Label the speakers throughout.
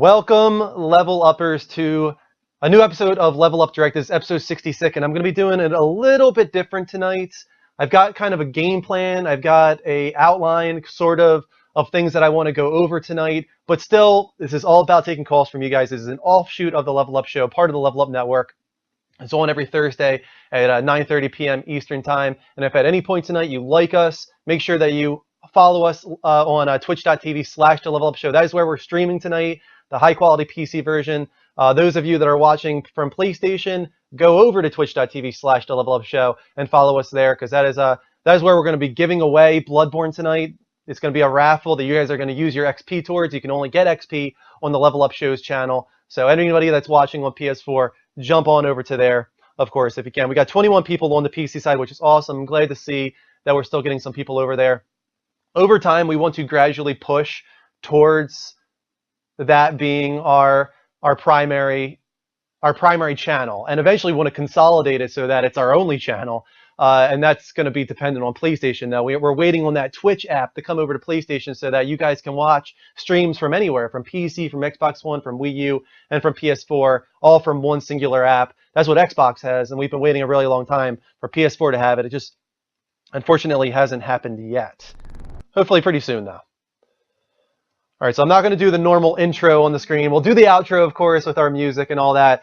Speaker 1: Welcome, level uppers, to a new episode of Level Up Directives, episode 66, and I'm going to be doing it a little bit different tonight. I've got kind of a game plan. I've got a outline, sort of things that I want to go over tonight, but still, this is all about taking calls from you guys. This is an offshoot of the Level Up Show, part of the Level Up Network. It's on every Thursday at 9:30 p.m. Eastern Time, and if at any point tonight you like us, make sure that you follow us on twitch.tv/the Level Up Show. That is where we're streaming tonight, the high quality PC version. Those of you that are watching from PlayStation, go over to twitch.tv/the Level Up Show and follow us there, because that is where we're going to be giving away Bloodborne tonight. It's going to be a raffle that you guys are going to use your XP towards. You can only get XP on the Level Up Show's channel. So anybody that's watching on PS4, jump on over to there, of course, if you can. We got 21 people on the PC side, which is awesome. I'm glad to see that we're still getting some people over there. Over time, we want to gradually push towards that being our primary channel, and eventually we want to consolidate it so that it's our only channel, and that's going to be dependent on PlayStation. Now we're waiting on that Twitch app to come over to PlayStation so that you guys can watch streams from anywhere, from PC, from Xbox One, from Wii U, and from PS4, all from one singular app. That's what Xbox has, and we've been waiting a really long time for PS4 to have it. It just unfortunately hasn't happened yet. Hopefully pretty soon though. All right, so I'm not going to do the normal intro on the screen. We'll do the outro, of course, with our music and all that.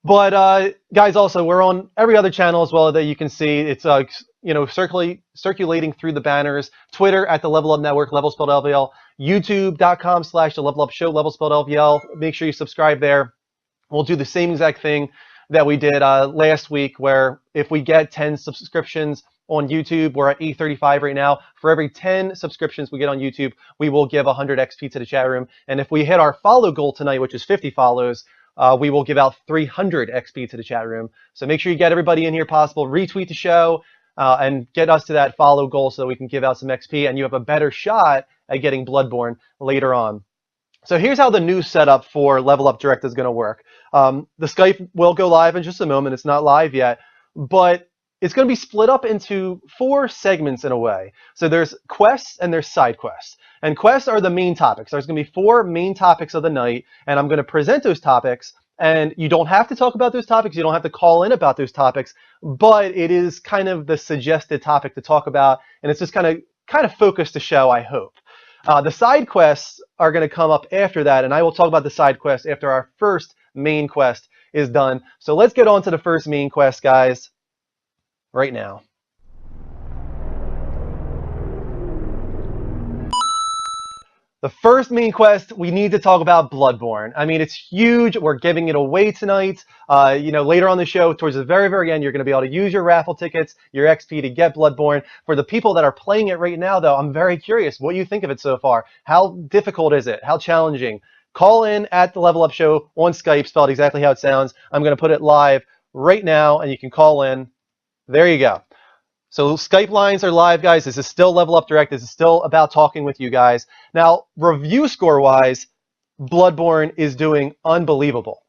Speaker 1: But guys, also, we're on every other channel as well that you can see. It's circulating through the banners. Twitter at the Level Up Network, level spelled LVL. YouTube.com/the Level Up Show, level spelled LVL. Make sure you subscribe there. We'll do the same exact thing that we did last week, where if we get 10 subscriptions on YouTube, we're at 835 right now. For every 10 subscriptions we get on YouTube, we will give 100 XP to the chat room. And if we hit our follow goal tonight, which is 50 follows, we will give out 300 XP to the chat room. So make sure you get everybody in here possible. Retweet the show and get us to that follow goal so we can give out some XP, and you have a better shot at getting Bloodborne later on. So here's how the new setup for Level Up Direct is going to work. The Skype will go live in just a moment. It's not live yet, but it's going to be split up into 4 segments in a way. So there's quests and there's side quests. And quests are the main topics. There's going to be 4 main topics of the night, and I'm going to present those topics. And you don't have to talk about those topics. You don't have to call in about those topics, but it is kind of the suggested topic to talk about, and it's just kind of focus the show, I hope. The side quests are going to come up after that, and I will talk about the side quests after our first main quest is done. So let's get on to the first main quest, guys, right now. The first main quest, we need to talk about Bloodborne. I mean, it's huge. We're giving it away tonight. Later on the show, towards the very, very end, you're going to be able to use your raffle tickets, your XP to get Bloodborne. For the people that are playing it right now, though, I'm very curious what you think of it so far. How difficult is it? How challenging? Call in at the Level Up Show on Skype, spelled exactly how it sounds. I'm going to put it live right now, and you can call in. There you go. So Skype lines are live, guys. This is still Level Up Direct. This is still about talking with you guys. Now, review score-wise, Bloodborne is doing unbelievable.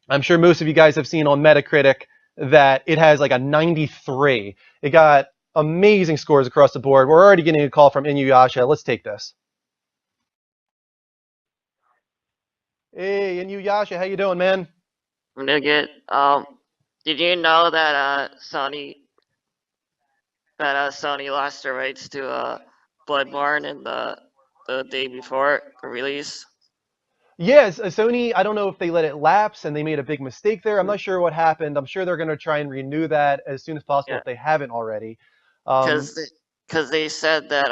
Speaker 1: I'm sure most of you guys have seen on Metacritic that it has like a 93. It got amazing scores across the board. We're already getting a call from Inuyasha. Let's take this. Hey, Inuyasha, how you doing, man?
Speaker 2: I'm doing good. Did you know that Sony lost the rights to Bloodborne in the day before the release?
Speaker 1: Yes, Sony, I don't know if they let it lapse and they made a big mistake there. I'm not sure what happened. I'm sure they're going to try and renew that as soon as possible if they haven't already.
Speaker 2: Because they said that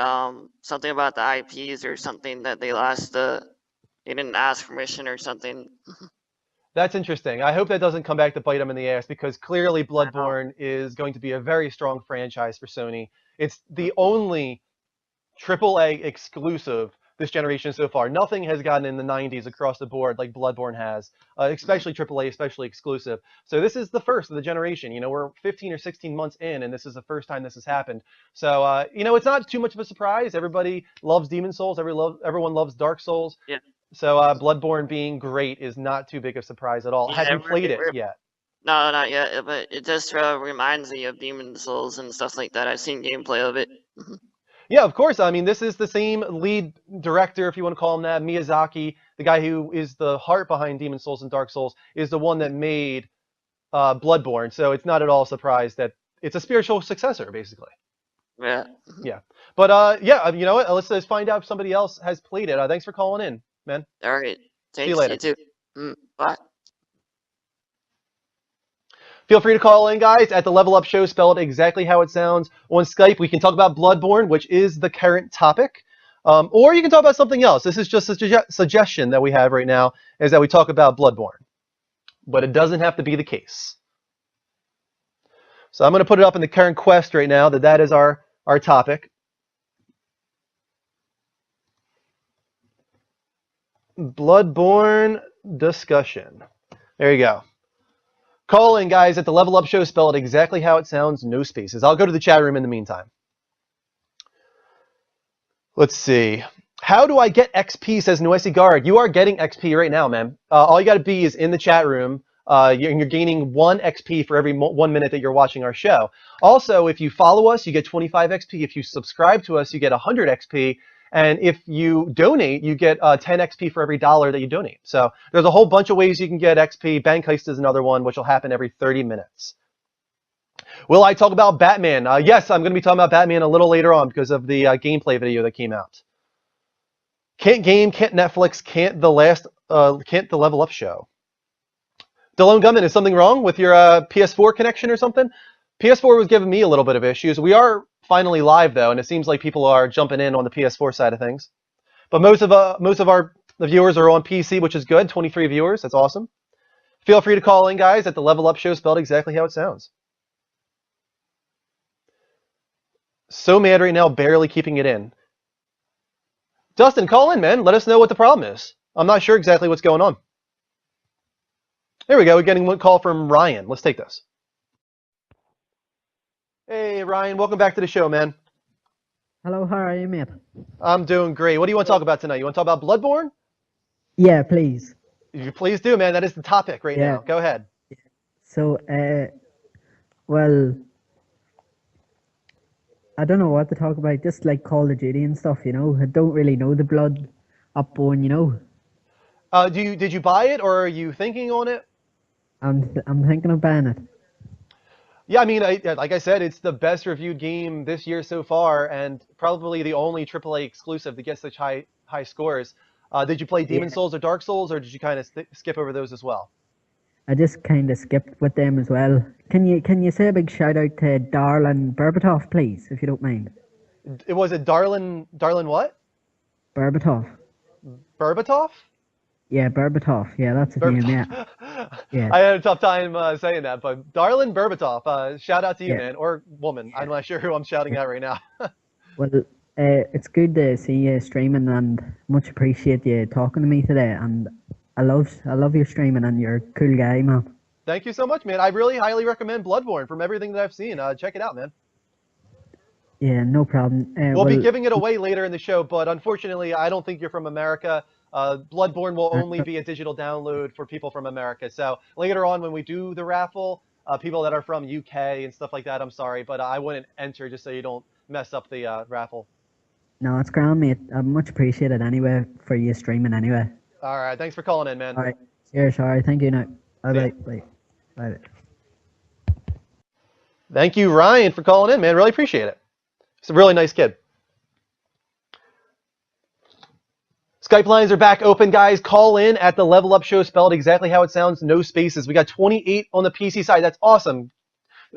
Speaker 2: something about the IPs or something that they lost they didn't ask permission or something.
Speaker 1: That's interesting. I hope that doesn't come back to bite them in the ass, because clearly Bloodborne is going to be a very strong franchise for Sony. It's the only AAA exclusive this generation so far. Nothing has gotten in the 90s across the board like Bloodborne has, especially AAA, especially exclusive. So this is the first of the generation. We're 15 or 16 months in, and this is the first time this has happened. So, it's not too much of a surprise. Everybody loves Demon Souls. Everyone loves Dark Souls.
Speaker 2: Yeah.
Speaker 1: So Bloodborne being great is not too big a surprise at all. Have you played it yet?
Speaker 2: No, not yet, but it just reminds me of Demon Souls and stuff like that. I've seen gameplay of it.
Speaker 1: Yeah, of course. I mean, this is the same lead director, if you want to call him that, Miyazaki, the guy who is the heart behind Demon Souls and Dark Souls, is the one that made Bloodborne. So it's not at all a surprise that it's a spiritual successor, basically.
Speaker 2: Yeah.
Speaker 1: Yeah. But yeah, you know what? Let's find out if somebody else has played it. Thanks for calling in, man.
Speaker 2: All right.
Speaker 1: See you
Speaker 2: Thanks.
Speaker 1: later.
Speaker 2: You too. Bye.
Speaker 1: Feel free to call in, guys, at the Level Up Show, spelled exactly how it sounds on Skype. We can talk about Bloodborne, which is the current topic. Or you can talk about something else. This is just a suggestion that we have right now, is that we talk about Bloodborne. But it doesn't have to be the case. So I'm going to put it up in the current quest right now that is our topic. Bloodborne discussion. There you go. Call in, guys, at the Level Up Show, spell it exactly how it sounds, no spaces. I'll go to the chat room in the meantime. Let's see. How do I get XP, says Noisy Guard. You are getting XP right now, man. All you got to be is in the chat room. You're gaining 1 XP for every 1 minute that you're watching our show. Also, if you follow us, you get 25 XP. If you subscribe to us, you get 100 XP. And if you donate, you get 10 XP for every dollar that you donate. So there's a whole bunch of ways you can get XP. Bank Heist is another one, which will happen every 30 minutes. Will I talk about Batman? Yes, I'm going to be talking about Batman a little later on because of the gameplay video that came out. Can't game, can't Netflix, can't the Level Up Show. Delone Gunman, is something wrong with your PS4 connection or something? PS4 was giving me a little bit of issues. We are finally live though, and it seems like people are jumping in on the PS4 side of things. But most of the viewers are on PC, which is good. 23 viewers, that's awesome. Feel free to call in, guys, at the Level Up Show, spelled exactly how it sounds. So mad right now, barely keeping it in. Dustin, call in, man. Let us know what the problem is. I'm not sure exactly what's going on. There we go. We're getting one call from Ryan. Let's take this. Hey, Ryan. Welcome back to the show, man.
Speaker 3: Hello, how are you, mate?
Speaker 1: I'm doing great. What do you want to talk about tonight? You want to talk about Bloodborne?
Speaker 3: Yeah, please.
Speaker 1: You please do, man. That is the topic right now. Go ahead.
Speaker 3: So, well, I don't know what to talk about. Just like Call of Duty and stuff, you know. I don't really know the Bloodborne, you know.
Speaker 1: Did you buy it, or are you thinking on it?
Speaker 3: I'm thinking of buying it.
Speaker 1: Yeah, I mean, like I said, it's the best reviewed game this year so far, and probably the only AAA exclusive that gets such high scores. Did you play Demon Souls or Dark Souls, or did you kind of skip over those as well?
Speaker 3: I just kind of skipped with them as well. Can you say a big shout out to Darlin Berbatov, please, if you don't mind?
Speaker 1: Was it Darlin what?
Speaker 3: Berbatov.
Speaker 1: Berbatov?
Speaker 3: Yeah, Berbatov. Yeah, that's his name. Yeah. Yeah.
Speaker 1: I had a tough time saying that, but Darlin Berbatov, shout out to you,
Speaker 3: Yeah.
Speaker 1: man, or woman. I'm not sure who I'm shouting at right now.
Speaker 3: Well, it's good to see you streaming, and much appreciate you talking to me today. And I love your streaming, and you're a cool guy, man.
Speaker 1: Thank you so much, man. I really highly recommend Bloodborne from everything that I've seen. Check it out, man.
Speaker 3: Yeah, no problem.
Speaker 1: We'll be giving it away later in the show, but unfortunately, I don't think you're from America. Bloodborne will only be a digital download for people from America. So later on, when we do the raffle, people that are from UK and stuff like that, I'm sorry, but I wouldn't enter just so you don't mess up the raffle.
Speaker 3: No, it's grand, mate. I much appreciate it anyway for you streaming anyway.
Speaker 1: All right, thanks for calling in, man.
Speaker 3: All right. Cheers, sorry. Thank you. Now.
Speaker 1: See ya.
Speaker 3: Bye. Bye.
Speaker 1: Thank you, Ryan, for calling in, man. Really appreciate it. He's a really nice kid. Skype lines are back open, guys. Call in at the Level Up Show, spelled exactly how it sounds, no spaces. We got 28 on the PC side. That's awesome.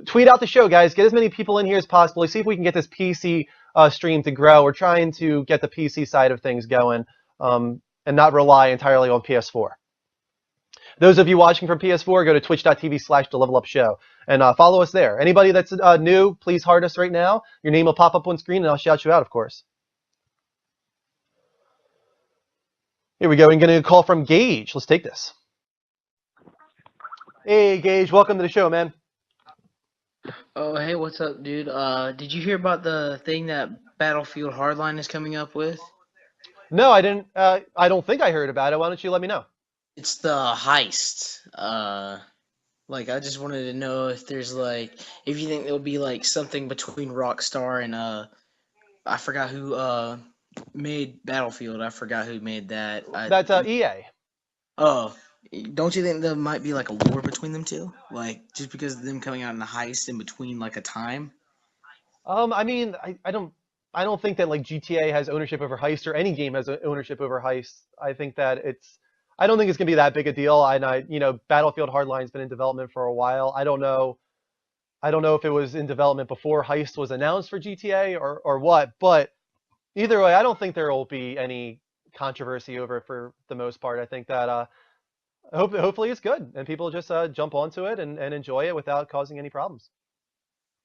Speaker 1: Tweet out the show, guys. Get as many people in here as possible. Let's see if we can get this PC stream to grow. We're trying to get the PC side of things going and not rely entirely on PS4. Those of you watching from PS4, go to twitch.tv/TheLevelUpShow and follow us there. Anybody that's new, please heart us right now. Your name will pop up on screen, and I'll shout you out, of course. Here we go. We're getting a call from Gage. Let's take this. Hey, Gage. Welcome to the show, man.
Speaker 4: Oh, hey, what's up, dude? Did you hear about the thing that Battlefield Hardline is coming up with?
Speaker 1: No, I didn't. I don't think I heard about it. Why don't you let me know?
Speaker 4: It's the heist. Like, I just wanted to know if there's, like, if you think there'll be, like, something between Rockstar and, I forgot who, made Battlefield? I forgot who made that.
Speaker 1: That's EA.
Speaker 4: Oh, don't you think there might be like a war between them two? Like just because of them coming out in a heist in between like a time?
Speaker 1: I mean, I don't think that like GTA has ownership over Heist or any game has ownership over Heist. I think that I don't think it's gonna be that big a deal. You know, Battlefield Hardline's been in development for a while. I don't know if it was in development before Heist was announced for GTA or what, but either way, I don't think there will be any controversy over it for the most part. I think that hopefully it's good and people just jump onto it and enjoy it without causing any problems.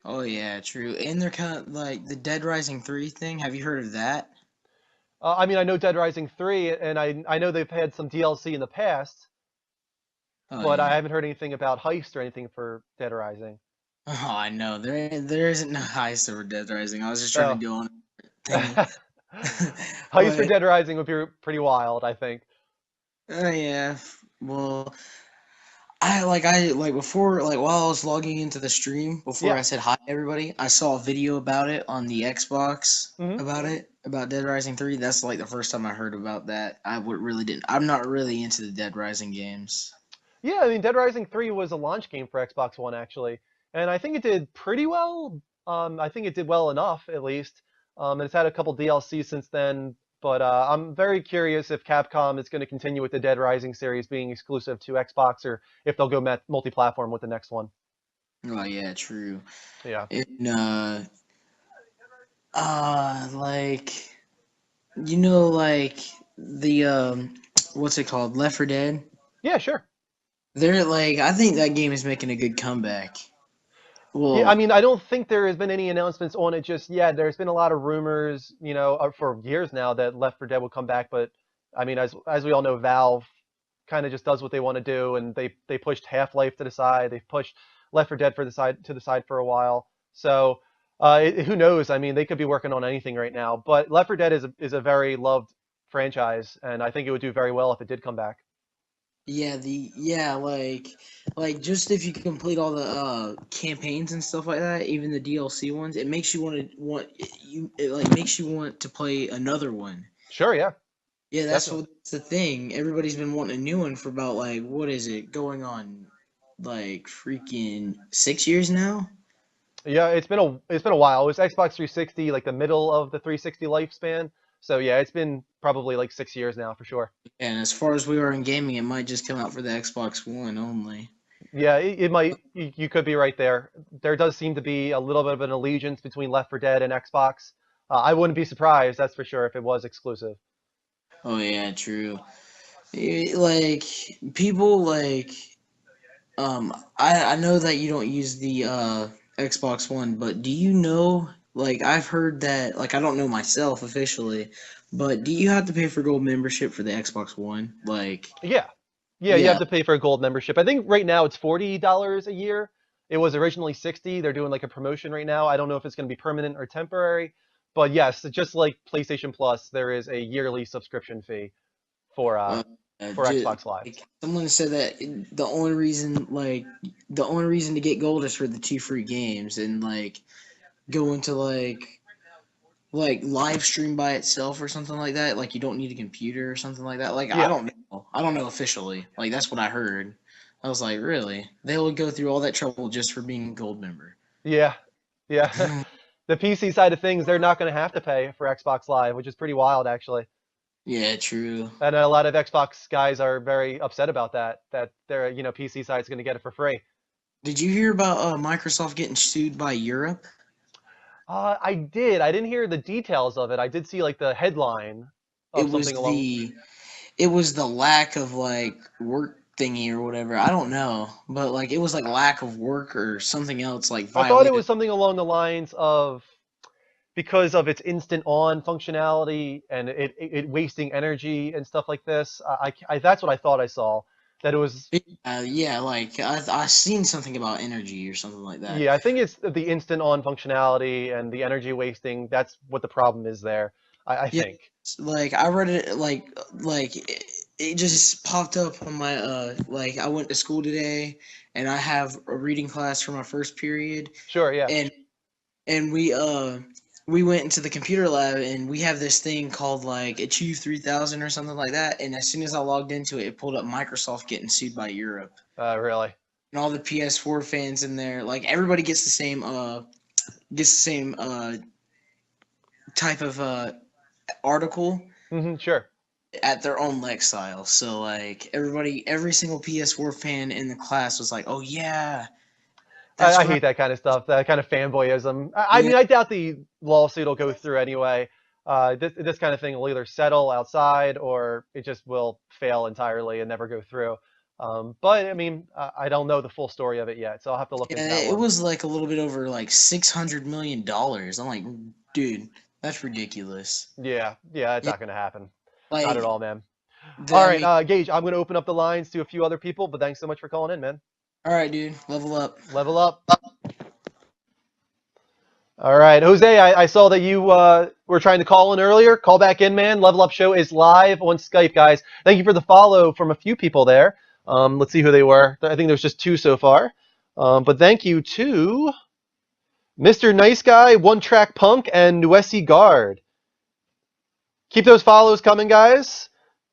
Speaker 4: Oh yeah, true. And they're kind of like the Dead Rising 3 thing. Have you heard of that?
Speaker 1: I mean, I know Dead Rising 3, and I know they've had some DLC in the past,
Speaker 4: Oh
Speaker 1: but I
Speaker 4: yeah.
Speaker 1: haven't heard anything about Heist or anything for Dead Rising.
Speaker 4: Oh, I know. There isn't no heist over Dead Rising. I was just trying to
Speaker 1: Oh,
Speaker 4: do on thingy.
Speaker 1: Heist for
Speaker 4: But
Speaker 1: Dead Rising would be pretty wild, I think.
Speaker 4: yeah. Well, I like before like while I was logging into the stream before
Speaker 1: Yeah.
Speaker 4: I said hi to everybody, I saw a video about it on the Xbox
Speaker 1: Hmm.
Speaker 4: about Dead Rising 3. That's like the first time I heard about that. I would really didn't. I'm not really into the Dead Rising games.
Speaker 1: Yeah, I mean, Dead Rising 3 was a launch game for Xbox One, actually, and I think it did pretty well. I think it did well enough, at least. And it's had a couple DLC since then, but I'm very curious if Capcom is going to continue with the Dead Rising series being exclusive to Xbox, or if they'll go multi-platform with the next one.
Speaker 4: Oh yeah, true.
Speaker 1: Yeah.
Speaker 4: And like like the what's it called? Left 4 Dead.
Speaker 1: Yeah, sure.
Speaker 4: They're like I think that game is making a good comeback.
Speaker 1: Yeah, I
Speaker 4: Well,
Speaker 1: mean, I don't think there has been any announcements on it just yet. There's been a lot of rumors, you know, for years now that Left 4 Dead will come back, but I mean, as we all know, Valve kind of just does what they want to do, and they pushed Half-Life to the side, they've pushed Left 4 Dead to the side for a while. So, who knows? I mean, they could be working on anything right now. But Left 4 Dead is a very loved franchise, and I think it would do very well if it did come back.
Speaker 4: yeah, like just if you complete all the campaigns and stuff like that, even the DLC ones, it makes you it like makes you want to play another one.
Speaker 1: Sure, yeah,
Speaker 4: Yeah,
Speaker 1: definitely.
Speaker 4: that's the thing. Everybody's been wanting a new one for about like what is it going on like freaking 6 years now?
Speaker 1: Yeah, it's been a while. It was Xbox 360, like the middle of the 360 lifespan. So yeah, it's been probably like 6 years now for sure.
Speaker 4: And as far as we are in gaming, it might just come out for the Xbox One only.
Speaker 1: Yeah, it might. You could be right there. There does seem to be a little bit of an allegiance between Left 4 Dead and Xbox. I wouldn't be surprised, that's for sure, if it was exclusive.
Speaker 4: Oh yeah, true. Like people like I know that you don't use the Xbox One, but do you know like I've heard that like I don't know myself officially, but do you have to pay for gold membership for the Xbox One? Like
Speaker 1: Yeah, yeah, you have
Speaker 4: yeah,
Speaker 1: to pay for a gold membership. I think right now it's $40 a year. It was originally 60. They're doing like a promotion right now. I don't know if it's going to be permanent or temporary, but yes, just like PlayStation Plus, there is a yearly subscription fee for uh for Xbox Live.
Speaker 4: like someone said that the only reason to get gold is for the two free games and like go into like live stream by itself or something like that. Like you don't need a computer or something like that. Like I
Speaker 1: Yeah,
Speaker 4: don't know. I don't know officially. Like that's what I heard. I was like, really? They would go through all that trouble just for being a gold member.
Speaker 1: yeah, yeah. The PC side of things, they're not going to have to pay for Xbox Live, which is pretty wild, actually.
Speaker 4: Yeah, true.
Speaker 1: And a lot of Xbox guys are very upset about that, that their, you know, PC side's going to get it for free.
Speaker 4: Did you hear about Microsoft getting sued by Europe?
Speaker 1: I did. I didn't hear the details of it. I did see like the headline
Speaker 4: It
Speaker 1: of
Speaker 4: was
Speaker 1: something along.
Speaker 4: it was the lack of like work thingy or whatever. I don't know, but like it was like lack of work or something else like
Speaker 1: I thought it
Speaker 4: violated.
Speaker 1: was something along the lines of because of its instant on functionality and it wasting energy and stuff like this. That's what I thought I saw. That it was.
Speaker 4: Yeah, like I seen something about energy or something like that.
Speaker 1: Yeah, I think it's the instant on functionality and the energy wasting. That's what the problem is there. I
Speaker 4: Yeah,
Speaker 1: think.
Speaker 4: like I read it it just popped up on my like I went to school today and I have a reading class for my first period
Speaker 1: Sure, yeah.
Speaker 4: and and we we went into the computer lab and we have this thing called like Achieve 3000 or something like that. And as soon as I logged into it, it pulled up Microsoft getting sued by Europe.
Speaker 1: Really?
Speaker 4: And all the PS4 fans in there, like everybody gets the same type of article
Speaker 1: Sure.
Speaker 4: at their own lexile. So like every single PS4 fan in the class was like, "Oh yeah, that's
Speaker 1: I
Speaker 4: what
Speaker 1: hate that kind of stuff, that kind of fanboyism. I mean,
Speaker 4: Yeah.
Speaker 1: I doubt the lawsuit will go through anyway. This kind of thing will either settle outside or it just will fail entirely and never go through. But I mean, I don't know the full story of it yet, so I'll have to look into
Speaker 4: Yeah,
Speaker 1: that
Speaker 4: it
Speaker 1: one.
Speaker 4: was like a little bit over like $600 million. I'm like, dude, that's ridiculous.
Speaker 1: Yeah, it's
Speaker 4: Yeah,
Speaker 1: not going to happen. Not
Speaker 4: like
Speaker 1: at all, man.
Speaker 4: the,
Speaker 1: All
Speaker 4: I
Speaker 1: right,
Speaker 4: mean,
Speaker 1: Gage, I'm going to open up the lines to a few other people, but thanks so much for calling in, man.
Speaker 4: all right, dude, level up.
Speaker 1: Level up. All right, Jose, I saw that you were trying to call in earlier. Call back in, man. Level Up Show is live on Skype, guys. Thank you for the follow from a few people there. Let's see who they were. I think there's just 2 so far. But thank you to Mr. Nice Guy, One Track Punk, and Nuesi Guard. Keep those follows coming, guys.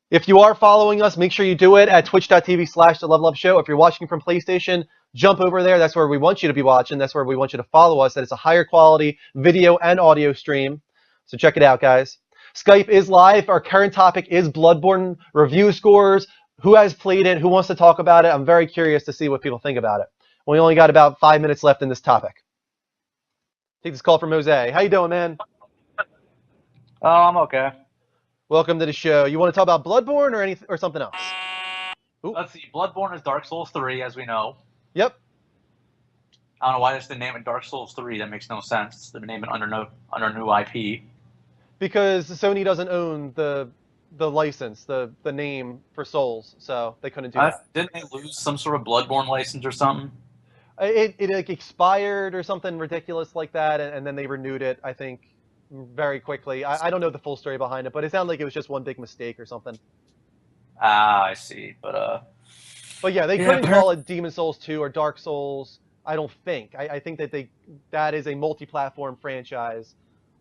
Speaker 1: If you are following us, make sure you do it at twitch.tv/The Level Up Show. If you're watching from PlayStation, jump over there. That's where we want you to be watching. That's where we want you to follow us. That it's a higher quality video and audio stream. So check it out, guys. Skype is live. Our current topic is Bloodborne review scores. Who has played it? Who wants to talk about it? I'm very curious to see what people think about it. We only got about 5 minutes left in this topic. Take this call from Jose. How you doing, man?
Speaker 5: Oh, I'm okay.
Speaker 1: Welcome to the show. You want to talk about Bloodborne or something else? Ooh.
Speaker 5: Let's see. Bloodborne is Dark Souls 3, as we know.
Speaker 1: Yep.
Speaker 5: I don't know why they should name it Dark Souls 3. That makes no sense. They're naming it under new IP.
Speaker 1: Because Sony doesn't own the license, the name for Souls, so they couldn't do that.
Speaker 5: Didn't they lose some sort of Bloodborne license or something?
Speaker 1: It like expired or something ridiculous like that, and then they renewed it, I think, very quickly. I don't know the full story behind it, but it sounded like it was just one big mistake or something.
Speaker 5: Ah, I see. But
Speaker 1: yeah, they
Speaker 5: Yeah,
Speaker 1: couldn't
Speaker 5: but-
Speaker 1: call it Demon Souls 2 or Dark Souls. I don't think. I think that is a multi-platform franchise.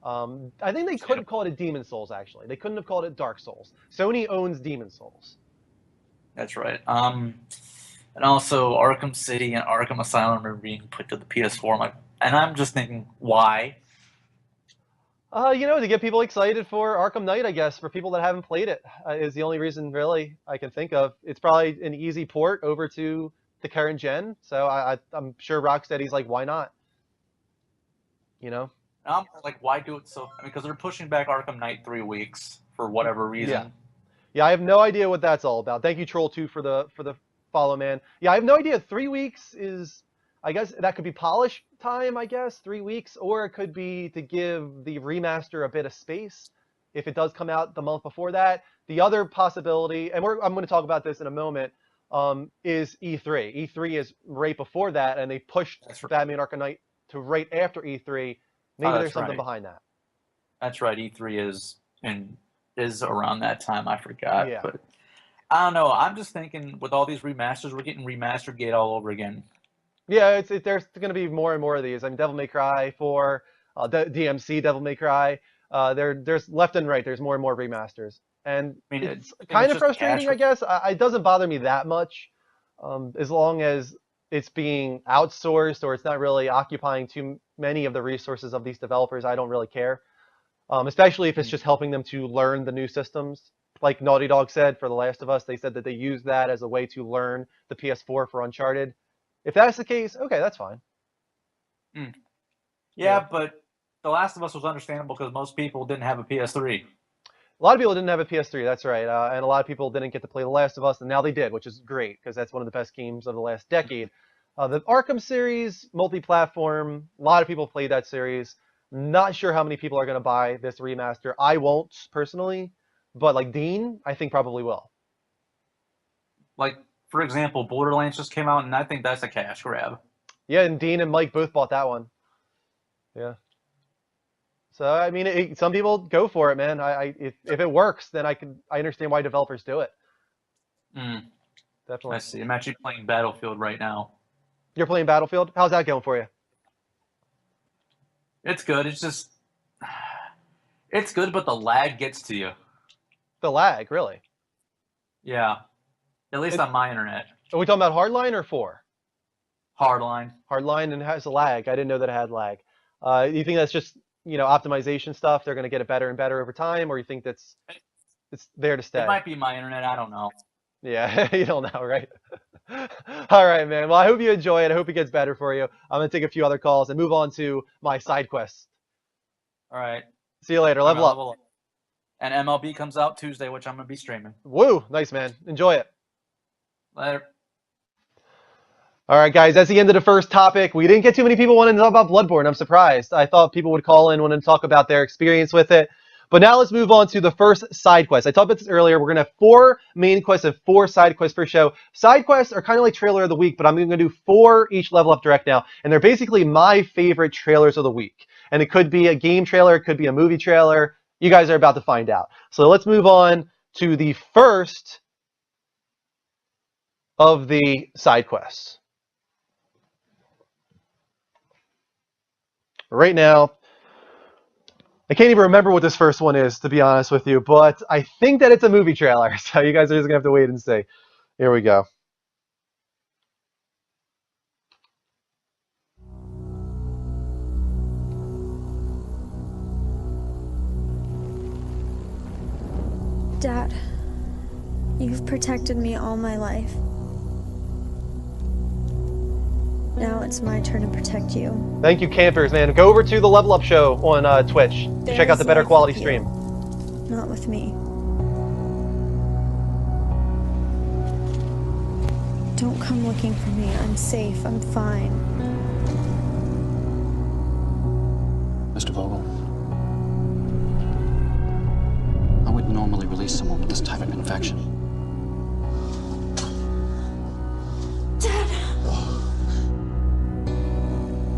Speaker 1: I think they couldn't call it a Demon Souls, actually. They couldn't have called it Dark Souls. Sony owns Demon Souls.
Speaker 5: that's right. And also Arkham City and Arkham Asylum are being put to the PS4. And I'm just thinking, why?
Speaker 1: To get people excited for Arkham Knight, I guess, for people that haven't played it, is the only reason really I can think of. It's probably an easy port over to the current gen, so I'm sure Rocksteady's like, why not?
Speaker 5: And I'm like, why do it so? I mean, because they're pushing back Arkham Knight 3 weeks for whatever reason.
Speaker 1: Yeah, I have no idea what that's all about. Thank you, Troll2, for the follow, man. Yeah, I have no idea. 3 weeks is, I guess that could be polish time, I guess, 3 weeks, or it could be to give the remaster a bit of space if it does come out the month before that. The other possibility, and I'm going to talk about this in a moment, is E3. E3 is right before that, and they pushed
Speaker 5: That's right.
Speaker 1: Batman Arkham Knight to right after E3. Maybe
Speaker 5: Oh,
Speaker 1: there's
Speaker 5: that's
Speaker 1: something
Speaker 5: right.
Speaker 1: behind that.
Speaker 5: That's right. E3 is around that time. I forgot.
Speaker 1: Yeah.
Speaker 5: But I don't know. I'm just thinking with all these remasters, we're getting remastered Gate all over again.
Speaker 1: Yeah, there's going to be more and more of these. I mean, Devil May Cry 4, DMC Devil May Cry. There's left and right. There's more and more remasters, and
Speaker 5: I mean,
Speaker 1: it's
Speaker 5: it's
Speaker 1: kind of
Speaker 5: just
Speaker 1: frustrating, I
Speaker 5: cash.
Speaker 1: guess. It doesn't bother me that much, as long as it's being outsourced or it's not really occupying too many of the resources of these developers. I don't really care, especially if it's just helping them to learn the new systems. Like Naughty Dog said for The Last of Us, they said that they used that as a way to learn the PS4 for Uncharted. If that's the case, okay, that's fine.
Speaker 5: Yeah, but The Last of Us was understandable because most people didn't have a PS3.
Speaker 1: A lot of people didn't have a PS3, that's right, and a lot of people didn't get to play The Last of Us, and now they did, which is great, because that's one of the best games of the last decade. The Arkham series, multi-platform, a lot of people played that series. Not sure how many people are going to buy this remaster. I won't, personally, but like Dean, I think probably will.
Speaker 5: Like, for example, Borderlands just came out, and I think that's a cash grab.
Speaker 1: Yeah, and Dean and Mike both bought that one. Yeah. So I mean, some people go for it, man. If it works, then I understand why developers do it. Definitely.
Speaker 5: I see. I'm actually playing Battlefield right now.
Speaker 1: You're playing Battlefield? How's that going for you?
Speaker 5: It's good. It's just It's good, but the lag gets to you.
Speaker 1: The lag, really?
Speaker 5: Yeah. At least on my internet.
Speaker 1: Are we talking about Hardline or 4?
Speaker 5: Hardline.
Speaker 1: Hardline and has a lag. I didn't know that it had lag. You think that's just optimization stuff? They're going to get it better and better over time, or you think it's there to stay?
Speaker 5: It might be my internet. I don't know.
Speaker 1: Yeah, you don't know, right? All right, man. Well, I hope you enjoy it. I hope it gets better for you. I'm going to take a few other calls and move on to my side quests.
Speaker 5: All right.
Speaker 1: See you later. Level up.
Speaker 5: And MLB comes out Tuesday, which I'm going to be streaming.
Speaker 1: Woo! Nice, man. Enjoy it.
Speaker 5: Later.
Speaker 1: All right, guys. That's the end of the first topic. We didn't get too many people wanting to talk about Bloodborne. I'm surprised. I thought people would call in wanting to talk about their experience with it. But now let's move on to the first side quest. I talked about this earlier. We're going to have 4 main quests and 4 side quests per show. Side quests are kind of like trailer of the week, but I'm going to do 4 each Level Up Direct now. And they're basically my favorite trailers of the week. And it could be a game trailer. It could be a movie trailer. You guys are about to find out. So let's move on to the first of the side quests. Right now, I can't even remember what this first one is, to be honest with you, but I think that it's a movie trailer, so you guys are just going to have to wait and see. Here we go.
Speaker 6: Dad, you've protected me all my life. Now it's my turn to protect you.
Speaker 1: Thank you, campers, man. Go over to the Level Up Show on Twitch to check out the better quality stream.
Speaker 6: Not with me. Don't come looking for me. I'm safe. I'm fine.
Speaker 7: Mr. Vogel, I wouldn't normally release someone with this type of infection.
Speaker 6: Dad!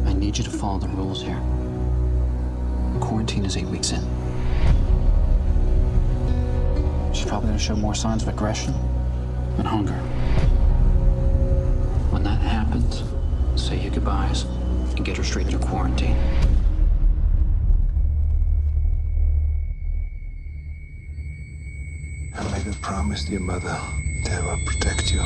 Speaker 7: I need you to follow the rules here. Quarantine is 8 weeks in. She's probably going to show more signs of aggression and hunger. When that happens, say your goodbyes and get her straight into quarantine.
Speaker 8: I made a promise to your mother that I will protect you.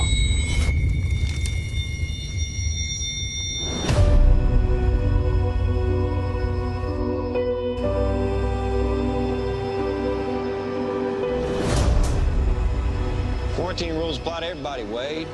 Speaker 9: Quarantine rules apply to everybody, Wade.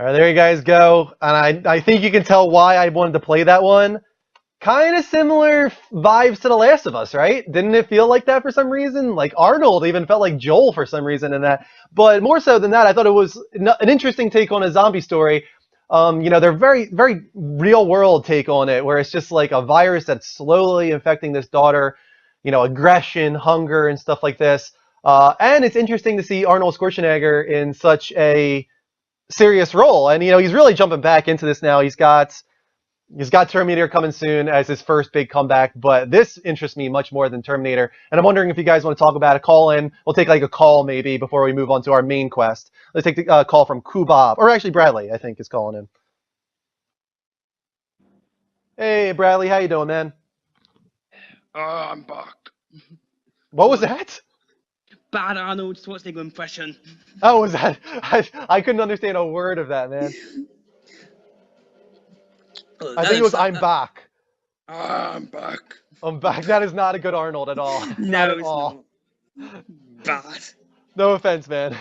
Speaker 1: All right, there you guys go. And I think you can tell why I wanted to play that one. Kind of similar vibes to The Last of Us, right? Didn't it feel like that for some reason? Like Arnold even felt like Joel for some reason in that. But more so than that, I thought it was an interesting take on a zombie story. They're very, very real world take on it, where it's just like a virus that's slowly infecting this daughter, aggression, hunger, and stuff like this. And it's interesting to see Arnold Schwarzenegger in such a serious role. And, he's really jumping back into this now. He's got Terminator coming soon as his first big comeback, but this interests me much more than Terminator. And I'm wondering if you guys want to talk about it. Call in. We'll take like a call maybe before we move on to our main quest. Let's take the call from Kubab, or actually Bradley, I think, is calling in. Hey, Bradley, how you doing, man?
Speaker 10: I'm back.
Speaker 1: What was that?
Speaker 10: Bad Arnold Schwarzenegger impression.
Speaker 1: Oh, was that? I couldn't understand a word of that, man. I think it was I'm back.
Speaker 10: I'm back.
Speaker 1: I'm back. That is not a good Arnold at all.
Speaker 10: No,
Speaker 1: at all.
Speaker 10: Not. Bad.
Speaker 1: No offense, man.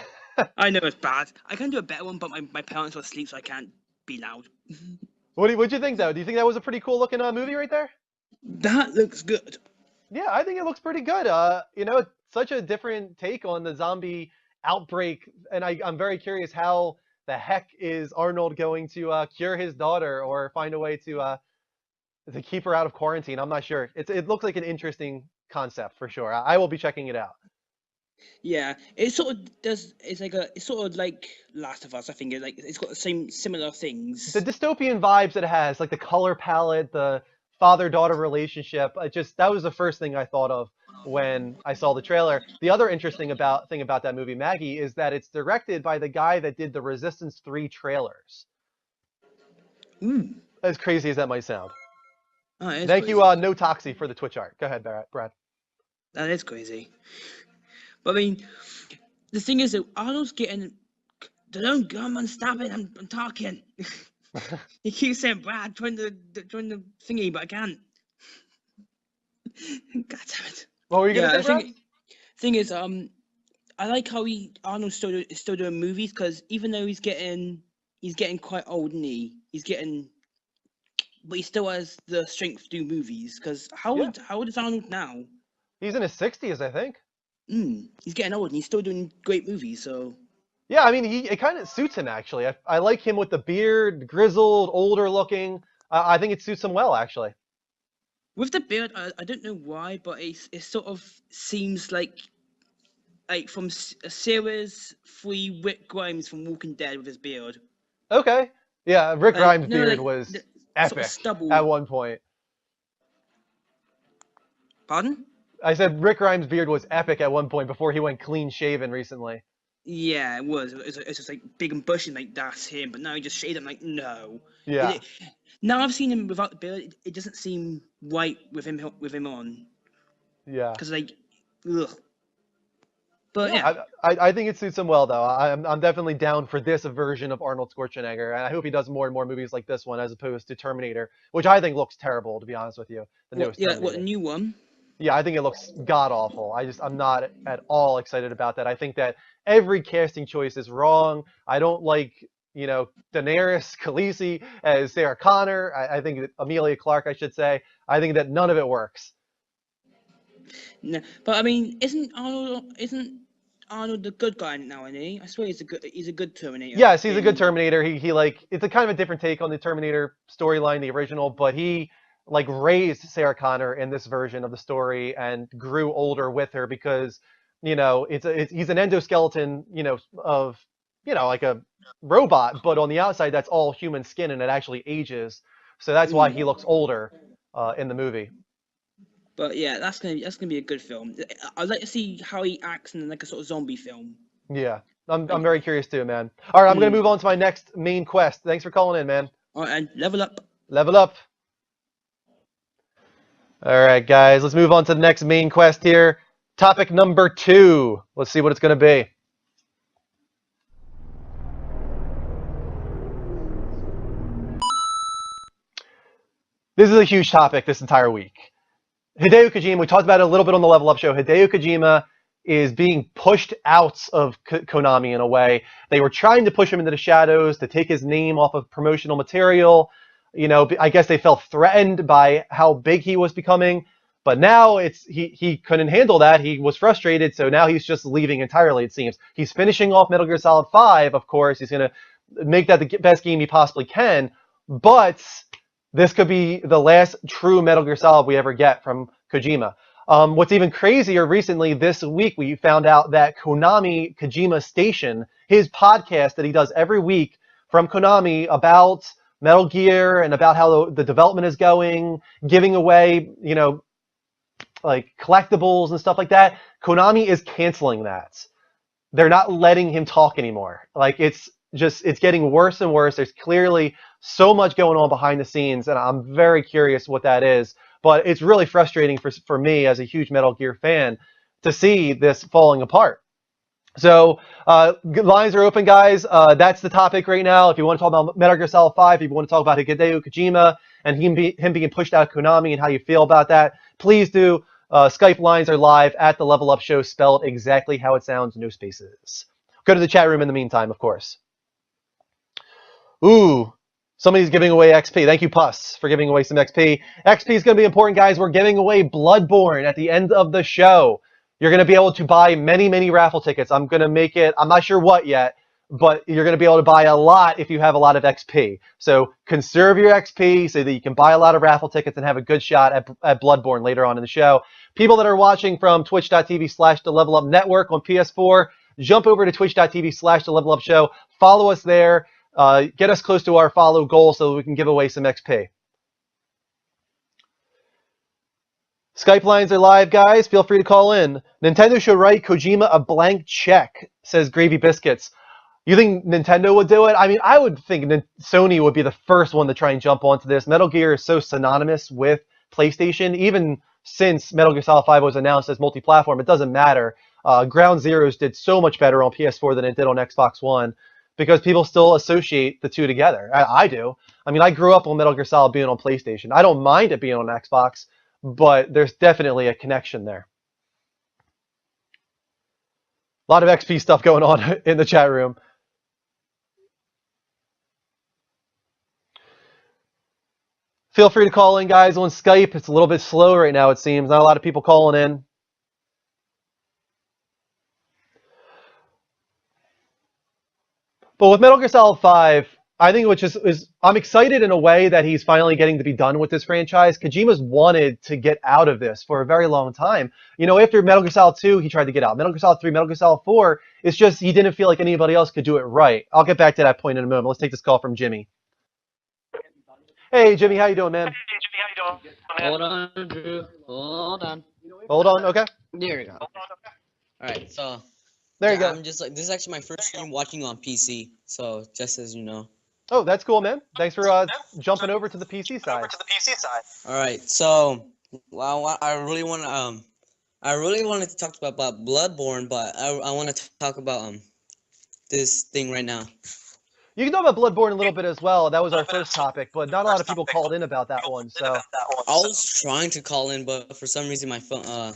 Speaker 10: I know it's bad. I can do a better one, but my parents are asleep, so I can't be loud.
Speaker 1: What'd you think, though? Do you think that was a pretty cool looking movie right there?
Speaker 10: That looks good.
Speaker 1: Yeah, I think it looks pretty good. It's such a different take on the zombie outbreak, and I'm very curious how the heck is Arnold going to cure his daughter or find a way to to keep her out of quarantine. I'm not sure. It looks like an interesting concept for sure. I will be checking it out.
Speaker 10: Yeah, it sort of does. It's sort of like Last of Us. I think it's got the same similar things.
Speaker 1: The dystopian vibes it has, like the color palette, the father-daughter relationship. That was the first thing I thought of when I saw the trailer. The other interesting thing about that movie, Maggie, is that it's directed by the guy that did the Resistance 3 trailers. As crazy as that might sound.
Speaker 10: Oh, it is
Speaker 1: Thank
Speaker 10: crazy.
Speaker 1: you, No Toxie, for the Twitch art. Go ahead, Brad.
Speaker 10: That is crazy. But I mean, the thing is that Arnold's getting. Don't come and stop it! I'm talking. He keeps saying, "Brad, join the thingy," but I can't. God damn it!
Speaker 1: What were you gonna say, Brad?
Speaker 10: Thing is, I like how Arnold's still doing movies, because even though he's getting quite old, and but he still has the strength to do movies. Because how old is Arnold now?
Speaker 1: He's in his 60s, I think.
Speaker 10: He's getting old and he's still doing great movies, so.
Speaker 1: Yeah, I mean, it kind of suits him, actually. I like him with the beard, grizzled, older looking. I think it suits him well, actually.
Speaker 10: With the beard, I don't know why, but it sort of seems like from a series 3 Rick Grimes from Walking Dead with his beard.
Speaker 1: Okay. Yeah, Rick Grimes' beard was epic
Speaker 10: sort of
Speaker 1: at one point.
Speaker 10: Pardon?
Speaker 1: I said Rick Grimes' beard was epic at one point before he went clean shaven recently.
Speaker 10: Yeah, it was. It's just like big and bushy, like that's him. But now he just shaved him, like no.
Speaker 1: Yeah.
Speaker 10: Now I've seen him without the beard. It doesn't seem right with him on.
Speaker 1: Yeah.
Speaker 10: Because ugh. But yeah.
Speaker 1: I think it suits him well, though. I'm definitely down for this version of Arnold Schwarzenegger, and I hope he does more and more movies like this one as opposed to Terminator, which I think looks terrible, to be honest with you. The newest Terminator.
Speaker 10: What, the new one?
Speaker 1: Yeah, I think it looks god-awful. I'm not at all excited about that. I think that every casting choice is wrong. I don't like, Daenerys Khaleesi as Sarah Connor. I think that Emilia Clarke, I should say. I think that none of it works.
Speaker 10: No, but I mean, isn't Arnold the good guy now, isn't he? I swear he's a good Terminator.
Speaker 1: Yes, he's a good Terminator. He it's a kind of a different take on the Terminator storyline, the original, but he raised Sarah Connor in this version of the story and grew older with her because, he's an endoskeleton, of, like a robot, but on the outside that's all human skin and it actually ages. So that's why he looks older in the movie.
Speaker 10: But yeah, that's gonna be a good film. I'd like to see how he acts in like a sort of zombie film.
Speaker 1: Yeah, I'm very curious too, man. All right, I'm gonna move on to my next main quest. Thanks for calling in, man.
Speaker 10: All right, and level up.
Speaker 1: Level up. All right, guys, let's move on to the next main quest here. Topic number 2. Let's see what it's gonna be. This is a huge topic this entire week. Hideo Kojima, we talked about it a little bit on the Level Up show. Hideo Kojima is being pushed out of Konami in a way. They were trying to push him into the shadows to take his name off of promotional material. I guess they felt threatened by how big he was becoming. But now he couldn't handle that. He was frustrated, so now he's just leaving entirely, it seems. He's finishing off Metal Gear Solid 5, of course. He's going to make that the best game he possibly can. But this could be the last true Metal Gear Solid we ever get from Kojima. What's even crazier, recently this week we found out that Konami Kojima Station, his podcast that he does every week from Konami about Metal Gear and about how the development is going, giving away, like collectibles and stuff like that, Konami is canceling that. They're not letting him talk anymore. It's getting worse and worse. There's clearly so much going on behind the scenes, and I'm very curious what that is. But it's really frustrating for me as a huge Metal Gear fan to see this falling apart. So lines are open, guys. That's the topic right now. If you want to talk about Metal Gear Solid 5, if you want to talk about Hideo Kojima and him being pushed out of Konami and how you feel about that, please do. Skype lines are live at the Level Up Show, spelled exactly how it sounds, no spaces. Go to the chat room in the meantime, of course. Ooh, somebody's giving away XP. Thank you, Puss, for giving away some XP. XP is going to be important, guys. We're giving away Bloodborne at the end of the show. You're going to be able to buy many, many raffle tickets. I'm going to make it, I'm not sure what yet, but you're going to be able to buy a lot if you have a lot of XP. So conserve your XP so that you can buy a lot of raffle tickets and have a good shot at Bloodborne later on in the show. People that are watching from twitch.tv/the Level Up Network on PS4, jump over to twitch.tv/the Level Up Show. Follow us there. Get us close to our follow goal so we can give away some XP. Skype lines are live, guys. Feel free to call in. Nintendo should write Kojima a blank check, says Gravy Biscuits. You think Nintendo would do it? I mean, I would think Sony would be the first one to try and jump onto this. Metal Gear is so synonymous with PlayStation. Even since Metal Gear Solid 5 was announced as multi-platform, it doesn't matter. Ground Zeroes did so much better on PS4 than it did on Xbox One because people still associate the two together. I do. I mean, I grew up on Metal Gear Solid being on PlayStation. I don't mind it being on Xbox, but there's definitely a connection there. A lot of XP stuff going on in the chat room. Feel free to call in, guys, on Skype. It's a little bit slow right now, it seems. Not a lot of people calling in. But with Metal Gear Solid 5, I think I'm excited in a way that he's finally getting to be done with this franchise. Kojima's wanted to get out of this for a very long time. You know, after Metal Gear Solid 2, he tried to get out. Metal Gear Solid 3, Metal Gear Solid 4, it's just he didn't feel like anybody else could do it right. I'll get back to that point in a moment. Let's take this call from Jimmy. Hey, Jimmy, how you doing, man?
Speaker 11: Hold on, Drew. Hold on.
Speaker 1: Hold on, okay.
Speaker 11: There we go. Alright, so
Speaker 1: there you go.
Speaker 11: I'm just like, this is actually my first stream watching on PC, so just as you know.
Speaker 1: Oh, that's cool, man. Thanks for jumping over to the PC side.
Speaker 11: Alright, so I really wanted to talk about Bloodborne, but I want to talk about this thing right now.
Speaker 1: You can talk about Bloodborne a little bit as well. That was our first topic, but not a lot of people called in about that one. So
Speaker 11: I was trying to call in, but for some reason my phone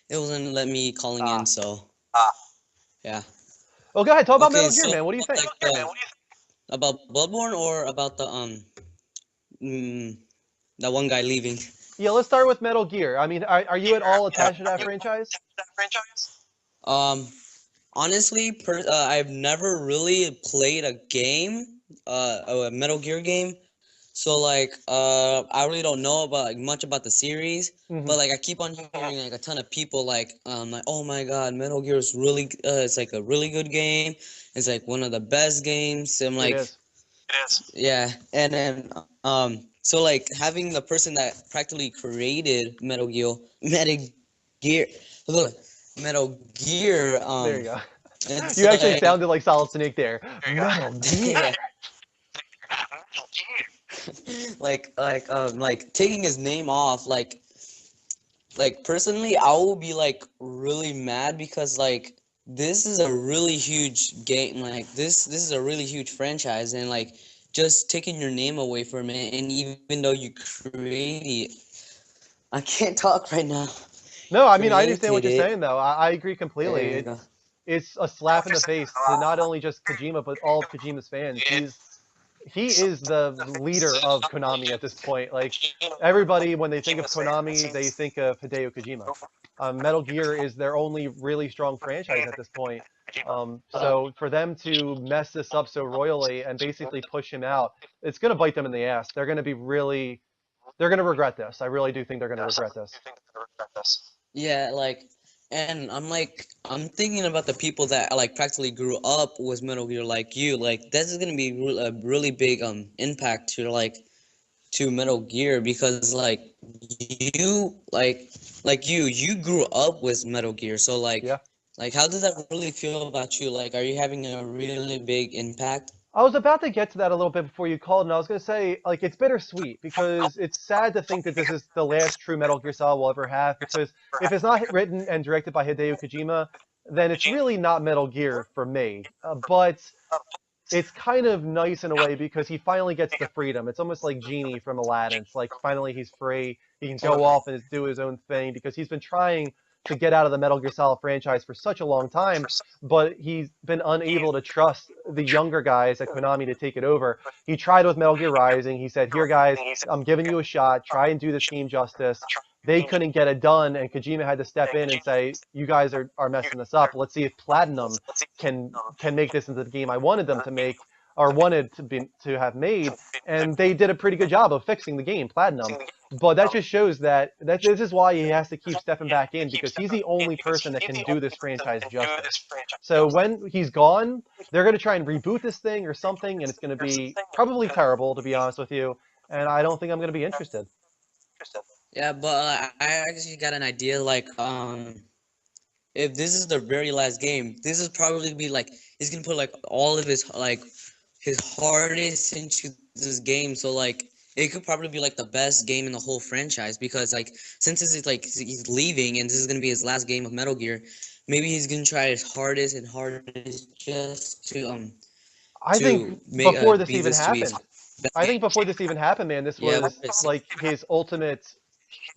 Speaker 11: it wasn't letting me calling in. So yeah.
Speaker 1: Well, go ahead. Talk about Metal Gear, man. What do you think?
Speaker 11: About Bloodborne or about the that one guy leaving?
Speaker 1: Yeah, let's start with Metal Gear. I mean, are you at all attached to that franchise?
Speaker 11: Honestly, I've never really played a game, a Metal Gear game, so like, I really don't know about much about the series. But like, I keep on hearing like a ton of people like, oh my God, Metal Gear is really, it's like a really good game. It's like one of the best games. I'm like, it is. Yeah, and then so like having the person that practically created Metal Gear. There you go.
Speaker 1: You actually sounded like Solid Snake there. Metal Gear.
Speaker 11: like taking his name off, like personally, I will be like really mad because like this is a really huge game. Like this is a really huge franchise, and like just taking your name away from it, and even though you create it, I can't talk right now.
Speaker 1: No, I mean, I understand what you're saying, though. I agree completely. It's a slap in the face to not only just Kojima, but all of Kojima's fans. He is the leader of Konami at this point. Like, everybody, when they think of Konami, they think of Hideo Kojima. Metal Gear is their only really strong franchise at this point. So for them to mess this up so royally and basically push him out, it's going to bite them in the ass. They're going to be they're going to regret this. I really do think they're going to regret this.
Speaker 11: Yeah, like, and I'm thinking about the people that like practically grew up with Metal Gear, like you. Like, this is gonna be a really big impact to Metal Gear, because like you you grew up with Metal Gear, so like like how does that really feel about you? Like, are you having a really big impact?
Speaker 1: I was about to get to that a little bit before you called, and I was going to say, like, it's bittersweet, because it's sad to think that this is the last true Metal Gear Solid we'll ever have, because if it's not written and directed by Hideo Kojima, then it's really not Metal Gear for me. But it's kind of nice in a way, because he finally gets the freedom. It's almost like Genie from Aladdin. It's like, finally he's free, he can go off and do his own thing, because he's been trying to get out of the Metal Gear Solid franchise for such a long time, but he's been unable to trust the younger guys at Konami to take it over. He tried with Metal Gear Rising. He said, here guys, I'm giving you a shot, try and do this team justice. they couldn't get it done, and Kojima had to step in and say, "You guys are messing this up. Let's see if Platinum can make this into the game I wanted them to make, or wanted to have made." And they did a pretty good job of fixing the game, Platinum. But that just shows that this is why he has to keep stepping back in, because he's the only person that can do this franchise justice. So when he's gone, they're going to try and reboot this thing or something, and it's going to be probably terrible, to be honest with you. And I don't think I'm going to be interested.
Speaker 11: Yeah, but I actually got an idea. Like, if this is the very last game, this is probably be like he's gonna put like all of his hardest into this game. So like, it could probably be like the best game in the whole franchise, because like since this is like he's leaving and this is gonna be his last game of Metal Gear, maybe he's gonna try his hardest just to
Speaker 1: I think before this even happened. I think before this even happened, man, this was like his ultimate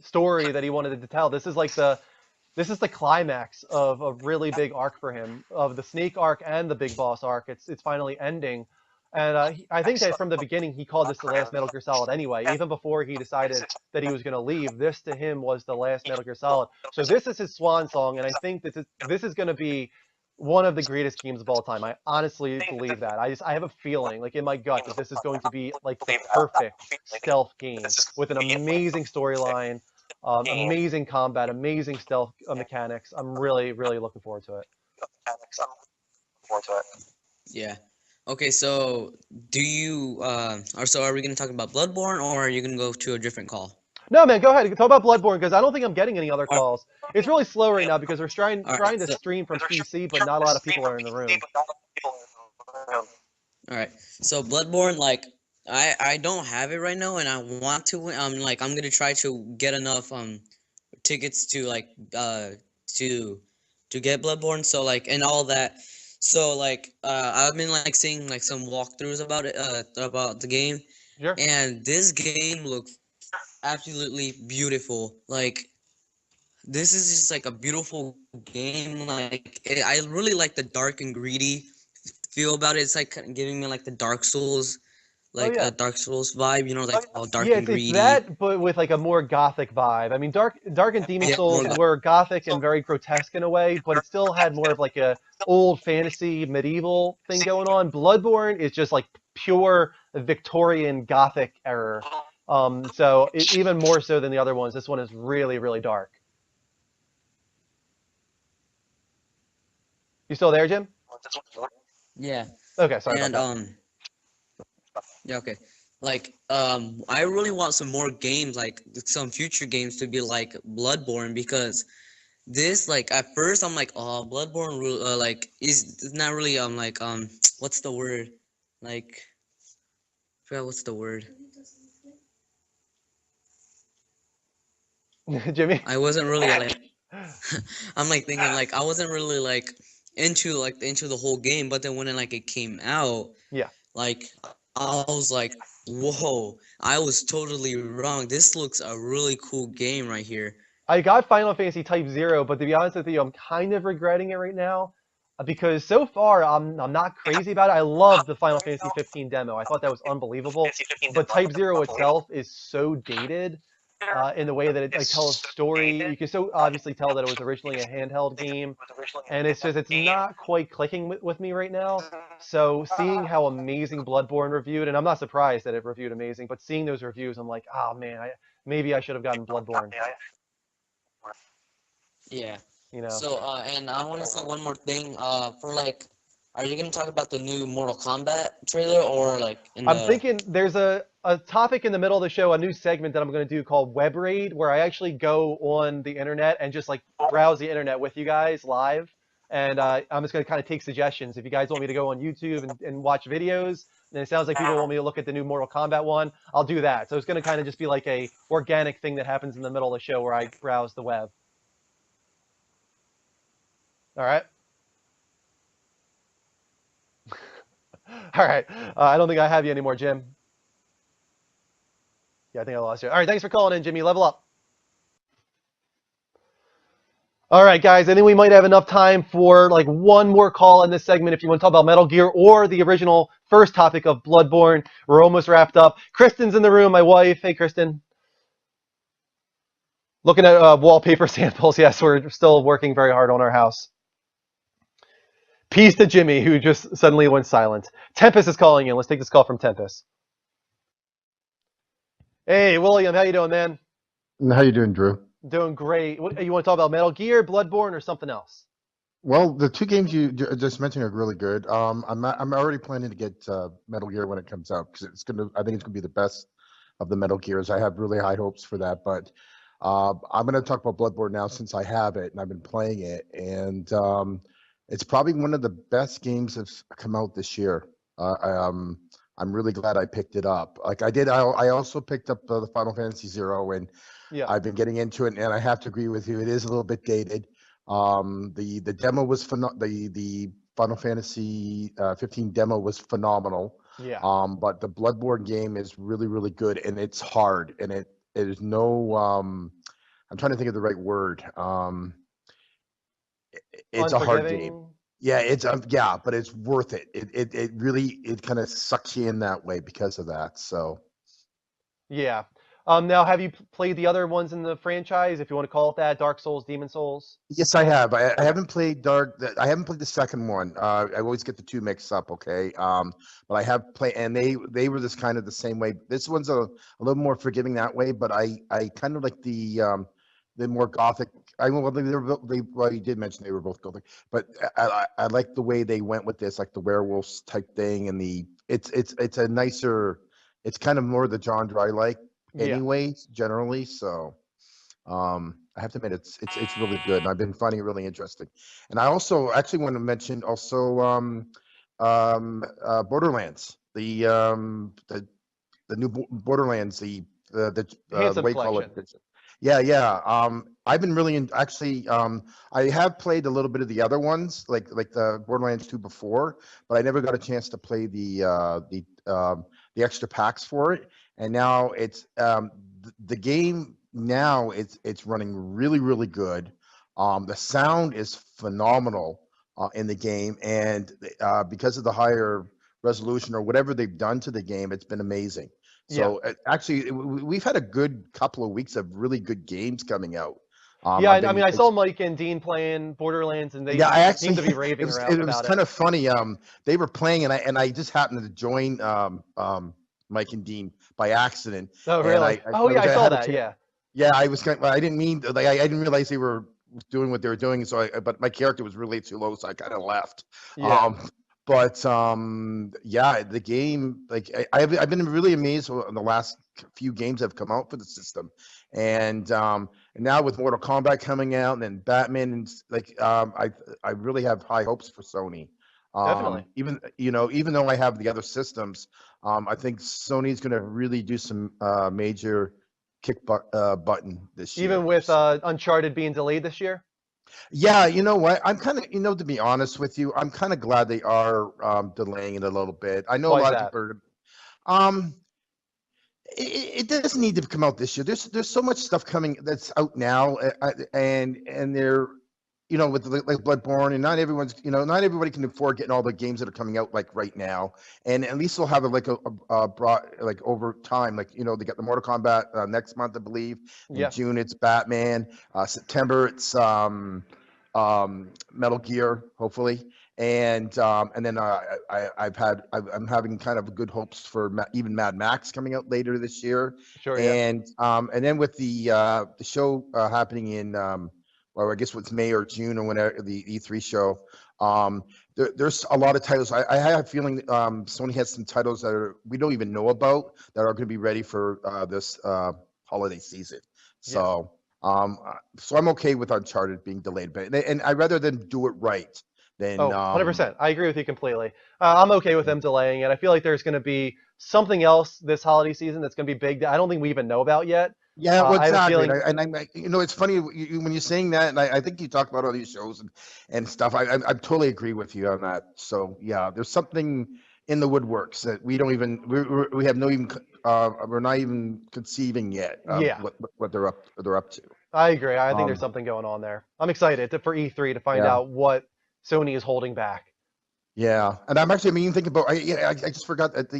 Speaker 1: story that he wanted to tell. This is the climax of a really big arc for him, of the Snake arc and the Big Boss arc. It's finally ending. And I think that from the beginning, he called this the last Metal Gear Solid anyway. Even before he decided that he was going to leave, this to him was the last Metal Gear Solid. So this is his swan song, and I think that this is going to be one of the greatest games of all time. I honestly believe that. I have a feeling, like in my gut, that this is going to be like the perfect stealth game with an amazing storyline, amazing combat, amazing stealth mechanics. I'm really, really looking forward to it.
Speaker 11: Yeah. Okay, so do you are we gonna talk about Bloodborne, or are you gonna go to a different call?
Speaker 1: No, man, go ahead. Talk about Bloodborne, because I don't think I'm getting any other calls. It's really slow right now because we're trying to stream from PC, but not a lot of people are in the room.
Speaker 11: All right. So Bloodborne, like, I don't have it right now, and I want to win. I'm gonna try to get enough tickets to like to get Bloodborne. So like, and all that. So like, I've been like seeing like some walkthroughs about it, about the game,
Speaker 1: Sure.
Speaker 11: And this game looks absolutely beautiful. Like, this is just like a beautiful game. Like, I really like the dark and greedy feel about it. It's like giving me like the Dark Souls, like a Dark Souls vibe. You know, like all dark and greedy.
Speaker 1: It's that, but with like a more gothic vibe. I mean, Dark and Demon Souls were gothic and very grotesque in a way, but it still had more of like a old fantasy medieval thing going on. Bloodborne is just like pure Victorian gothic era. So even more so than the other ones, this one is really, really dark. You still there, Jim?
Speaker 11: Yeah.
Speaker 1: Okay, sorry
Speaker 11: and,
Speaker 1: about that.
Speaker 11: Yeah, okay. Like, I really want some more games, like some future games to be like Bloodborne, because this, like, at first I'm like, oh, Bloodborne, like, is not really, like, what's the word? Like, I forgot what's the word.
Speaker 1: Jimmy?
Speaker 11: I wasn't really like, I'm like thinking like, I wasn't really like into the whole game, but then when it came out,
Speaker 1: yeah,
Speaker 11: like, I was like, whoa, I was totally wrong. This looks a really cool game right here.
Speaker 1: I got Final Fantasy Type 0, but to be honest with you, I'm kind of regretting it right now, because so far I'm not crazy about it. I love the Final Fantasy 15 demo. I thought that was unbelievable. But Type 0 itself is so dated in the way that it tells a story. You can so obviously tell that it was originally a handheld game, and it's not quite clicking with me right now. So seeing how amazing Bloodborne reviewed, and I'm not surprised that it reviewed amazing, but seeing those reviews, I'm like, oh man, maybe I should have gotten Bloodborne.
Speaker 11: Yeah.
Speaker 1: You know.
Speaker 11: So and I want to say one more thing. For like, are you gonna talk about the new Mortal Kombat trailer, or like?
Speaker 1: I'm thinking there's a topic in the middle of the show, a new segment that I'm going to do called Web Raid, where I actually go on the internet and just like browse the internet with you guys live. And I'm just going to kind of take suggestions. If you guys want me to go on YouTube and watch videos, and it sounds like people want me to look at the new Mortal Kombat one, I'll do that. So it's going to kind of just be like a organic thing that happens in the middle of the show where I browse the web. All right. All right. I don't think I have you anymore, Jim. Yeah, I think I lost you. All right, thanks for calling in, Jimmy. Level up. All right, guys, I think we might have enough time for like one more call in this segment if you want to talk about Metal Gear or the original first topic of Bloodborne. We're almost wrapped up. Kristen's in the room, my wife. Hey, Kristen. Looking at wallpaper samples. Yes, we're still working very hard on our house. Peace to Jimmy, who just suddenly went silent. Tempest is calling in. Let's take this call from Tempest. Hey, William, how you doing, man?
Speaker 12: How you doing, Drew?
Speaker 1: Doing great. What, you want to talk about Metal Gear, Bloodborne, or something else?
Speaker 12: Well, the two games you just mentioned are really good. I'm already planning to get Metal Gear when it comes out because I think it's gonna be the best of the Metal Gears. I have really high hopes for that, but I'm gonna talk about Bloodborne now since I have it and I've been playing it, and it's probably one of the best games that's come out this year. I'm really glad I picked it up. Like I did, I also picked up the Final Fantasy Zero, and I've been getting into it, and I have to agree with you, it is a little bit dated. The demo was the Final Fantasy 15 demo was phenomenal.
Speaker 1: Yeah.
Speaker 12: But the Bloodborne game is really, really good, and it's hard, and it is no I'm trying to think of the right word. It's a hard game. Yeah, but it's worth it. It really kind of sucks you in that way because of that. So
Speaker 1: yeah. Now, have you played the other ones in the franchise, if you want to call it that? Dark Souls, Demon Souls?
Speaker 12: yes, I have. I haven't played I haven't played the second one. I always get the two mixed up. Okay. But I have played, and they were this kind of the same way. This one's a little more forgiving that way, but I kind of like the more gothic. Well, you did mention they were both gothic, but I like the way they went with this, like the werewolves type thing, and it's a nicer. It's kind of more the genre I like. Anyways, generally, so I have to admit it's really good, and I've been finding it really interesting. And I also actually want to mention Borderlands, the new Borderlands, the way you call it. Yeah. I've been really I have played a little bit of the other ones, like the Borderlands 2 before, but I never got a chance to play the extra packs for it. And now it's the game now it's running really, really good. The sound is phenomenal in the game, and because of the higher resolution or whatever they've done to the game, it's been amazing. So actually, we've had a good couple of weeks of really good games coming out.
Speaker 1: I saw Mike and Dean playing Borderlands, and they seemed to be raving around about it.
Speaker 12: It was kind of funny. They were playing, and I just happened to join Mike and Dean by accident.
Speaker 1: Oh, really? I saw that.
Speaker 12: Yeah, I was I didn't mean, like, I didn't realize they were doing what they were doing. So but my character was really too low, so I kind of left.
Speaker 1: Yeah.
Speaker 12: But the game, like I've been really amazed in the last few games that have come out for the system, and now with Mortal Kombat coming out and then Batman, and like I really have high hopes for Sony.
Speaker 1: Definitely.
Speaker 12: Even though I have the other systems, I think Sony's going to really do some major kick button this year.
Speaker 1: Even with Uncharted being delayed this year?
Speaker 12: Yeah, you know what? I'm kind of, to be honest with you, I'm kind of glad they are delaying it a little bit. I know a lot of people are. It doesn't need to come out this year. There's so much stuff coming that's out now, and they're, with like Bloodborne, and not everybody can afford getting all the games that are coming out like right now. And at least they'll have a broad, like over time, like they got the Mortal Kombat next month, I believe. In June it's Batman. September it's Metal Gear, hopefully. And then I'm having kind of good hopes for even Mad Max coming out later this year.
Speaker 1: Sure.
Speaker 12: And then with the show happening in I guess it's May or June or whenever, the E3 show. There's a lot of titles. I have a feeling Sony has some titles that we don't even know about that are going to be ready for this holiday season. So I'm okay with Uncharted being delayed, and I'd rather than do it right than.
Speaker 1: 100%. I agree with you completely. I'm okay with them delaying it. I feel like there's going to be something else this holiday season that's going to be big that I don't think we even know about yet.
Speaker 12: Yeah, well, exactly. And I'm, it's funny when you're saying that, and I think you talk about all these shows and stuff. I totally agree with you on that. So yeah, there's something in the woodworks that we don't even we have no even we're not even conceiving yet. What they're up to.
Speaker 1: I agree. I think there's something going on there. I'm excited for E3 to find out what Sony is holding back.
Speaker 12: Yeah, and I'm actually thinking about. I just forgot that the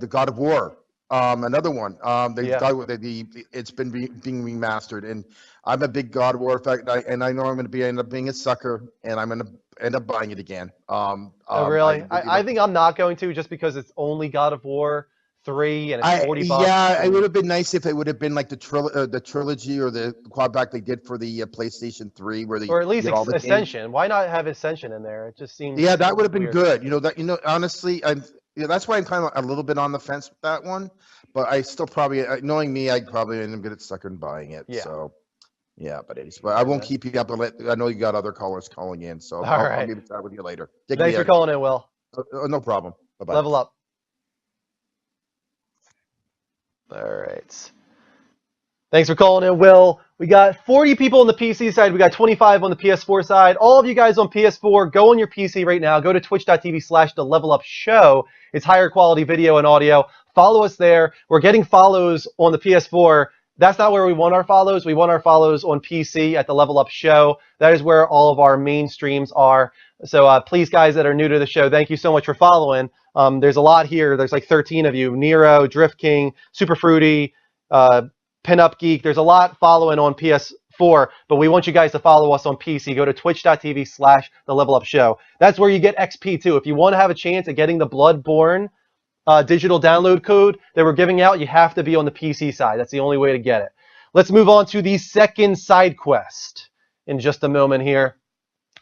Speaker 12: God of War Another one. It's been being remastered, and I'm a big God of War fan, and I know I'm going to end up being a sucker, and I'm going to end up buying it again.
Speaker 1: Oh, really? I think I'm not going to, just because it's only God of War 3 and it's $40.
Speaker 12: Yeah, it would have been nice if it would have been like the trilogy or the quad back they did for the PlayStation 3, where they
Speaker 1: or at least
Speaker 12: get all the
Speaker 1: Ascension.
Speaker 12: games.
Speaker 1: Why not have Ascension in there? It just seems
Speaker 12: that would have been
Speaker 1: weird.
Speaker 12: good. Honestly, that's why I'm kind of a little bit on the fence with that one. But I still probably, knowing me, I'd probably end up getting stuck in buying it.
Speaker 1: Yeah.
Speaker 12: So, yeah, but I won't keep you up. I know you got other callers calling in, so I'll maybe chat with you later.
Speaker 1: Thanks for calling in, Will.
Speaker 12: No problem. Bye-bye.
Speaker 1: Level up. All right. Thanks for calling in, Will. We got 40 people on the PC side. We got 25 on the PS4 side. All of you guys on PS4, go on your PC right now. Go to twitch.tv/TheLevelUpShow. It's higher quality video and audio. Follow us there. We're getting follows on the PS4. That's not where we want our follows. We want our follows on PC at The Level Up Show. That is where all of our main streams are. So please, guys that are new to the show, thank you so much for following. There's a lot here. There's like 13 of you. Nero, Drift King, Super Fruity, Pinup Geek. There's a lot following on PS4, but we want you guys to follow us on PC. Go to twitch.tv/TheLevelUpShow. That's where you get XP too. If you want to have a chance at getting the Bloodborne digital download code that we're giving out, you have to be on the PC side. That's the only way to get it. Let's move on to the second side quest in just a moment here.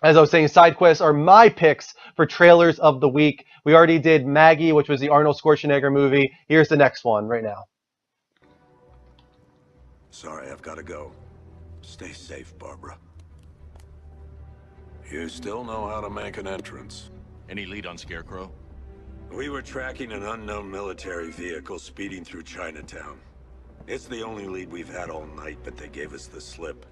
Speaker 1: As I was saying, side quests are my picks for trailers of the week. We already did Maggie, which was the Arnold Schwarzenegger movie. Here's the next one right now.
Speaker 13: Sorry, I've got to go. Stay safe, Barbara. You still know how to make an entrance.
Speaker 14: Any lead on Scarecrow?
Speaker 13: We were tracking an unknown military vehicle speeding through Chinatown. It's the only lead we've had all night, but they gave us the slip.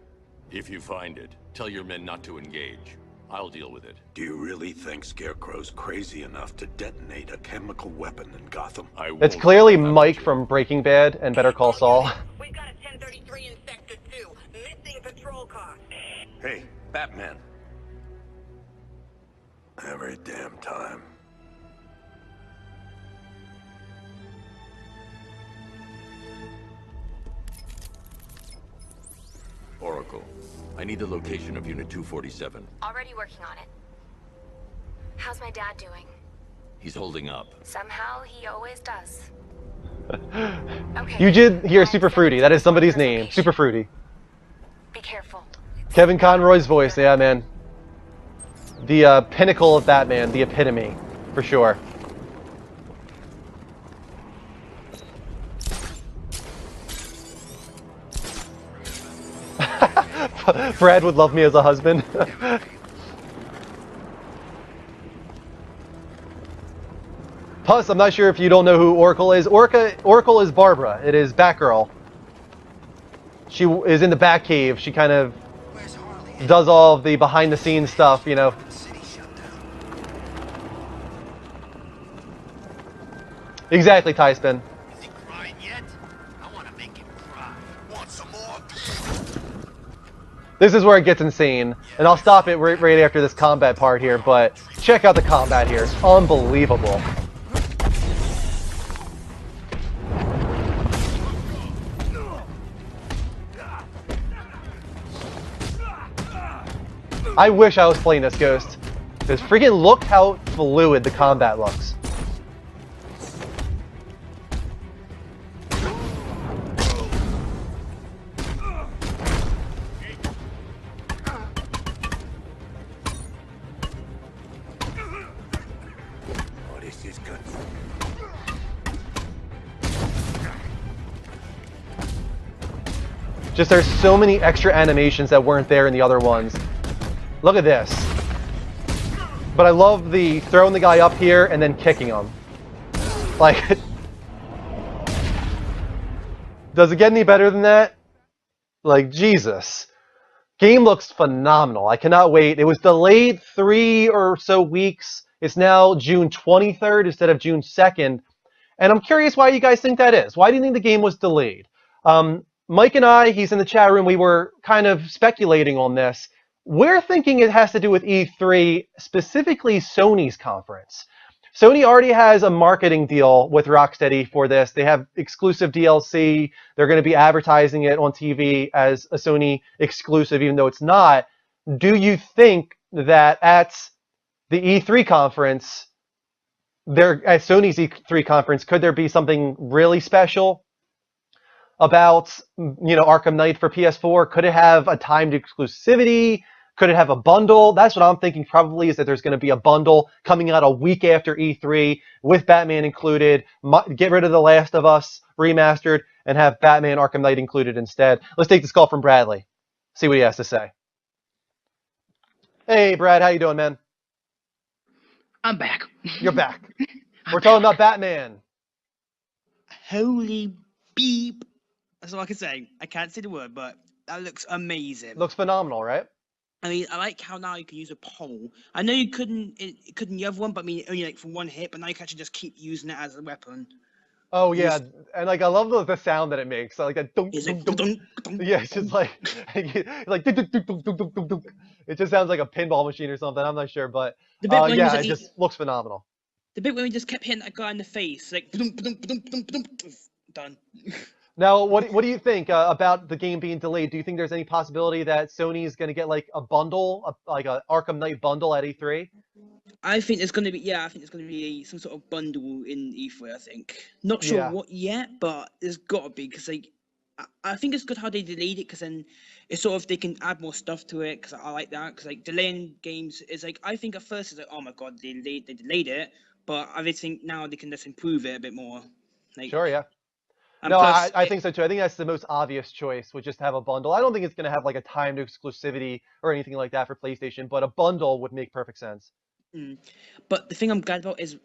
Speaker 14: If you find it, tell your men not to engage. I'll deal with it.
Speaker 13: Do you really think Scarecrow's crazy enough to detonate a chemical weapon in Gotham?
Speaker 1: It's clearly Mike from Breaking Bad and Better Call Saul.
Speaker 15: We've got a 1033 in Sector 2. Missing patrol car.
Speaker 13: Hey, Batman. Every damn time.
Speaker 14: Oracle, I need the location of Unit 247.
Speaker 16: Already working on it. How's my dad doing?
Speaker 14: He's holding up.
Speaker 16: Somehow he always does.
Speaker 1: Okay. You did hear Super Fruity. That is somebody's name. Super Fruity.
Speaker 16: Be careful.
Speaker 1: Kevin Conroy's voice. Yeah, man. The pinnacle of Batman. The epitome. For sure. Brad would love me as a husband. Plus, I'm not sure if you don't know who Oracle is. Oracle is Barbara. It is Batgirl. She is in the Batcave. She kind of does all of the behind-the-scenes stuff, you know. Exactly, Tyspin. This is where it gets insane, and I'll stop it right after this combat part here, but check out the combat here. It's unbelievable. I wish I was playing this Ghost. Because freaking look how fluid the combat looks. Just there's so many extra animations that weren't there in the other ones. Look at this. But I love the throwing the guy up here and then kicking him. Like, does it get any better than that? Like, Jesus. Game looks phenomenal. I cannot wait. It was delayed 3 or so weeks. It's now June 23rd instead of June 2nd. And I'm curious why you guys think that is. Why do you think the game was delayed? Mike and I, he's in the chat room, we were kind of speculating on this. We're thinking it has to do with E3, specifically Sony's conference. Sony already has a marketing deal with Rocksteady for this. They have exclusive DLC. They're going to be advertising it on TV as a Sony exclusive, even though it's not. Do you think that at the E3 conference, at Sony's E3 conference, could there be something really special about, Arkham Knight for PS4? Could it have a timed exclusivity? Could it have a bundle? That's what I'm thinking probably, is that there's going to be a bundle coming out a week after E3 with Batman included. Get rid of The Last of Us remastered and have Batman Arkham Knight included instead. Let's take this call from Bradley. See what he has to say. Hey, Brad, how you doing, man?
Speaker 10: I'm back.
Speaker 1: You're back. We're talking about Batman.
Speaker 10: Holy beep. That's all I can say. I can't say the word, but that looks amazing.
Speaker 1: Looks phenomenal, right?
Speaker 10: I mean, I like how now you can use a pole. I know you couldn't the other one, but I mean, only like for one hit, but now you can actually just keep using it as a weapon.
Speaker 1: Oh, yeah. And I love the sound that it makes. Like that. Dunk, dunk, dunk, dunk. Yeah, it's just like, like dunk, dunk, dunk, dunk, dunk, dunk. It just sounds like a pinball machine or something. I'm not sure, but it just looks phenomenal.
Speaker 10: The bit where we just kept hitting that guy in the face, like, done.
Speaker 1: Now, what do you think about the game being delayed? Do you think there's any possibility that Sony is going to get like a bundle, like a Arkham Knight bundle at E3?
Speaker 10: I think there's going to be some sort of bundle in E3. I think. Not sure what yet, but there's got to be, because like I think it's good how they delayed it, because then it's sort of they can add more stuff to it. Because I like that, because like delaying games is like, I think at first it's like, oh my god, they delayed it, but I think now they can just improve it a bit more. Like,
Speaker 1: sure, yeah.
Speaker 10: And
Speaker 1: no,
Speaker 10: plus,
Speaker 1: I think so too. I think that's the most obvious choice, would just have a bundle. I don't think it's going to have like a timed exclusivity or anything like that for PlayStation, but a bundle would make perfect sense.
Speaker 10: But the thing I'm glad about is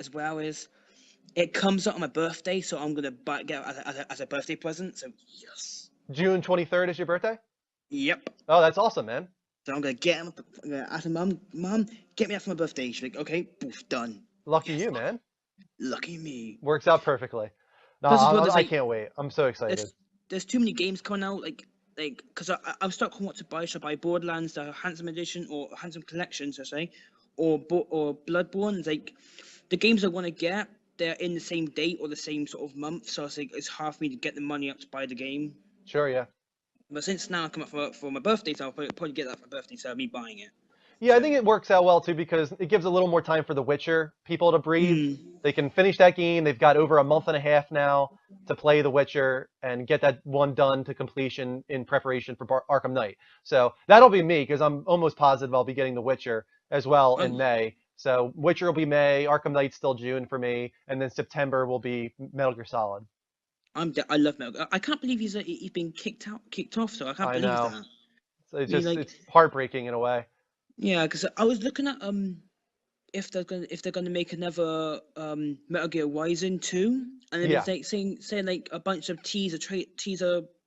Speaker 10: it comes up on my birthday, so I'm gonna get it as a birthday present. So yes.
Speaker 1: June 23rd is your birthday?
Speaker 10: Yep.
Speaker 1: Oh, that's awesome, man.
Speaker 10: So I'm gonna get him. I'm gonna ask him, Mom, get me out for my birthday. She's like, okay, poof, done.
Speaker 1: Lucky you, man.
Speaker 10: Lucky me.
Speaker 1: Works out perfectly. No, I can't wait. I'm so excited.
Speaker 10: There's too many games coming out, like because I'm stuck on what to buy. Should I buy Borderlands, the Handsome Edition, or Handsome Collection, so say, or Bloodborne? It's like the games I want to get, they're in the same date or the same sort of month, so it's like it's hard for me to get the money up to buy the game.
Speaker 1: Sure, yeah.
Speaker 10: But since now I come up for my birthday, so I'll probably get that for my birthday, so I'll be buying it.
Speaker 1: Yeah, I think it works out well too, because it gives a little more time for The Witcher people to breathe. They can finish that game. They've got over a month and a half now to play The Witcher and get that one done to completion in preparation for Arkham Knight. So that'll be me, because I'm almost positive I'll be getting The Witcher as well in May. So Witcher will be May, Arkham Knight's still June for me, and then September will be Metal Gear Solid.
Speaker 10: I love Metal Gear. I can't believe he's been kicked off. So I can't believe that.
Speaker 1: So it's heartbreaking in a way.
Speaker 10: Yeah, because I was looking at if they're gonna make another Metal Gear Rising 2, and then it's like saying like a bunch of teaser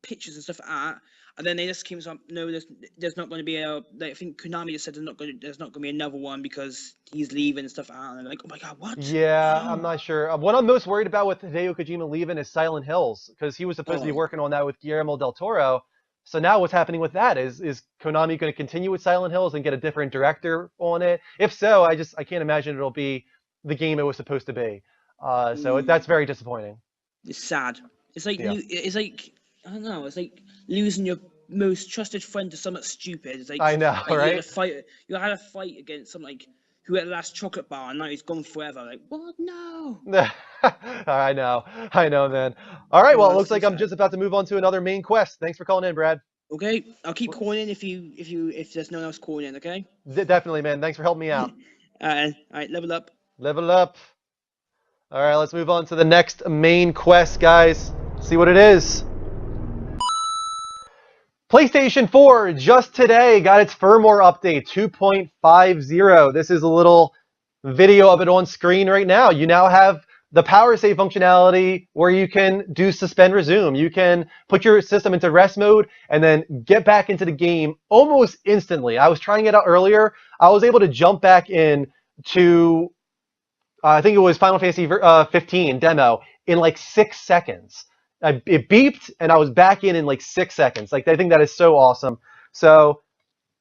Speaker 10: pictures and stuff like that, and then they just came up, no, there's not going to be a, like, I think Konami just said there's not going to be another one because he's leaving and stuff like that, and I'm like, oh my god, what?
Speaker 1: Yeah, I'm not sure. What I'm most worried about with Hideo Kojima leaving is Silent Hills, because he was supposed to be working on that with Guillermo del Toro. So now what's happening with that is Konami going to continue with Silent Hills and get a different director on it? If so, I can't imagine it'll be the game it was supposed to be. So that's very disappointing.
Speaker 10: It's sad. It's like it's like, I don't know. It's like losing your most trusted friend to something stupid. It's like,
Speaker 1: I know,
Speaker 10: like
Speaker 1: right?
Speaker 10: You had a fight against some like who had the last chocolate bar, and now he's gone forever. Like, what? No.
Speaker 1: I know, man. All right, well, it looks like I'm just about to move on to another main quest. Thanks for calling in, Brad.
Speaker 10: Okay, I'll keep calling in if there's no one else calling in. Okay.
Speaker 1: Definitely, man. Thanks for helping me out.
Speaker 10: All right, level up.
Speaker 1: Level up. All right, let's move on to the next main quest, guys. See what it is. PlayStation 4 just today got its firmware update 2.50. This is a little video of it on screen right now. You now have the power save functionality where you can do suspend resume. You can put your system into rest mode and then get back into the game almost instantly. I was trying it out earlier. I was able to jump back in to, I think it was Final Fantasy 15 demo in like 6 seconds. It beeped and I was back in like 6 seconds. Like, I think that is so awesome. So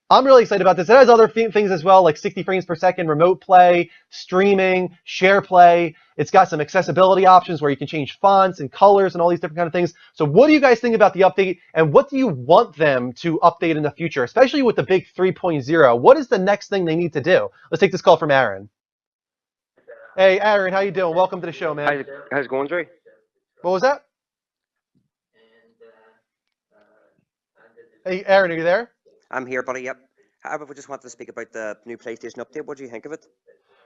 Speaker 1: I'm really excited about this. It has other things as well, like 60 frames per second, remote play, streaming, share play. It's got some accessibility options where you can change fonts and colors and all these different kind of things. So what do you guys think about the update, and what do you want them to update in the future, especially with the big 3.0? What is the next thing they need to do? Let's take this call from Aaron. Hey, Aaron, how you doing? Welcome to the show, man.
Speaker 17: How's it going, Dre?
Speaker 1: What was that? Hey, Aaron, are you there?
Speaker 17: I'm here, buddy, yep. However, we just wanted to speak about the new PlayStation update. What do you think of it?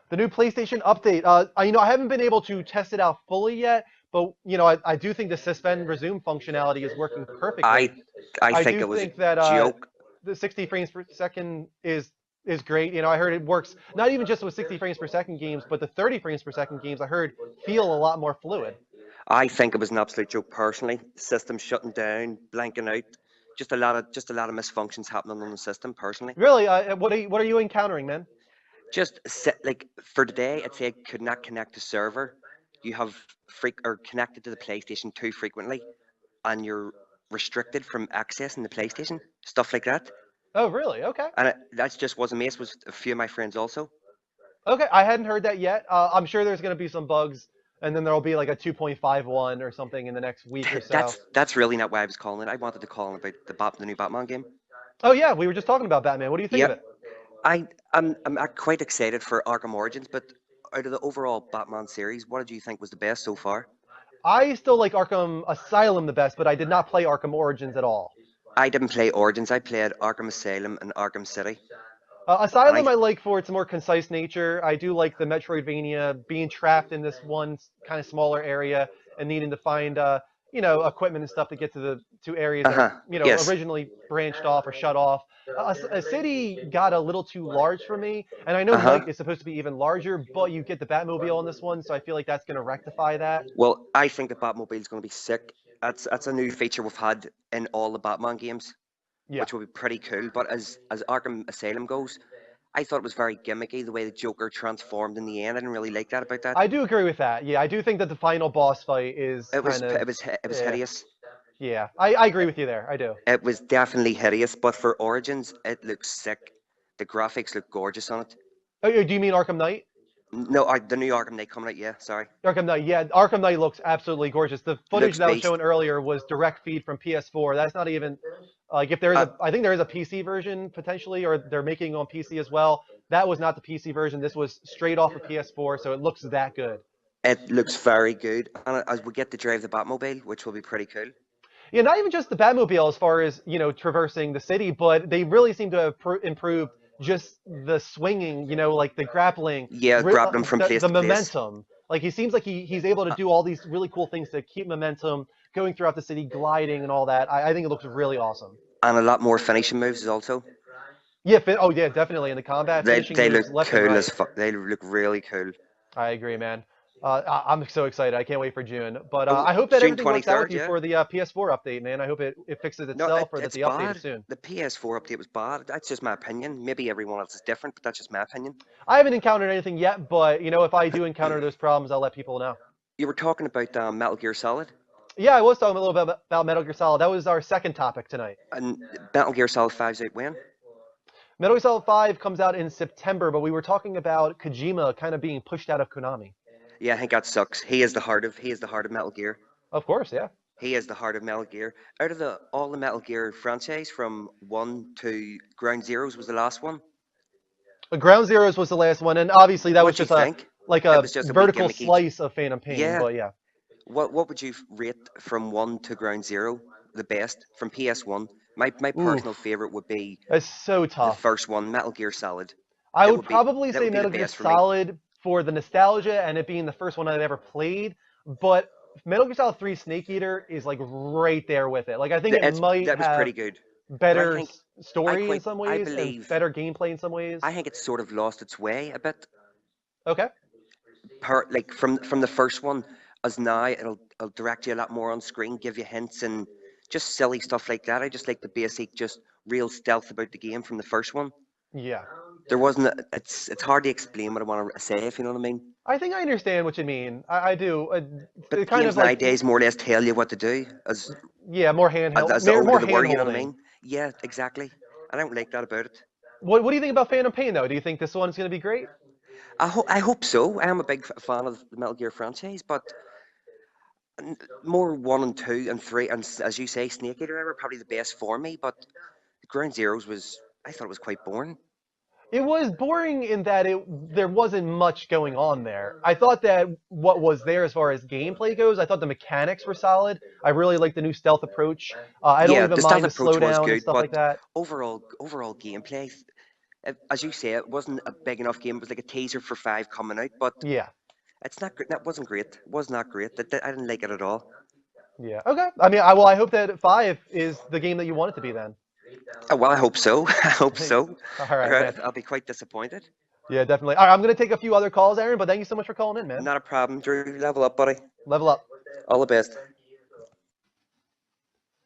Speaker 1: The new PlayStation update. I haven't been able to test it out fully yet, but I do think the suspend resume functionality is working perfectly.
Speaker 17: I think it was a joke.
Speaker 1: The 60 frames per second is great. I heard it works not even just with 60 frames per second games, but the 30 frames per second games I heard feel a lot more fluid.
Speaker 17: I think it was an absolute joke personally. The system shutting down, blanking out. Just a lot of misfunctions happening on the system personally.
Speaker 1: Really? What are you encountering, man?
Speaker 17: Just like for today, it said could not connect to server. You have connected to the PlayStation too frequently, and you're restricted from accessing the PlayStation. Stuff like that.
Speaker 1: Oh, really? Okay.
Speaker 17: And that just wasn't me. It was a few of my friends also.
Speaker 1: Okay, I hadn't heard that yet. I'm sure there's going to be some bugs. And then there'll be like a 2.51 or something in the next week or so.
Speaker 17: That's really not why I was calling it. I wanted to call about the new Batman game.
Speaker 1: Oh yeah, we were just talking about Batman. What do you think of it?
Speaker 17: I'm quite excited for Arkham Origins, but out of the overall Batman series, what did you think was the best so far?
Speaker 1: I still like Arkham Asylum the best, but I did not play Arkham Origins at all.
Speaker 17: I didn't play Origins. I played Arkham Asylum and Arkham City.
Speaker 1: Asylum I like for its more concise nature. I do like the Metroidvania, being trapped in this one kind of smaller area and needing to find, equipment and stuff to get to the two areas that, originally branched off or shut off. A City got a little too large for me, and I know Night is supposed to be even larger, but you get the Batmobile in this one, so I feel like that's going to rectify that.
Speaker 17: Well, I think the Batmobile is going to be sick. That's a new feature we've had in all the Batman games. Yeah. Which will be pretty cool. But as Arkham Asylum goes, I thought it was very gimmicky the way the Joker transformed in the end. I didn't really like that about that.
Speaker 1: I do agree with that. Yeah, I do think that the final boss fight is
Speaker 17: it was hideous.
Speaker 1: Yeah, I agree with you there. I do.
Speaker 17: It was definitely hideous, but for Origins, it looks sick. The graphics look gorgeous on it.
Speaker 1: Oh, do you mean Arkham Knight?
Speaker 17: No, the new Arkham Knight coming out. Yeah, sorry.
Speaker 1: Arkham Knight. Yeah, Arkham Knight looks absolutely gorgeous. The footage that was shown earlier was direct feed from PS4. That's not even like if there is I think there is a PC version potentially, or they're making on PC as well. That was not the PC version. This was straight off of PS4, so it looks that good.
Speaker 17: It looks very good, and as we get to drive the Batmobile, which will be pretty cool.
Speaker 1: Yeah, not even just the Batmobile as far as traversing the city, but they really seem to have improved just the swinging, like the grappling.
Speaker 17: Yeah, grappling from place to place.
Speaker 1: The momentum. Like he seems like he's able to do all these really cool things to keep momentum going throughout the city, gliding and all that. I think it looks really awesome.
Speaker 17: And a lot more finishing moves also.
Speaker 1: Yeah, yeah, definitely. In the combat,
Speaker 17: they look cool as fuck. They look really cool.
Speaker 1: I agree, man. I'm so excited. I can't wait for June. But I hope that everything works out with you for the PS4 update, man. I hope it fixes itself or that the update is soon.
Speaker 17: The PS4 update was bad. That's just my opinion. Maybe everyone else is different, but that's just my opinion.
Speaker 1: I haven't encountered anything yet, but if I do encounter those problems, I'll let people know.
Speaker 17: You were talking about Metal Gear Solid?
Speaker 1: Yeah, I was talking a little bit about Metal Gear Solid. That was our second topic tonight.
Speaker 17: And Metal Gear Solid 5's out when?
Speaker 1: Metal Gear Solid 5 comes out in September, but we were talking about Kojima kind of being pushed out of Konami.
Speaker 17: Yeah, I think that sucks. He is the heart of Metal Gear.
Speaker 1: Of course, yeah.
Speaker 17: He is the heart of Metal Gear. Out of all the Metal Gear franchise, from 1 to Ground Zeroes was the last one.
Speaker 1: Ground Zeroes was the last one, and obviously that was just a vertical slice of Phantom Pain.
Speaker 17: Yeah.
Speaker 1: But yeah.
Speaker 17: What would you rate from 1 to Ground Zero the best from PS1? My personal favorite would be.
Speaker 1: It's so tough.
Speaker 17: The first one, Metal Gear Solid.
Speaker 1: I would probably say Metal Gear Solid for the nostalgia and it being the first one I'd ever played, but Metal Gear Solid 3 Snake Eater is like right there with it. Like I think it might
Speaker 17: that was
Speaker 1: have
Speaker 17: pretty good.
Speaker 1: Better story in some ways and better gameplay in some ways.
Speaker 17: I think it's sort of lost its way a bit.
Speaker 1: Okay.
Speaker 17: Like from the first one, as now it'll direct you a lot more on screen, give you hints and just silly stuff like that. I just like the basic, just real stealth about the game from the first one.
Speaker 1: Yeah.
Speaker 17: There wasn't. It's hard to explain what I want to say, if you know what I mean.
Speaker 1: I think I understand what you mean. I do.
Speaker 17: But games nowadays more or less tell you what to do.
Speaker 1: Yeah, more handheld.
Speaker 17: As the older the word, you know what I mean? Yeah, exactly. I don't like that about it.
Speaker 1: What do you think about Phantom Pain though? Do you think this one's going to be great?
Speaker 17: I hope so. I am a big fan of the Metal Gear franchise, but more 1 and 2 and 3, and as you say, Snake Eater were probably the best for me. But Ground Zeroes I thought it was quite boring.
Speaker 1: It was boring in that there wasn't much going on there. I thought that what was there as far as gameplay goes, I thought the mechanics were solid. I really like the new stealth approach. I don't even mind the slowdown and stuff like that.
Speaker 17: Overall gameplay, as you say, it wasn't a big enough game. It was like a teaser for 5 coming out, but
Speaker 1: yeah,
Speaker 17: it's not. That wasn't great. It was not great. I didn't like it at all.
Speaker 1: Yeah. Okay. I mean, I hope that 5 is the game that you want it to be then.
Speaker 17: Oh, well, I hope so. I hope so.
Speaker 1: All right.
Speaker 17: I'll be quite disappointed.
Speaker 1: Yeah, definitely. All right, I'm going to take a few other calls, Aaron, but thank you so much for calling in, man.
Speaker 17: Not a problem, Drew. Level up, buddy.
Speaker 1: Level up.
Speaker 17: All the best.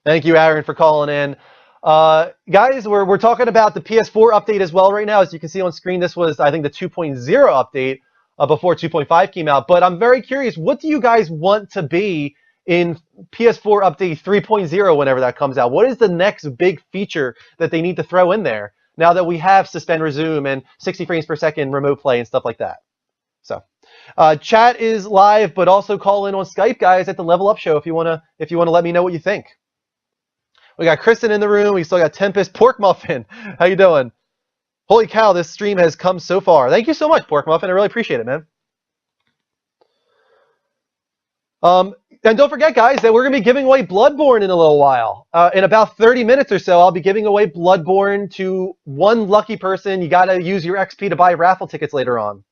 Speaker 1: Thank you, Aaron, for calling in. Guys, we're talking about the PS4 update as well right now. As you can see on screen, this was, I think, the 2.0 update before 2.5 came out. But I'm very curious, what do you guys want to be in PS4 update 3.0 whenever that comes out? What is the next big feature that they need to throw in there now that we have suspend resume and 60 frames per second remote play and stuff like that? So chat is live, but also call in on Skype, guys, at the Level Up Show if you wanna let me know what you think. We got Kristen in the room. We still got Tempest. Pork Muffin, how you doing? Holy cow, this stream has come so far. Thank you so much, Pork Muffin. I really appreciate it, man. And don't forget, guys, that we're going to be giving away Bloodborne in a little while. In about 30 minutes or so, I'll be giving away Bloodborne to one lucky person. You got to use your XP to buy raffle tickets later on.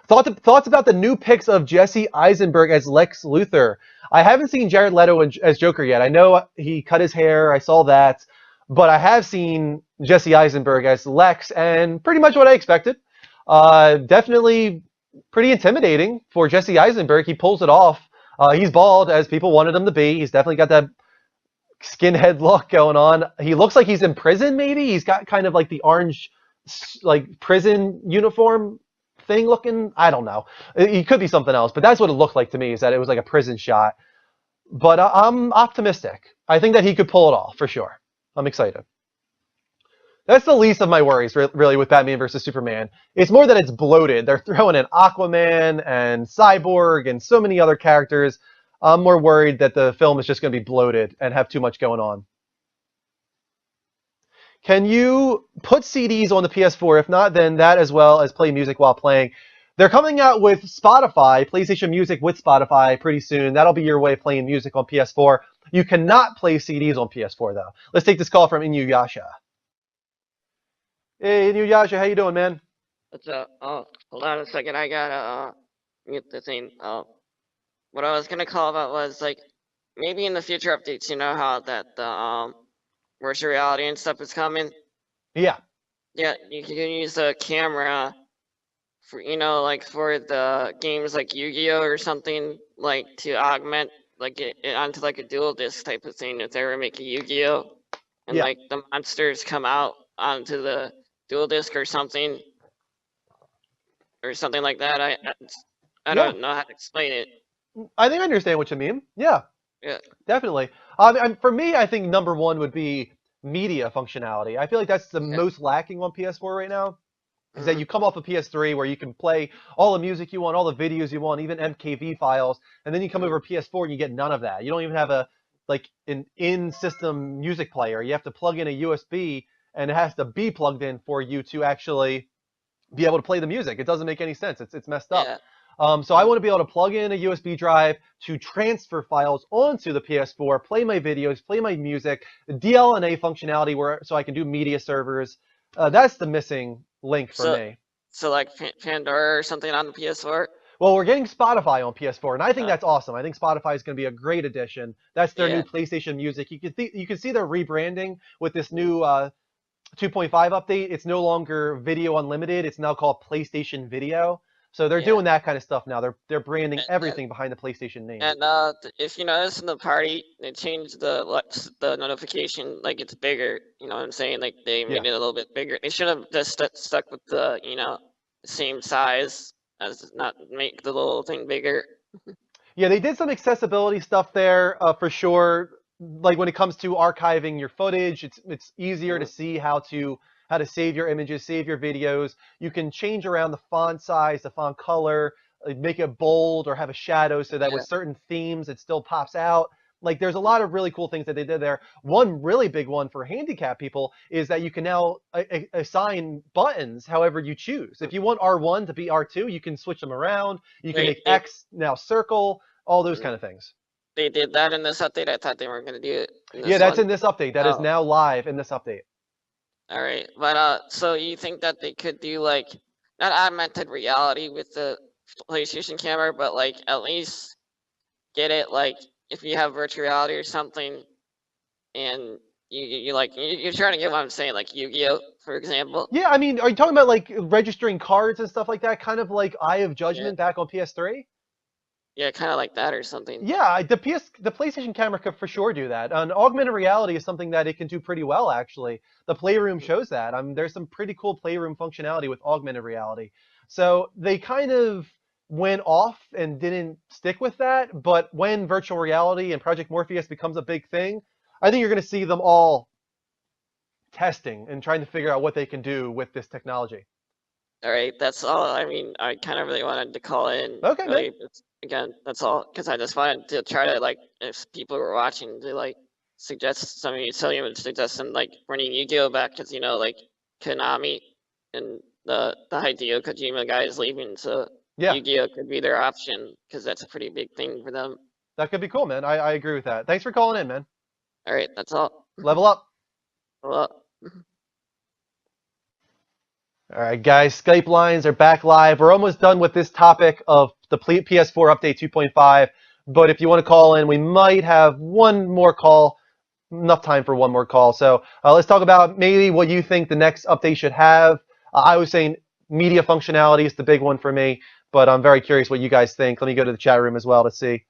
Speaker 1: Thoughts about the new pics of Jesse Eisenberg as Lex Luthor. I haven't seen Jared Leto as Joker yet. I know he cut his hair. I saw that. But I have seen Jesse Eisenberg as Lex, and pretty much what I expected. Definitely pretty intimidating for Jesse Eisenberg. He pulls it off. He's bald, as people wanted him to be. He's definitely got that skinhead look going on. He looks like he's in prison, maybe. He's got kind of like the orange, like, prison uniform thing looking. I don't know. He could be something else, but that's what it looked like to me, is that it was like a prison shot. But I'm optimistic. I think that he could pull it off, for sure. I'm excited. That's the least of my worries, really, with Batman vs. Superman. It's more that it's bloated. They're throwing in Aquaman and Cyborg and so many other characters. I'm more worried that the film is just going to be bloated and have too much going on. Can you put CDs on the PS4? If not, then that as well as play music while playing. They're coming out with Spotify, PlayStation Music with Spotify pretty soon. That'll be your way of playing music on PS4. You cannot play CDs on PS4, though. Let's take this call from Inuyasha. Hey, Inuyasha, how you doing, man?
Speaker 2: What's up? Oh, hold on a second. I gotta mute the thing. What I was gonna call about was, like, maybe in the future updates, you know how that the virtual reality and stuff is coming.
Speaker 1: Yeah.
Speaker 2: Yeah, you can use the camera for, you know, like for the games like Yu-Gi-Oh or something, like to augment like it onto like a dual disc type of thing. If they ever make a Yu-Gi-Oh and like the monsters come out onto the dual disc or something like that. I don't know how to explain it.
Speaker 1: I think I understand what you mean. Yeah.
Speaker 2: Yeah.
Speaker 1: Definitely. For me, I think number one would be media functionality. I feel like that's the most lacking on PS4 right now. Is that you come off of PS3 where you can play all the music you want, all the videos you want, even MKV files, and then you come over PS4 and you get none of that. You don't even have an in-system music player. You have to plug in a USB, and it has to be plugged in for you to actually be able to play the music. It doesn't make any sense. It's messed up. Yeah. So I want to be able to plug in a USB drive to transfer files onto the PS4, play my videos, play my music, the DLNA functionality so I can do media servers. That's the missing link for me.
Speaker 2: So like Pandora or something on the PS4?
Speaker 1: Well, we're getting Spotify on PS4, and I think that's awesome. I think Spotify is going to be a great addition. That's their new PlayStation Music. You can see they're rebranding with this new 2.5 update. It's no longer Video Unlimited. It's now called PlayStation Video. So they're doing that kind of stuff now. They're branding everything behind the PlayStation name.
Speaker 2: And if you notice in the party, they changed the notification, like it's bigger. You know what I'm saying? Like they made it a little bit bigger. They should have just stuck with the same size, as not make the little thing bigger.
Speaker 1: Yeah, they did some accessibility stuff there for sure. like when it comes to archiving your footage, it's easier to see how to save your images, save your videos. You can change around the font size, the font color, make it bold or have a shadow so that with certain themes it still pops out. Like there's a lot of really cool things that they did there. One really big one for handicapped people is that you can now assign buttons however you choose. If you want R1 to be R2, you can switch them around. You can make X now circle, all those kind of things.
Speaker 2: They did that in this update? I thought they weren't going to do it in this
Speaker 1: that's
Speaker 2: one.
Speaker 1: in this update. That is now live in this update.
Speaker 2: All right. But so you think that they could do like, not augmented reality with the PlayStation camera, but like at least get it like, if you have virtual reality or something, and you're trying to get what I'm saying, like Yu-Gi-Oh, for example.
Speaker 1: Yeah, I mean, are you talking about like registering cards and stuff like that, kind of like Eye of Judgment back on PS3?
Speaker 2: Yeah, kind of like that or something.
Speaker 1: Yeah, the PlayStation camera could for sure do that. And augmented reality is something that it can do pretty well, actually. The Playroom shows that. There's some pretty cool Playroom functionality with augmented reality. So they kind of went off and didn't stick with that, but when virtual reality and Project Morpheus becomes a big thing, I think you're going to see them all testing and trying to figure out what they can do with this technology.
Speaker 2: All right, that's all. I mean, I kind of really wanted to call in.
Speaker 1: Okay,
Speaker 2: really, again, that's all, because I just wanted to try to, like, if people were watching, to, like, suggest some like bringing Yu-Gi-Oh back, because, you know, like, Konami and the Hideo Kojima guy is leaving, so Yu-Gi-Oh could be their option, because that's a pretty big thing for them.
Speaker 1: That could be cool, man. I agree with that. Thanks for calling in, man.
Speaker 2: All right, that's all.
Speaker 1: Level up.
Speaker 2: Level up.
Speaker 1: All right, guys, Skype lines are back live. We're almost done with this topic of the PS4 Update 2.5, but if you want to call in, we might have one more call, enough time for one more call. So let's talk about maybe what you think the next update should have. I was saying media functionality is the big one for me, but I'm very curious what you guys think. Let me go to the chat room as well to see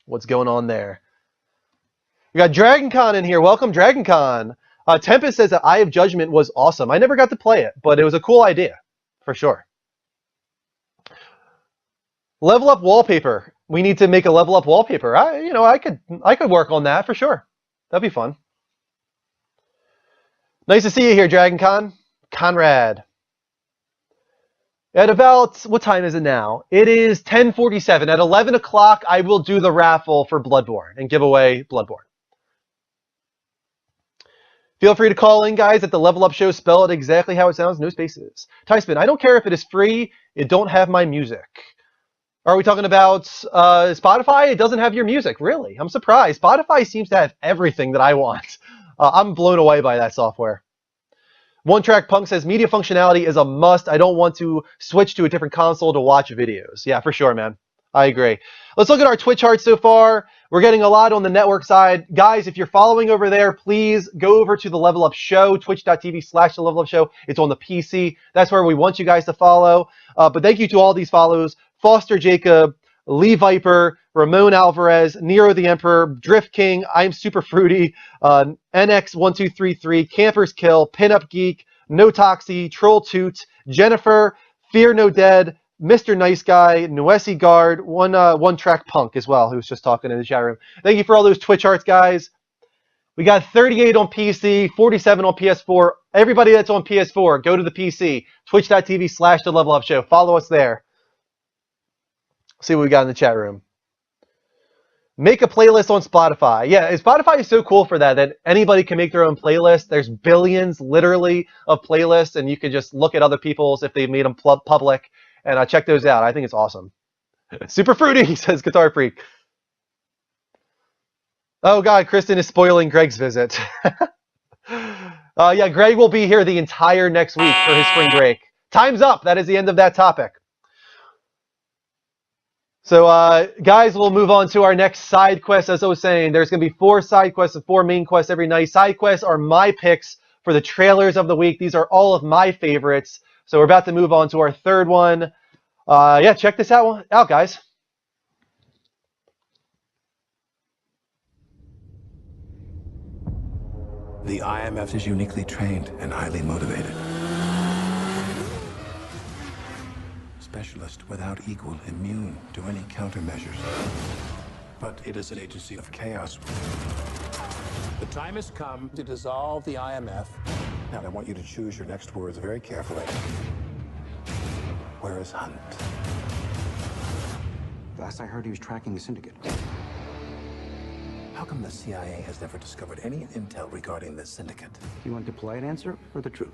Speaker 1: what's going on there. We got DragonCon in here. Welcome, DragonCon. Tempest says that Eye of Judgment was awesome. I never got to play it, but it was a cool idea, for sure. Level up wallpaper. We need to make a level up wallpaper. I could work on that for sure. That'd be fun. Nice to see you here, DragonCon. Conrad. At about, what time is it now? It is 10:47. At 11 o'clock, I will do the raffle for Bloodborne and give away Bloodborne. Feel free to call in, guys, at the Level Up Show. Spell it exactly how it sounds, no spaces. Tyspin, I don't care if it is free. It don't have my music. Are we talking about Spotify? It doesn't have your music, really. I'm surprised. Spotify seems to have everything that I want. I'm blown away by that software. One Track Punk says, media functionality is a must. I don't want to switch to a different console to watch videos. Yeah, for sure, man. I agree. Let's look at our Twitch charts so far. We're getting a lot on the network side. Guys, if you're following over there, please go over to the Level Up Show, twitch.tv/the Level Up Show. It's on the PC. That's where we want you guys to follow. But thank you to all these follows. Foster Jacob, Lee Viper, Ramon Alvarez, Nero the Emperor, Drift King, I'm Super Fruity, NX1233, Campers Kill, Pinup Geek, No Toxie, Troll Toot, Jennifer, Fear No Dead, Mr. Nice Guy, Nuesi Guard, One Track Punk as well, who was just talking in the chat room. Thank you for all those Twitch arts, guys. We got 38 on PC, 47 on PS4. Everybody that's on PS4, go to the PC, twitch.tv/the Level Up Show. Follow us there. See what we got in the chat room. Make a playlist on Spotify. Yeah, Spotify is so cool for that anybody can make their own playlist. There's billions, literally, of playlists, and you can just look at other people's if they made them public, and check those out. I think it's awesome. Super Fruity, says Guitar Freak. Oh, God, Kristen is spoiling Greg's visit. Yeah, Greg will be here the entire next week for his spring break. Time's up. That is the end of that topic. So, guys, we'll move on to our next side quest. As I was saying, there's going to be 4 side quests and 4 main quests every night. Side quests are my picks for the trailers of the week. These are all of my favorites. So we're about to move on to our third one. Yeah, check this out, guys.
Speaker 8: The IMF is uniquely trained and highly motivated. Specialist without equal, immune to any countermeasures. but it is an agency of chaos. The time has come to dissolve the IMF. Now, I want you to choose your next words very carefully. Where is Hunt?
Speaker 7: Last I heard, he was tracking the syndicate.
Speaker 8: How come the CIA has never discovered any intel regarding this syndicate?
Speaker 7: You want the polite answer or the truth?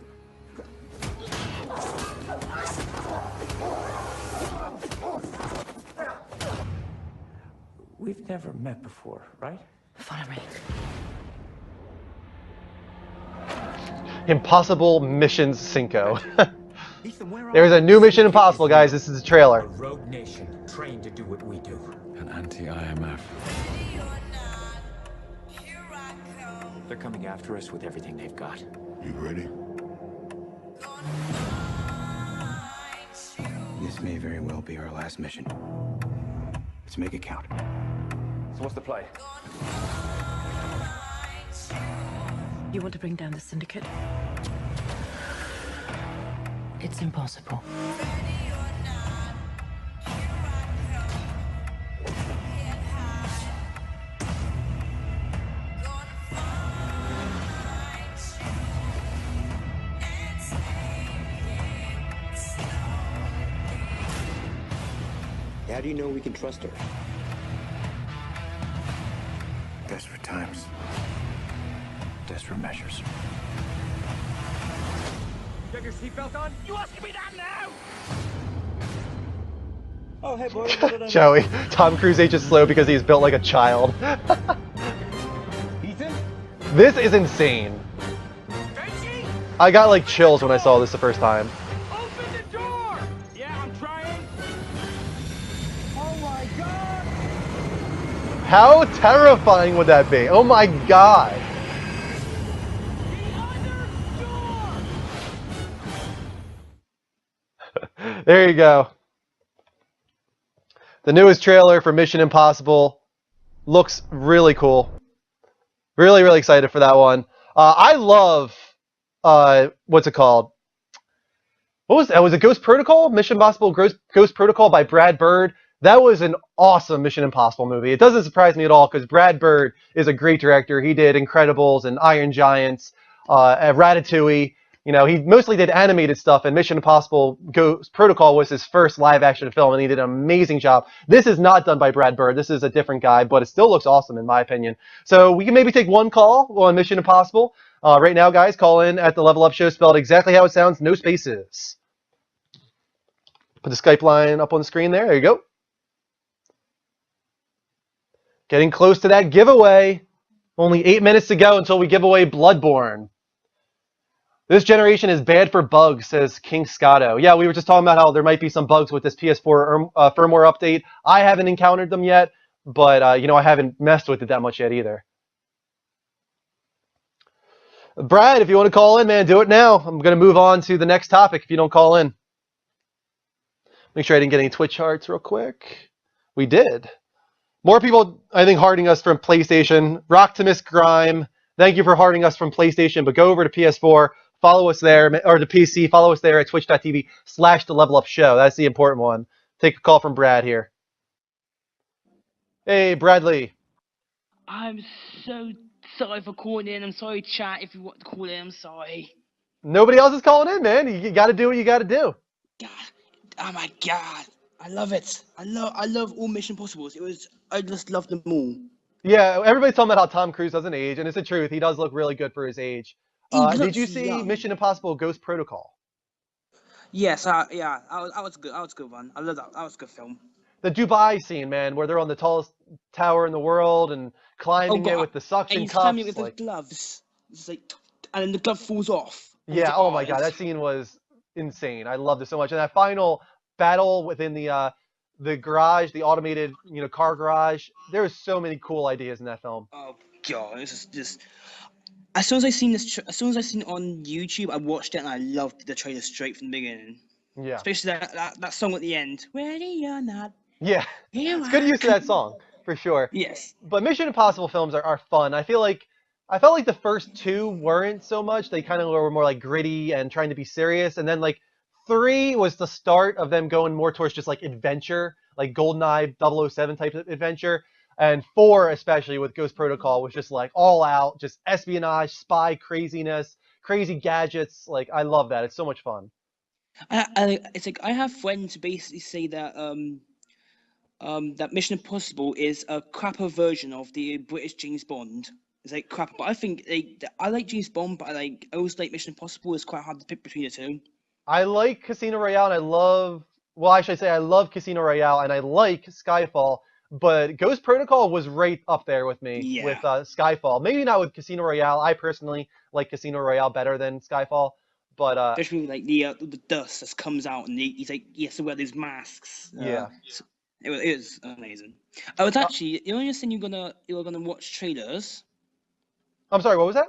Speaker 8: We've never met before, right?
Speaker 6: Follow me.
Speaker 1: Impossible Mission Cinco. There's a new Mission Impossible, guys. This is the trailer.
Speaker 18: A rogue nation trained to do what we do.
Speaker 8: An anti-IMF.
Speaker 18: They're coming after us with everything they've got.
Speaker 8: You ready?
Speaker 7: This may very well be our last mission. Let's make it count.
Speaker 18: So what's the play?
Speaker 6: You want to bring down the syndicate? It's impossible.
Speaker 7: How do you know we can trust her?
Speaker 8: Desperate times. Desperate measures.
Speaker 18: You got your seatbelt on? You asking me that now?
Speaker 11: Oh, hey, boy.
Speaker 1: Joey, Tom Cruise ages slow because he's built like a child.
Speaker 18: Ethan?
Speaker 1: This is insane. I got like chills when I saw this the first time.
Speaker 18: Open the door! Yeah, I'm trying. Oh my god!
Speaker 1: How terrifying would that be? Oh my god. There you go. The newest trailer for Mission Impossible looks really cool. Really, really excited for that one. I love, what's it called? What was that? Was it Ghost Protocol? Mission Impossible Ghost Protocol by Brad Bird. That was an awesome Mission Impossible movie. It doesn't surprise me at all because Brad Bird is a great director. He did Incredibles and Iron Giants, Ratatouille. You know, he mostly did animated stuff, and Mission Impossible Ghost Protocol was his first live-action film, and he did an amazing job. This is not done by Brad Bird. This is a different guy, but it still looks awesome, in my opinion. So we can maybe take one call on Mission Impossible. Right now, guys, call in at the Level Up Show, spelled exactly how it sounds, no spaces. Put the Skype line up on the screen there. There you go. Getting close to that giveaway. Only 8 minutes to go until we give away Bloodborne. This generation is bad for bugs, says King Scotto. Yeah, we were just talking about how there might be some bugs with this PS4 firmware update. I haven't encountered them yet, but you know, I haven't messed with it that much yet either. Brad, if you want to call in, man, do it now. I'm going to move on to the next topic if you don't call in. Make sure I didn't get any Twitch hearts real quick. We did. More people, I think, hearting us from PlayStation. Rocktimus Grime, thank you for hearting us from PlayStation, but go over to PS4. Follow us there, or the PC. Follow us there at twitch.tv/TheLevelUpShow. That's the important one. Take a call from Brad here. Hey, Bradley.
Speaker 10: I'm so sorry for calling in. I'm sorry, chat, if you want to call in. I'm sorry.
Speaker 1: Nobody else is calling in, man. You got to do what you got to do.
Speaker 10: God, oh my God, I love it. I love all Mission Impossibles. I just love them all.
Speaker 1: Yeah, everybody's talking about how Tom Cruise doesn't age, and it's the truth. He does look really good for his age. Did you see Mission Impossible Ghost Protocol?
Speaker 10: Yes, yeah, that was good. That was a good one. I love that. That was a good film.
Speaker 1: The Dubai scene, man, where they're on the tallest tower in the world and climbing it with the suction
Speaker 10: and he's
Speaker 1: cups.
Speaker 10: climbing with the gloves. It's like, and then the glove falls off.
Speaker 1: Yeah, oh my God, that scene was insane. I loved it so much. And that final battle within the garage, the automated, car garage. There was so many cool ideas in that film.
Speaker 10: Oh God, this is just. As soon as I seen it on YouTube, I watched it and I loved the trailer straight from the beginning.
Speaker 1: Yeah.
Speaker 10: Especially that song at the end. Ready or not.
Speaker 1: Yeah. It's good use of that song for sure.
Speaker 10: Yes.
Speaker 1: But Mission Impossible films are fun. I felt like the first two weren't so much. They kind of were more like gritty and trying to be serious. And then like 3 was the start of them going more towards just like adventure, like GoldenEye 007 type of adventure. And 4, especially with Ghost Protocol, was just like all out, just espionage, spy craziness, crazy gadgets. Like, I love that. It's so much fun.
Speaker 10: It's like I have friends who basically say that that Mission Impossible is a crapper version of the British James Bond. It's like crap, but I think I like James Bond, but I always like Mission Impossible. It's quite hard to pick between the two.
Speaker 1: I like Casino Royale, and I love Casino Royale, and I like Skyfall. But Ghost Protocol was right up there with me with Skyfall. Maybe not with Casino Royale. I personally like Casino Royale better than Skyfall. But
Speaker 10: especially like the dust that comes out, and he's like he has to wear these masks.
Speaker 1: Yeah,
Speaker 10: it was amazing. I was actually you were saying you were gonna watch trailers.
Speaker 1: I'm sorry, what was that?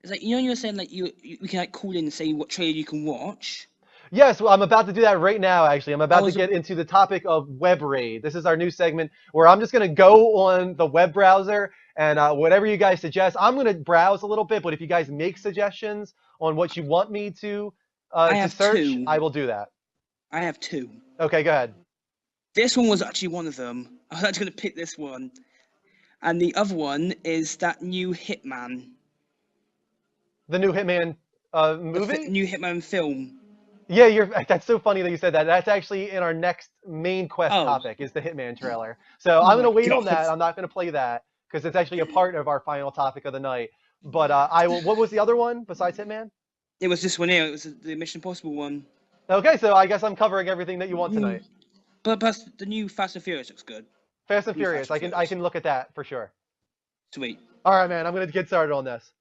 Speaker 10: It's like you were saying like you can like call in and say what trailer you can watch.
Speaker 1: Yes, well, I'm about to do that right now, actually. I'm about to get into the topic of Web Raid. This is our new segment where I'm just going to go on the web browser and whatever you guys suggest. I'm going to browse a little bit, but if you guys make suggestions on what you want me to search, I will do that.
Speaker 10: I have 2.
Speaker 1: Okay, go ahead.
Speaker 10: This one was actually one of them. I was actually going to pick this one. And the other one is that new Hitman.
Speaker 1: The new Hitman movie?
Speaker 10: The new Hitman film.
Speaker 1: Yeah, that's so funny that you said that. That's actually in our next main quest topic, is the Hitman trailer. So I'm going to wait on that. I'm not going to play that because it's actually a part of our final topic of the night. But I will. What was the other one besides Hitman?
Speaker 10: It was this one here. It was the Mission Impossible one.
Speaker 1: Okay, so I guess I'm covering everything that you want tonight.
Speaker 10: But the new Fast and Furious looks good.
Speaker 1: Fast and Furious. I can look at that for sure.
Speaker 10: Sweet.
Speaker 1: All right, man. I'm going to get started on this.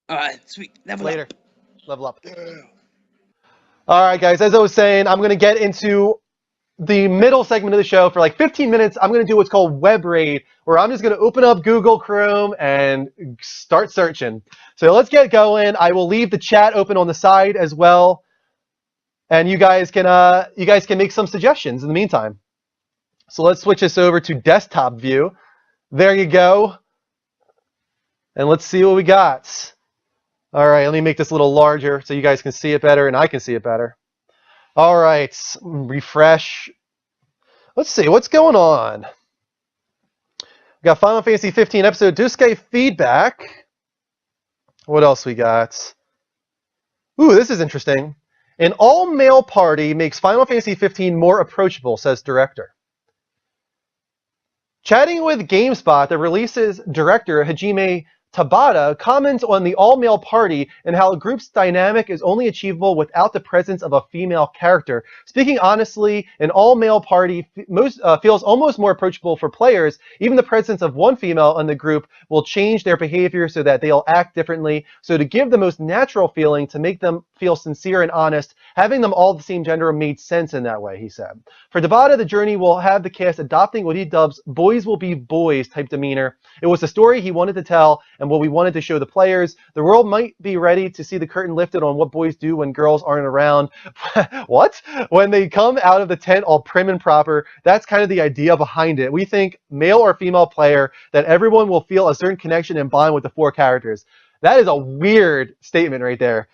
Speaker 10: All right, sweet. Level
Speaker 1: up. Yeah. All right, guys, as I was saying, I'm going to get into the middle segment of the show for like 15 minutes. I'm going to do what's called Web Raid, where I'm just going to open up Google Chrome and start searching. So let's get going. I will leave the chat open on the side as well, and you guys can make some suggestions in the meantime. So let's switch this over to desktop view. There you go. And let's see what we got. All right, let me make this a little larger so you guys can see it better and I can see it better. All right, refresh. Let's see, what's going on? We got Final Fantasy 15 episode Dusuke feedback. What else we got? Ooh, this is interesting. An all-male party makes Final Fantasy 15 more approachable, says director. Chatting with GameSpot, the release's director, Hajime Tabata, comments on the all-male party and how a group's dynamic is only achievable without the presence of a female character. Speaking honestly, an all-male party feels almost more approachable for players. Even the presence of one female in the group will change their behavior so that they'll act differently. So to give the most natural feeling, to make them feel sincere and honest, having them all the same gender made sense in that way, he said. For Tabata, the journey will have the cast adopting what he dubs boys will be boys type demeanor. It was the story he wanted to tell and what we wanted to show the players. The world might be ready to see the curtain lifted on what boys do when girls aren't around. What? When they come out of the tent all prim and proper. That's kind of the idea behind it. We think, male or female player, that everyone will feel a certain connection and bond with the 4 characters. That is a weird statement right there.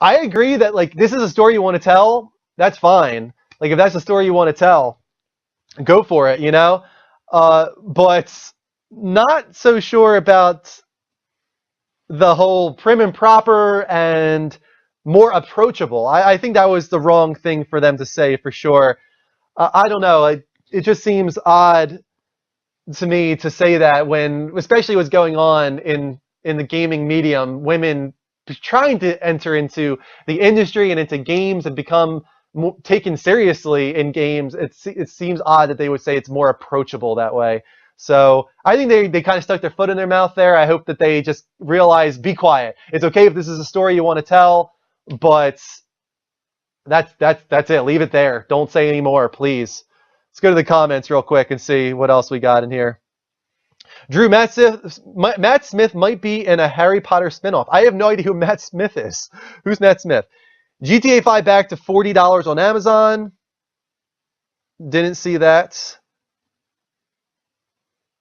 Speaker 1: I agree that, like, this is a story you want to tell. That's fine. Like, if that's the story you want to tell, go for it, you know? But not so sure about the whole prim and proper and more approachable. I think that was the wrong thing for them to say, for sure. I don't know. It just seems odd to me to say that when, especially what's going on in the gaming medium, women trying to enter into the industry and into games and become taken seriously in games. It seems odd that they would say it's more approachable that way. So I think they kind of stuck their foot in their mouth there. I hope that they just realize, be quiet. It's okay if this is a story you want to tell, but that's it. Leave it there. Don't say any more, please. Let's go to the comments real quick and see what else we got in here. Drew, Matt Smith might be in a Harry Potter spinoff. I have no idea who Matt Smith is. Who's Matt Smith? GTA 5 back to $40 on Amazon. Didn't see that.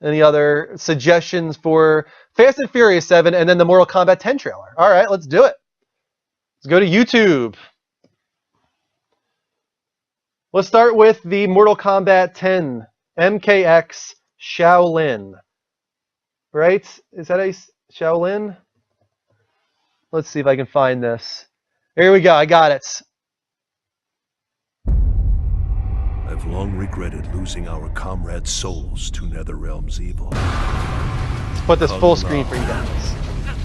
Speaker 1: Any other suggestions for Fast and Furious 7 and then the Mortal Kombat 10 trailer? All right, let's do it. Let's go to YouTube. Let's start with the Mortal Kombat 10 MKX Shaolin. Right? Is that a Shaolin? Let's see if I can find this. Here we go. I got it.
Speaker 19: I've long regretted losing our comrades' souls to Netherrealm's evil.
Speaker 1: Let's put this full screen for you guys.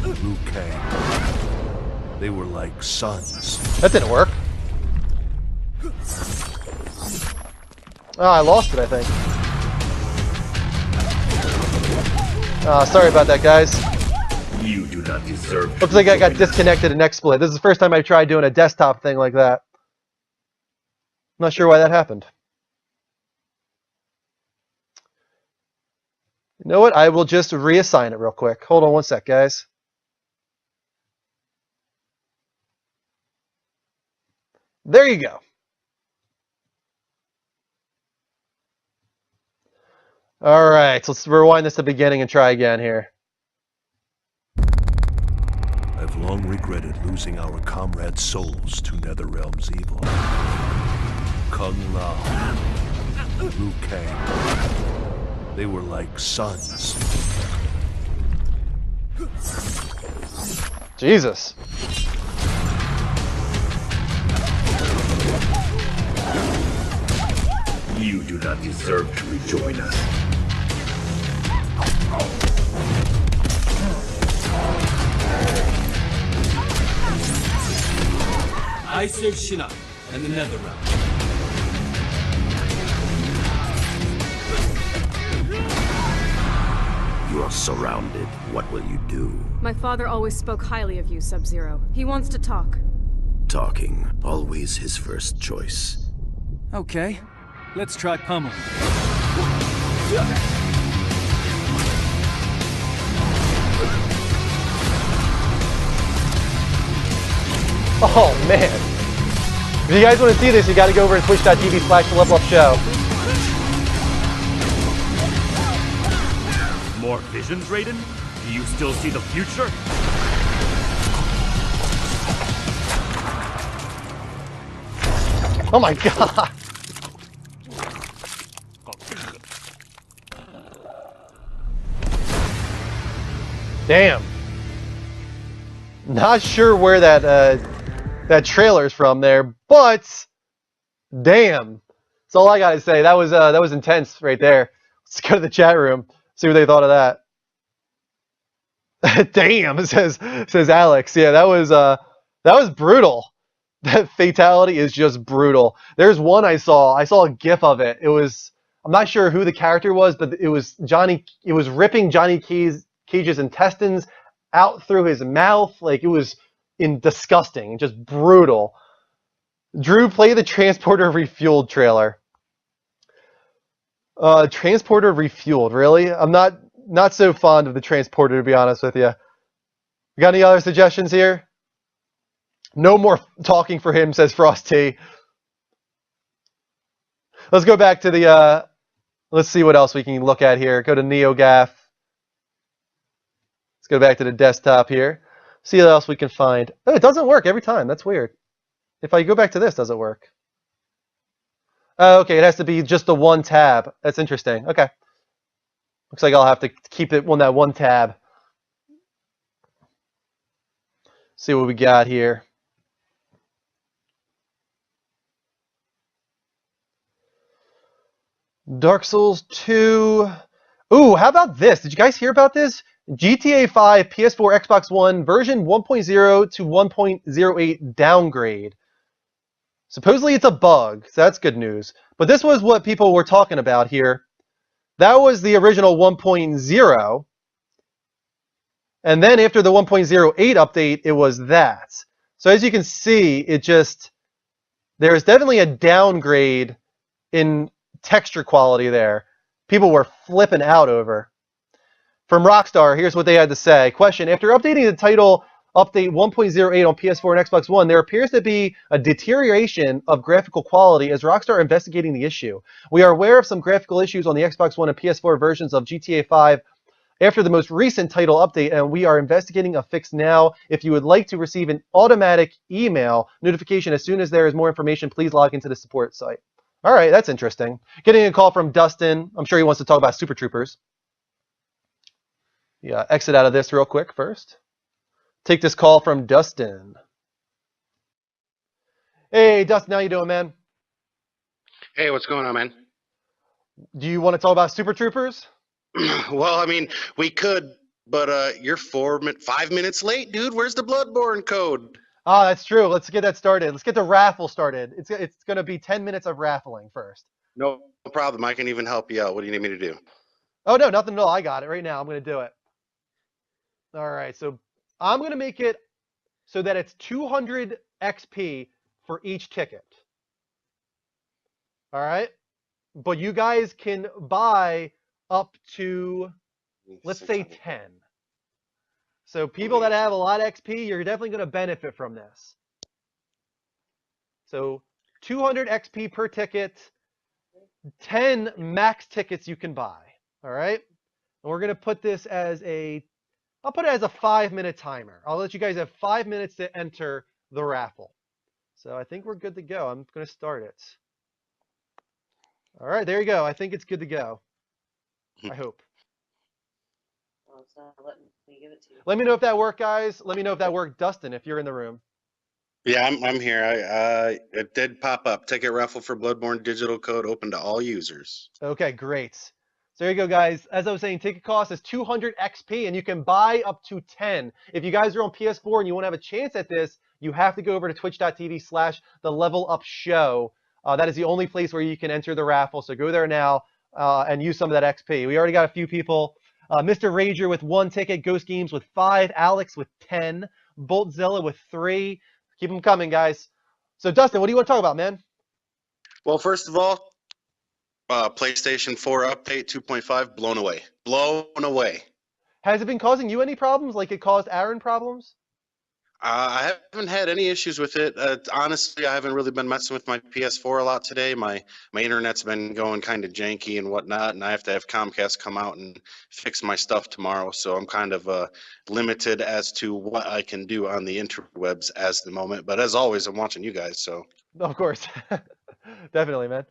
Speaker 19: Liu Kang. They were like sons.
Speaker 1: That didn't work. Oh, I lost it, I think. Sorry about that, guys.
Speaker 19: You do not deserve.
Speaker 1: Looks like I got disconnected in XSplit. This is the first time I've tried doing a desktop thing like that. Not sure why that happened. You know what? I will just reassign it real quick. Hold on one sec, guys. There you go. All right, let's rewind this to the beginning and try again here.
Speaker 19: I've long regretted losing our comrades' souls to Netherrealm's evil. Kung Lao, Liu Kang, they were like sons.
Speaker 1: Jesus.
Speaker 19: You do not deserve to rejoin us.
Speaker 18: I serve Shinnok and the Netherrealm.
Speaker 19: You are surrounded. What will you do?
Speaker 20: My father always spoke highly of you, Sub-Zero. He wants to talk.
Speaker 19: Talking, always his first choice.
Speaker 18: Okay, let's try pummel.
Speaker 1: Oh, man. If you guys want to see this, you got to go over to twitch.tv/levelupshow.
Speaker 18: More visions, Raiden? Do you still see the future?
Speaker 1: Oh my god. Damn. Not sure where that trailer's from there, but damn. That's all I gotta say. That was intense right there. Let's go to the chat room, see what they thought of that. Damn, says Alex. Yeah, that was brutal. That fatality is just brutal. There's one I saw a GIF of it. I'm not sure who the character was, but it was ripping Johnny Cage's intestines out through his mouth. Like, it was disgusting, just brutal. Drew, play the Transporter Refueled trailer. Transporter Refueled, really? I'm not so fond of the Transporter, to be honest with you. You got any other suggestions here? No more talking for him, says Frosty. Let's go back to the, let's see what else we can look at here. Go to NeoGAF. Let's go back to the desktop here. See what else we can find. Oh, it doesn't work every time. That's weird. If I go back to this, does it work? Oh, okay, it has to be just the one tab. That's interesting. Okay. Looks like I'll have to keep it on that one tab. See what we got here. Dark Souls 2. Ooh, how about this? Did you guys hear about this? GTA 5 PS4 Xbox One version 1.0 to 1.08 downgrade. Supposedly it's a bug, so that's good news. But this was what people were talking about here. That was the original 1.0. And then after the 1.08 update, it was that. So as you can see, there's definitely a downgrade in texture quality there. People were flipping out over. From Rockstar, here's what they had to say. Question: after updating the title update 1.08 on PS4 and Xbox One, there appears to be a deterioration of graphical quality as Rockstar investigating the issue. We are aware of some graphical issues on the Xbox One and PS4 versions of GTA 5 after the most recent title update, and we are investigating a fix now. If you would like to receive an automatic email notification as soon as there is more information, please log into the support site. All right, that's interesting. Getting a call from Dustin. I'm sure he wants to talk about Super Troopers. Yeah, exit out of this real quick first. Take this call from Dustin. Hey, Dustin, how you doing, man?
Speaker 21: Hey, what's going on, man?
Speaker 1: Do you want to talk about Super Troopers?
Speaker 21: Well, I mean, we could, but you're 5 minutes late, dude. Where's the Bloodborne code?
Speaker 1: Oh, that's true. Let's get that started. Let's get the raffle started. It's going to be 10 minutes of raffling first.
Speaker 21: No problem. I can even help you out. What do you need me to do?
Speaker 1: Oh, no, nothing at all. I got it right now. I'm going to do it. All right, so I'm going to make it so that it's 200 XP for each ticket. All right? But you guys can buy up to, let's say, 10. So people that have a lot of XP, you're definitely going to benefit from this. So 200 XP per ticket, 10 max tickets you can buy. All right? And we're going to put this as I'll put it as a 5-minute timer. I'll let you guys have 5 minutes to enter the raffle. So I think we're good to go. I'm going to start it. All right, there you go. I think it's good to go. I hope.
Speaker 22: Well, it's not letting me give it to you.
Speaker 1: Let me know if that worked, guys. Let me know if that worked, Dustin, if you're in the room.
Speaker 21: Yeah, I'm here. It did pop up. Ticket raffle for Bloodborne digital code open to all users.
Speaker 1: Okay, great. So there you go, guys. As I was saying, ticket cost is 200 XP, and you can buy up to 10. If you guys are on PS4 and you want to have a chance at this, you have to go over to twitch.tv/TheLevelUpShow. That is the only place where you can enter the raffle. So go there now and use some of that XP. We already got a few people. Mr. Rager with 1 ticket, Ghost Games with 5, Alex with 10, Boltzilla with 3. Keep them coming, guys. So, Dustin, what do you want to talk about, man?
Speaker 21: Well, first of all, PlayStation 4 update 2.5, blown away. Blown away.
Speaker 1: Has it been causing you any problems like it caused Aaron problems?
Speaker 21: I haven't had any issues with it. Honestly, I haven't really been messing with my PS4 a lot today. My internet's been going kind of janky and whatnot, and I have to have Comcast come out and fix my stuff tomorrow. So I'm kind of limited as to what I can do on the interwebs as the moment. But as always, I'm watching you guys. So
Speaker 1: of course, definitely, man.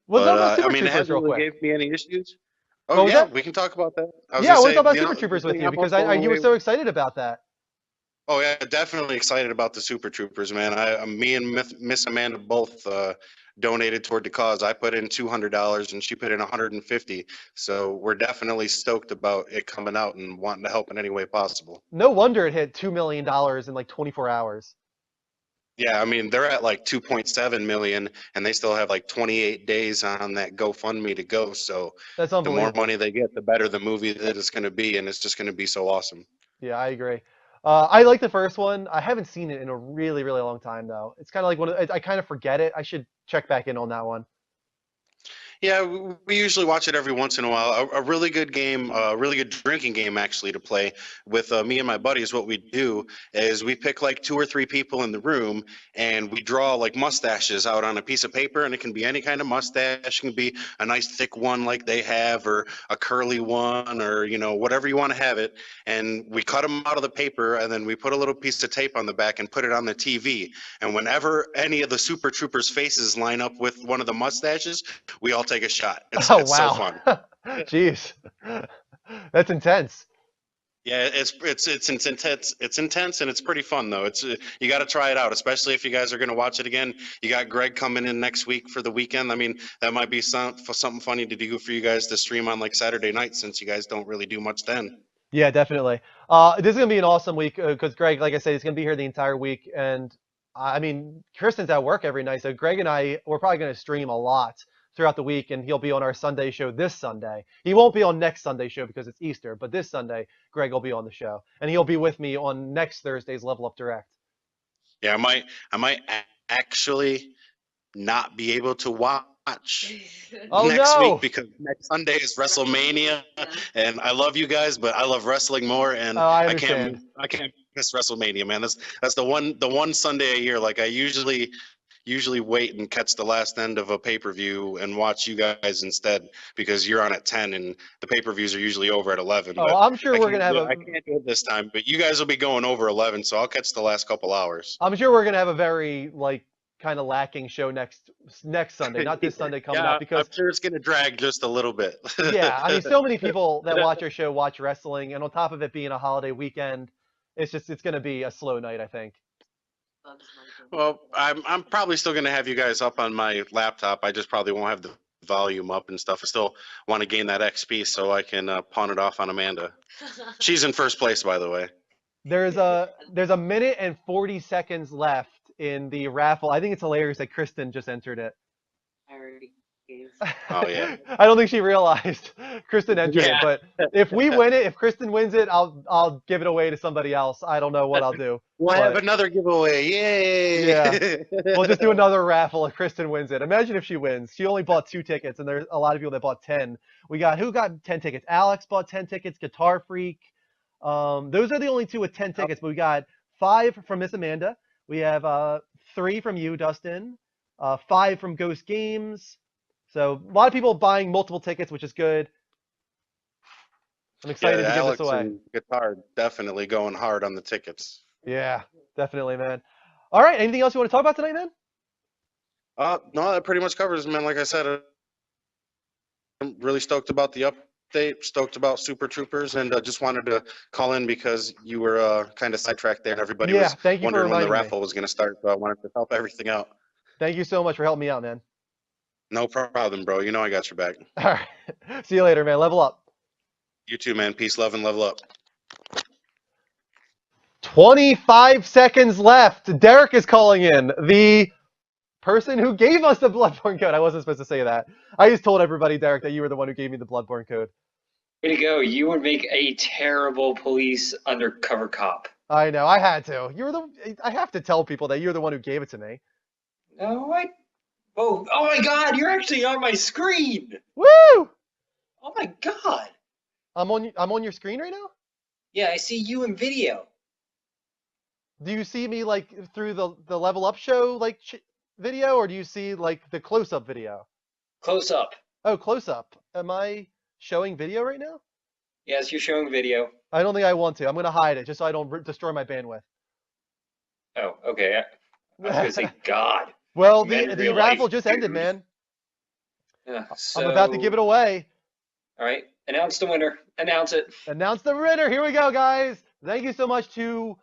Speaker 1: What's up about Super Troopers,
Speaker 21: it hasn't
Speaker 1: real
Speaker 21: really
Speaker 1: quick?
Speaker 21: gave me any issues. Oh yeah, we can talk about that.
Speaker 1: Yeah, what's up about Super Troopers with you? Because you were so excited about that.
Speaker 21: Oh yeah, definitely excited about the Super Troopers, man. Me and Miss Amanda both donated toward the cause. I put in $200 and she put in $150. So we're definitely stoked about it coming out and wanting to help in any way possible.
Speaker 1: No wonder it hit $2 million in like 24 hours.
Speaker 21: Yeah, I mean they're at like 2.7 million, and they still have like 28 days on that GoFundMe to go. So
Speaker 1: that's
Speaker 21: the more money they get, the better the movie that it's going to be, and it's just going to be so awesome.
Speaker 1: Yeah, I agree. I like the first one. I haven't seen it in a really, really long time, though. It's kind of like I kind of forget it. I should check back in on that one.
Speaker 21: Yeah, we usually watch it every once in a while. A really good game, a really good drinking game actually to play with me and my buddies. What we do is we pick like 2 or 3 people in the room and we draw like mustaches out on a piece of paper, and it can be any kind of mustache. It can be a nice thick one like they have, or a curly one, or whatever you want to have it. And we cut them out of the paper, and then we put a little piece of tape on the back and put it on the TV. And whenever any of the Super Troopers' faces line up with one of the mustaches, we all take a shot. It's
Speaker 1: wow.
Speaker 21: so fun.
Speaker 1: Jeez, that's intense.
Speaker 21: Yeah, it's intense. It's intense, and it's pretty fun though. It's you got to try it out, especially if you guys are going to watch it again. You got Greg coming in next week for the weekend. I mean, that might be something funny to do for you guys to stream on like Saturday night, since you guys don't really do much then.
Speaker 1: Yeah, definitely. This is gonna be an awesome week because Greg, like I said, he's gonna be here the entire week, and I mean, Kristen's at work every night, so Greg and we're probably gonna stream a lot throughout the week, and he'll be on our Sunday show this Sunday. He won't be on next Sunday show because it's Easter, but this Sunday, Greg will be on the show, and he'll be with me on next Thursday's Level Up Direct.
Speaker 21: Yeah, I might actually not be able to watch next week because next Sunday is WrestleMania, and I love you guys, but I love wrestling more, and I can't miss WrestleMania, man. That's the one Sunday a year. Like I usually wait and catch the last end of a pay-per-view and watch you guys instead, because you're on at 10 and the pay-per-views are usually over at 11.
Speaker 1: Oh, I'm sure we're gonna have
Speaker 21: I can't do it this time, but you guys will be going over 11, so I'll catch the last couple hours.
Speaker 1: I'm sure we're gonna have a very kind of lacking show next Sunday, not this Sunday coming
Speaker 21: Yeah,
Speaker 1: up, because
Speaker 21: I'm sure it's going to drag just a little bit.
Speaker 1: yeah, I mean, so many people that watch our show watch wrestling, and on top of it being a holiday weekend, it's going to be a slow night, I think.
Speaker 21: Well, I'm probably still going to have you guys up on my laptop. I just probably won't have the volume up and stuff. I still want to gain that XP so I can pawn it off on Amanda. She's in first place, by the way.
Speaker 1: There's a minute and 40 seconds left in the raffle. I think it's hilarious that Kristen just entered it.
Speaker 22: I already gave.
Speaker 21: Oh yeah.
Speaker 1: I don't think she realized Kristen entered it, but if we win it, if Kristen wins it, I'll give it away to somebody else. I don't know what I'll do.
Speaker 21: We'll have another giveaway. Yay!
Speaker 1: Yeah. We'll just do another raffle if Kristen wins it. Imagine if she wins. She only bought 2 tickets, and there's a lot of people that bought 10. Who got 10 tickets? Alex bought 10 tickets. Guitar Freak. Those are the only 2 with 10 tickets, but we got 5 from Miss Amanda. We have 3 from you, Dustin. 5 from Ghost Games. So a lot of people buying multiple tickets, which is good. I'm excited to give
Speaker 21: Alex
Speaker 1: this away.
Speaker 21: and Guitar definitely going hard on the tickets.
Speaker 1: Yeah, definitely, man. All right, anything else you want to talk about tonight, man?
Speaker 21: No, that pretty much covers, man. Like I said, I'm really stoked about the update, stoked about Super Troopers, and just wanted to call in because you were kind of sidetracked there, and everybody was wondering when the raffle was going to start, so I wanted to help everything out.
Speaker 1: Thank you so much for helping me out, man.
Speaker 21: No problem, bro. You know I got your back.
Speaker 1: All right. See you later, man. Level up.
Speaker 21: You too, man. Peace, love, and level up.
Speaker 1: 25 seconds left. Derek is calling in. The person who gave us the Bloodborne code. I wasn't supposed to say that. I just told everybody, Derek, that you were the one who gave me the Bloodborne code.
Speaker 3: Way to go. You would make a terrible police undercover cop.
Speaker 1: I know. I had to. I have to tell people that you're the one who gave it to me.
Speaker 3: No, Oh my God! You're actually on my screen.
Speaker 1: Woo!
Speaker 3: Oh my God!
Speaker 1: I'm on your screen right now.
Speaker 3: Yeah, I see you in video.
Speaker 1: Do you see me like through the level up show video, or do you see like the close up video?
Speaker 3: Close up.
Speaker 1: Oh, close up. Am I showing video right now?
Speaker 3: Yes, you're showing video.
Speaker 1: I don't think I want to. I'm gonna hide it just so I don't destroy my bandwidth.
Speaker 3: Oh, okay. I was gonna say God.
Speaker 1: Well, the raffle just ended, man.
Speaker 3: So...
Speaker 1: I'm about to give it away.
Speaker 3: All right, announce the winner. Announce it.
Speaker 1: Announce the winner. Here we go, guys. Thank you so much to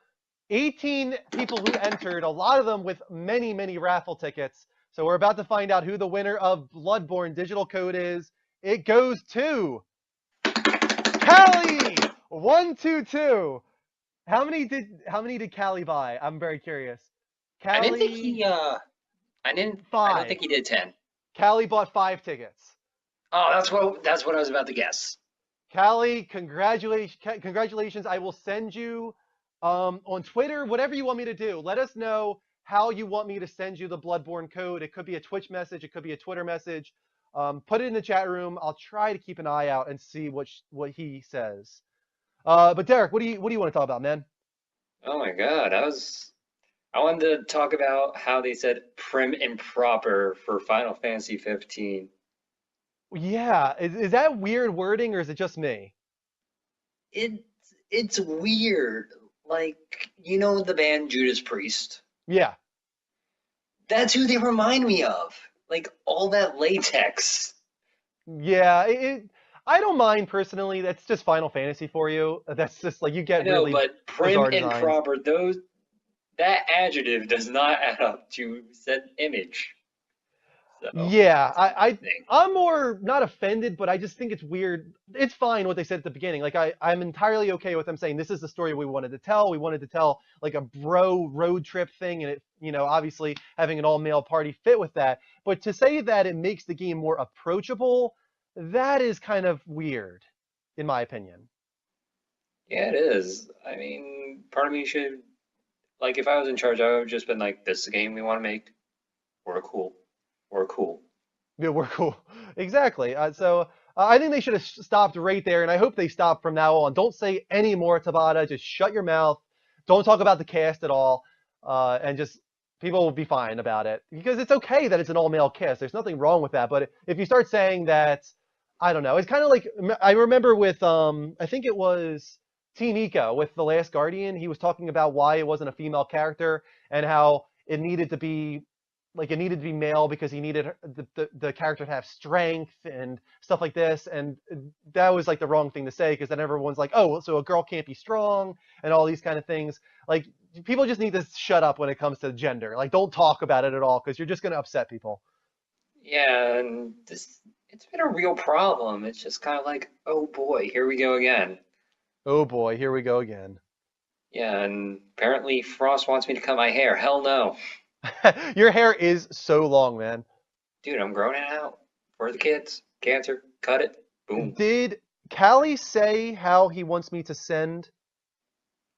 Speaker 1: 18 people who entered, a lot of them with many, many raffle tickets. So we're about to find out who the winner of Bloodborne digital code is. It goes to Callie 122. How many did Callie buy? I'm very curious.
Speaker 3: Callie, I didn't think he I don't think he did 10.
Speaker 1: Callie bought 5 tickets.
Speaker 3: Oh, that's what I was about to guess.
Speaker 1: Callie, congratulations. I will send you on Twitter, whatever you want me to do. Let us know how you want me to send you the Bloodborne code. It could be a Twitch message. It could be a Twitter message. Put it in the chat room. I'll try to keep an eye out and see what he says. But Derek, what do you want to talk about, man?
Speaker 3: Oh my God, I wanted to talk about how they said prim and proper for Final Fantasy 15.
Speaker 1: Yeah, is that weird wording or is it just me?
Speaker 3: It's weird. Like, you know the band Judas Priest?
Speaker 1: Yeah.
Speaker 3: That's who they remind me of. Like, all that latex.
Speaker 1: Yeah, I don't mind personally. That's just Final Fantasy for you. That's just like you get really
Speaker 3: but prim and proper, that adjective does not add up to said image. So,
Speaker 1: yeah, I'm more not offended, but I just think it's weird. It's fine what they said at the beginning. Like I'm entirely okay with them saying this is the story we wanted to tell. We wanted to tell like a bro road trip thing, and it, obviously having an all-male party fit with that. But to say that it makes the game more approachable, that is kind of weird, in my opinion.
Speaker 3: Yeah, it is. I mean, part of me should, like, if I was in charge, I would have just been like, this is a game we want to make. We're cool. We're cool.
Speaker 1: Yeah, we're cool. Exactly. So I think they should have stopped right there, and I hope they stop from now on. Don't say any more, Tabata. Just shut your mouth. Don't talk about the cast at all, and just people will be fine about it. Because it's okay that it's an all-male cast. There's nothing wrong with that. But if you start saying that, I don't know. It's kind of like, I remember with, I think it was Team Ico with The Last Guardian. He was talking about why it wasn't a female character and how it needed to be like it needed to be male because he needed the character to have strength and stuff like this, and that was like the wrong thing to say, because then everyone's like, oh, so a girl can't be strong and all these kind of things. Like, people just need to shut up when it comes to gender. Like, don't talk about it at all, because you're just going to upset people.
Speaker 3: Yeah, and it's been a real problem. It's just kind of like, oh boy, here we go again.
Speaker 1: Oh boy, here we go again.
Speaker 3: Yeah, and apparently Frost wants me to cut my hair. Hell no.
Speaker 1: Your hair is so long, man.
Speaker 3: Dude, I'm growing it out. For the kids. Cancer. Cut it. Boom.
Speaker 1: Did Callie say how he wants me to send?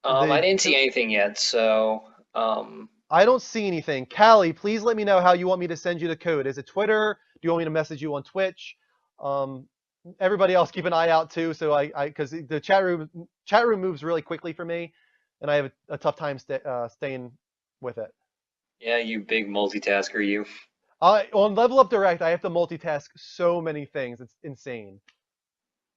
Speaker 3: I didn't see anything yet, so
Speaker 1: I don't see anything. Callie, please let me know how you want me to send you the code. Is it Twitter? Do you want me to message you on Twitch? Everybody else, keep an eye out too. So because the chat room moves really quickly for me, and I have a tough time staying with it.
Speaker 3: Yeah, you big multitasker, you.
Speaker 1: On Level Up Direct, I have to multitask so many things. It's insane.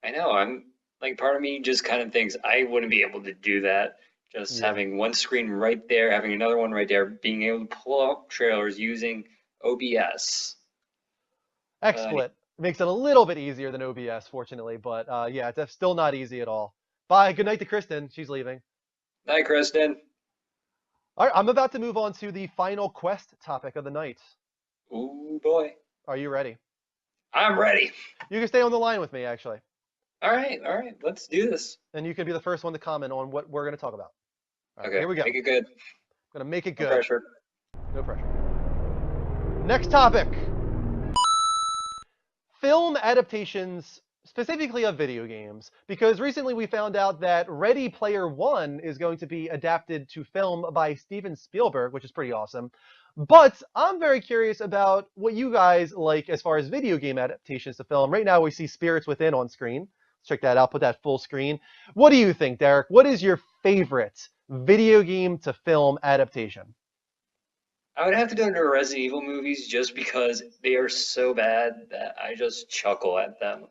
Speaker 3: I know. I'm like, part of me just kind of thinks I wouldn't be able to do that. Just having one screen right there, having another one right there, being able to pull up trailers using OBS.
Speaker 1: XSplit makes it a little bit easier than OBS, fortunately, but yeah, it's still not easy at all. Bye. Good night to Kristen. She's leaving.
Speaker 3: Night, Kristen.
Speaker 1: All right, I'm about to move on to the final quest topic of the night.
Speaker 3: Ooh, boy.
Speaker 1: Are you ready?
Speaker 3: I'm ready.
Speaker 1: You can stay on the line with me, actually.
Speaker 3: All right. Let's do this.
Speaker 1: And you can be the first one to comment on what we're going to talk about. All right,
Speaker 3: okay,
Speaker 1: here we go.
Speaker 3: Make it good.
Speaker 1: I'm going to make it good.
Speaker 3: No pressure.
Speaker 1: No pressure. Next topic. Film adaptations, specifically of video games, because recently we found out that Ready Player One is going to be adapted to film by Steven Spielberg, which is pretty awesome. But I'm very curious about what you guys like as far as video game adaptations to film. Right now we see Spirits Within on screen. Let's check that out, put that full screen. What do you think, Derek? What is your favorite video game to film adaptation?
Speaker 3: I would have to go to Resident Evil movies just because they are so bad that I just chuckle at them.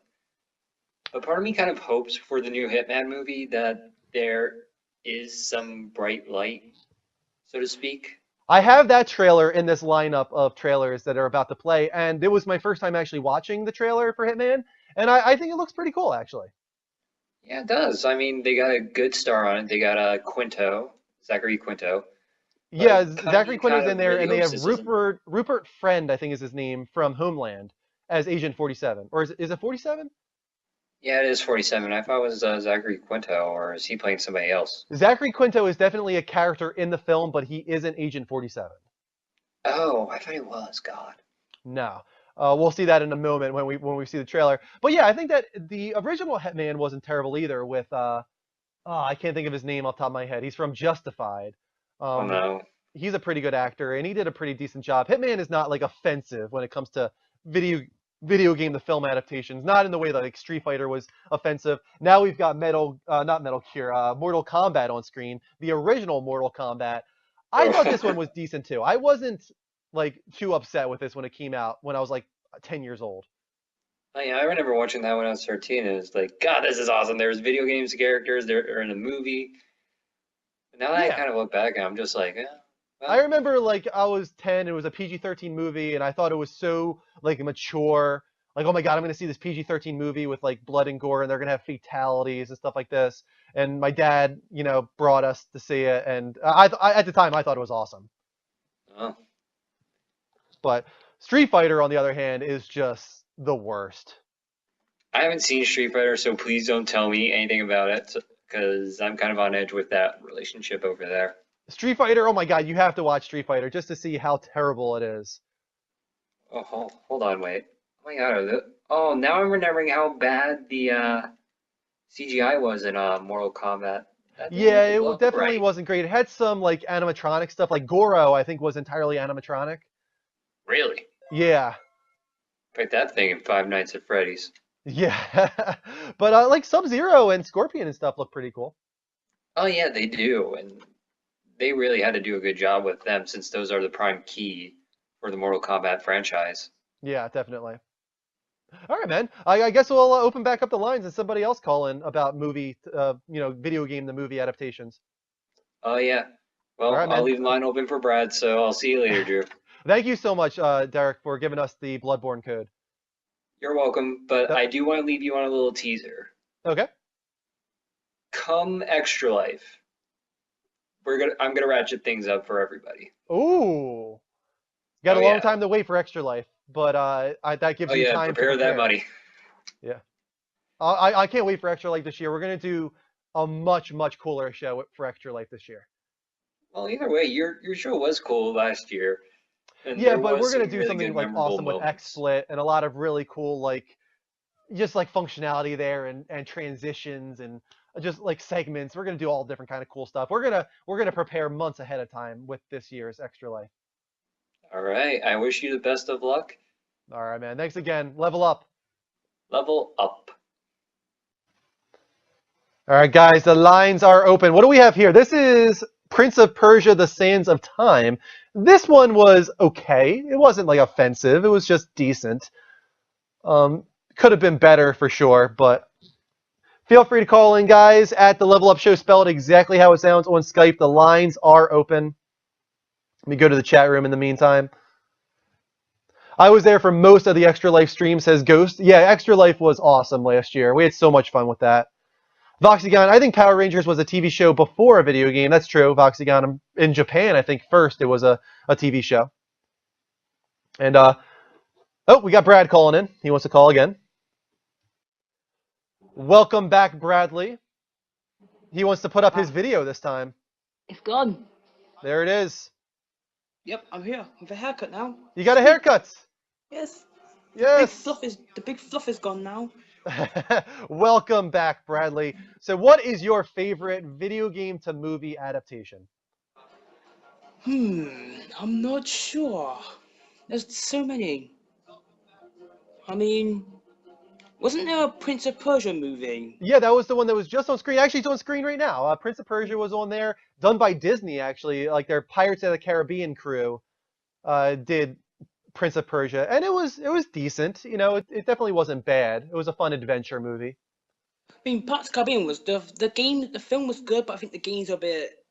Speaker 3: But part of me kind of hopes for the new Hitman movie that there is some bright light, so to speak.
Speaker 1: I have that trailer in this lineup of trailers that are about to play, and it was my first time actually watching the trailer for Hitman, and I think it looks pretty cool, actually.
Speaker 3: Yeah, it does. I mean, they got a good star on it. They got Zachary Quinto.
Speaker 1: Yeah, Zachary Quinto's in there, and they have Rupert Friend, I think is his name, from Homeland, as Agent 47. Or is it 47?
Speaker 3: Yeah, it is 47. I thought it was Zachary Quinto, or is he playing somebody else?
Speaker 1: Zachary Quinto is definitely a character in the film, but he isn't Agent 47.
Speaker 3: Oh, I thought he was. God.
Speaker 1: No. We'll see that in a moment when we see the trailer. But yeah, I think that the original Hitman wasn't terrible either with, I can't think of his name off the top of my head. He's from Justified.
Speaker 3: Oh, no.
Speaker 1: He's a pretty good actor, and he did a pretty decent job. Hitman is not, like, offensive when it comes to video game to film adaptations, not in the way that like Street Fighter was offensive. Now we've got Mortal Kombat on screen, the original Mortal Kombat. I thought this one was decent too. I wasn't like too upset with this when it came out when I was like 10 years old.
Speaker 3: Oh, yeah, I remember watching that when I was 13, and it was like, God, this is awesome. There's video games characters, they're in a movie. But now that I kind of look back, I'm just like, well.
Speaker 1: I remember like I was 10, it was a PG-13 movie, and I thought it was so like mature. Like, oh my God, I'm gonna see this PG-13 movie with like blood and gore, and they're gonna have fatalities and stuff like this. And my dad, brought us to see it, and I at the time I thought it was awesome.
Speaker 3: Oh.
Speaker 1: But Street Fighter, on the other hand, is just the worst.
Speaker 3: I haven't seen Street Fighter, so please don't tell me anything about it, because I'm kind of on edge with that relationship over there.
Speaker 1: Street Fighter, oh my God, you have to watch Street Fighter just to see how terrible it is.
Speaker 3: Oh, hold on, wait. Oh my God, now I'm remembering how bad the CGI was in Mortal Kombat.
Speaker 1: Yeah, it definitely wasn't great. It had some like animatronic stuff, like Goro, I think, was entirely animatronic.
Speaker 3: Really?
Speaker 1: Yeah.
Speaker 3: Like that thing in Five Nights at Freddy's.
Speaker 1: Yeah, but like Sub-Zero and Scorpion and stuff look pretty cool.
Speaker 3: Oh yeah, they do, and they really had to do a good job with them since those are the prime key for the Mortal Kombat franchise.
Speaker 1: Yeah, definitely. All right, man. I guess we'll open back up the lines and somebody else call in about video game to movie adaptations.
Speaker 3: Oh yeah. Well, right, I'll leave the line open for Brad, so I'll see you later, Drew.
Speaker 1: Thank you so much, Derek, for giving us the Bloodborne code.
Speaker 3: You're welcome, but I do want to leave you on a little teaser.
Speaker 1: Okay.
Speaker 3: Come Extra Life. I'm gonna ratchet things up for everybody.
Speaker 1: Ooh. Got a long time to wait for Extra Life, but that gives you time to prepare.
Speaker 3: That money.
Speaker 1: Yeah. I can't wait for Extra Life this year. We're gonna do a much cooler show for Extra Life this year.
Speaker 3: Well, either way, your show was cool last year.
Speaker 1: Yeah, but we're gonna do something like awesome with XSplit and a lot of really cool just functionality there and transitions and just segments. We're gonna do all different kind of cool stuff. We're gonna prepare months ahead of time with this year's Extra Life.
Speaker 3: All right. I wish you the best of luck.
Speaker 1: All right, man. Thanks again. Level up.
Speaker 3: Level up.
Speaker 1: All right, guys. The lines are open. What do we have here? This is Prince of Persia: The Sands of Time. This one was okay. It wasn't offensive. It was just decent. Could have been better for sure, but feel free to call in, guys, at the Level Up Show. Spell it exactly how it sounds on Skype. The lines are open. Let me go to the chat room in the meantime. I was there for most of the Extra Life stream, says Ghost. Yeah, Extra Life was awesome last year. We had so much fun with that. Voxygon, I think Power Rangers was a TV show before a video game. That's true, Voxygon. In Japan, I think first it was a TV show. And, oh, we got Brad calling in. He wants to call again. Welcome back, Bradley. He wants to put up his video this time.
Speaker 10: It's gone.
Speaker 1: There it is.
Speaker 10: Yep, I'm here with a haircut now.
Speaker 1: You got a haircut?
Speaker 10: Yes.
Speaker 1: Yes.
Speaker 10: The big fluff is gone now.
Speaker 1: Welcome back, Bradley. So what is your favorite video game to movie adaptation?
Speaker 10: I'm not sure. There's so many. I mean, wasn't there a Prince of Persia movie?
Speaker 1: Yeah, that was the one that was just on screen. Actually, it's on screen right now. Prince of Persia was on there, done by Disney, actually. Their Pirates of the Caribbean crew did Prince of Persia, and it was decent. It definitely wasn't bad. It was a fun adventure movie.
Speaker 10: I mean, Pirates of the Caribbean was the film was good, but I think the games are a bit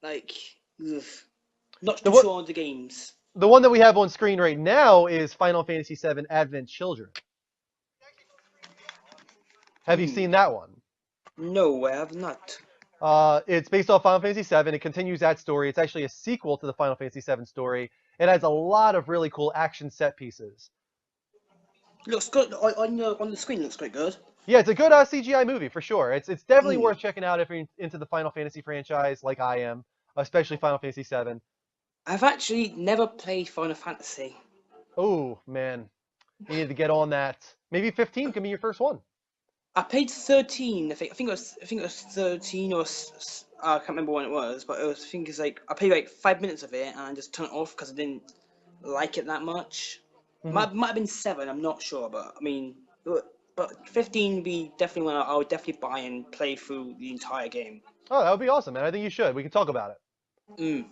Speaker 10: not too sure on the games.
Speaker 1: The one that we have on screen right now is Final Fantasy VII Advent Children. Have you seen that one?
Speaker 10: No, I have not.
Speaker 1: It's based off Final Fantasy VII. It continues that story. It's actually a sequel to the Final Fantasy VII story. It has a lot of really cool action set pieces.
Speaker 10: Looks good on the screen. Looks quite good.
Speaker 1: Yeah, it's a good CGI movie for sure. It's definitely worth checking out if you're into the Final Fantasy franchise, like I am, especially Final Fantasy VII.
Speaker 10: I've actually never played Final Fantasy.
Speaker 1: Oh man, you need to get on that. Maybe 15 can be your first one.
Speaker 10: I played 13. I think it was 13 or I can't remember when it was, but I think it's I played 5 minutes of it and I just turned it off because I didn't like it that much. Might have been 7. I'm not sure, but I mean, but 15 would be definitely one I would definitely buy and play through the entire game.
Speaker 1: Oh, that would be awesome, man. I think you should. We can talk about
Speaker 10: it.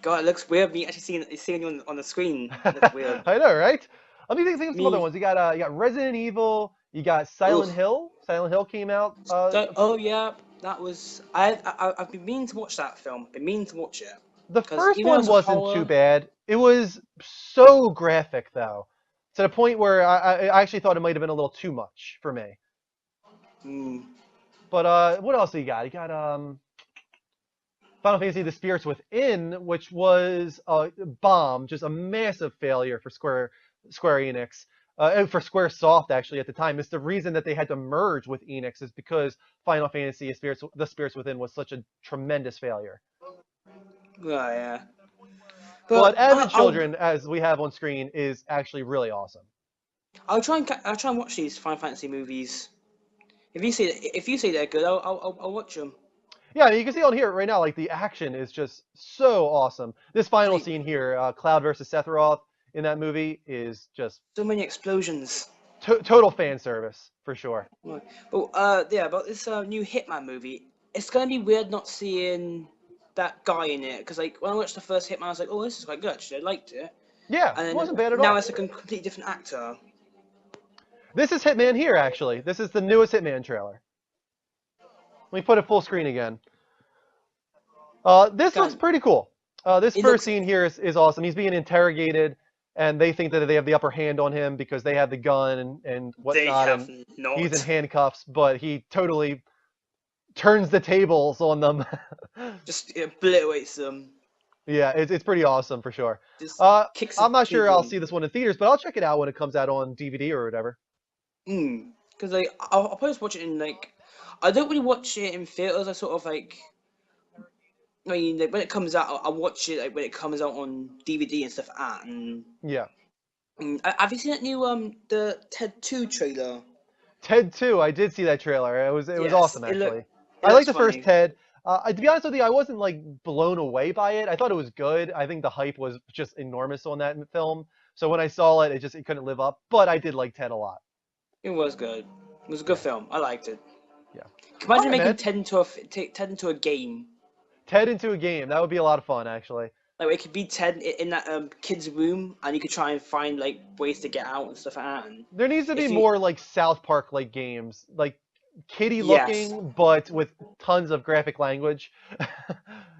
Speaker 10: God, it looks weird. Me actually seeing you on the screen. That's weird.
Speaker 1: I know, right? Let me think of some other ones. You got Resident Evil. You got Silent Hill. Silent Hill came out.
Speaker 10: Oh yeah, that was. I've been meaning to watch that film. Been meaning to watch it.
Speaker 1: The first one wasn't too bad. It was so graphic though, to the point where I actually thought it might have been a little too much for me. But what else do you got? You got Final Fantasy: The Spirits Within, which was a bomb, just a massive failure for Square Enix. For Squaresoft, actually, at the time. It's the reason that they had to merge with Enix is because Final Fantasy: The Spirits Within was such a tremendous failure.
Speaker 10: Well, yeah.
Speaker 1: But Advent Children, as we have on screen, is actually really awesome.
Speaker 10: I'll try and watch these Final Fantasy movies. If you say they're good, I'll watch them.
Speaker 1: Yeah, you can see on here right now, the action is just so awesome. This final scene here, Cloud versus Sephiroth in that movie is just
Speaker 10: so many explosions.
Speaker 1: Total fan service for sure.
Speaker 10: Right. But about this new Hitman movie, it's gonna be weird not seeing that guy in it because when I watched the first Hitman, I was like, oh, this is quite good. Actually, I liked it.
Speaker 1: Yeah, and it wasn't bad at all.
Speaker 10: Now it's a completely different actor.
Speaker 1: This is Hitman here, actually. This is the newest Hitman trailer. Let me put it full screen again. This looks pretty cool. This first scene here is awesome. He's being interrogated, and they think that they have the upper hand on him because they have the gun and whatnot. And he's in handcuffs, but he totally turns the tables on them.
Speaker 10: Just obliterates them.
Speaker 1: Yeah, it's pretty awesome for sure.
Speaker 10: Kicks
Speaker 1: I'm not sure
Speaker 10: people.
Speaker 1: I'll see this one in theaters, but I'll check it out when it comes out on DVD or whatever.
Speaker 10: Because I'll probably just watch it in like, I don't really watch it in theaters. I sort of like, I mean, like, when it comes out, I watch it like when it comes out on DVD and stuff like that. And
Speaker 1: yeah.
Speaker 10: Have you seen that new the Ted 2 trailer?
Speaker 1: Ted 2, I did see that trailer. It was awesome actually. I
Speaker 10: like
Speaker 1: like the first Ted. To be honest with you, I wasn't like blown away by it. I thought it was good. I think the hype was just enormous on that film. So when I saw it, it couldn't live up. But I did like Ted a lot.
Speaker 10: It was good. It was a good film. I liked it.
Speaker 1: Yeah.
Speaker 10: Imagine making Ted into a game.
Speaker 1: Ted into a game. That would be a lot of fun, actually.
Speaker 10: Like it could be Ted in that kid's room, and you could try and find like ways to get out and stuff like that. And
Speaker 1: there needs to be more like South Park like games, like kiddie looking, but with tons of graphic language.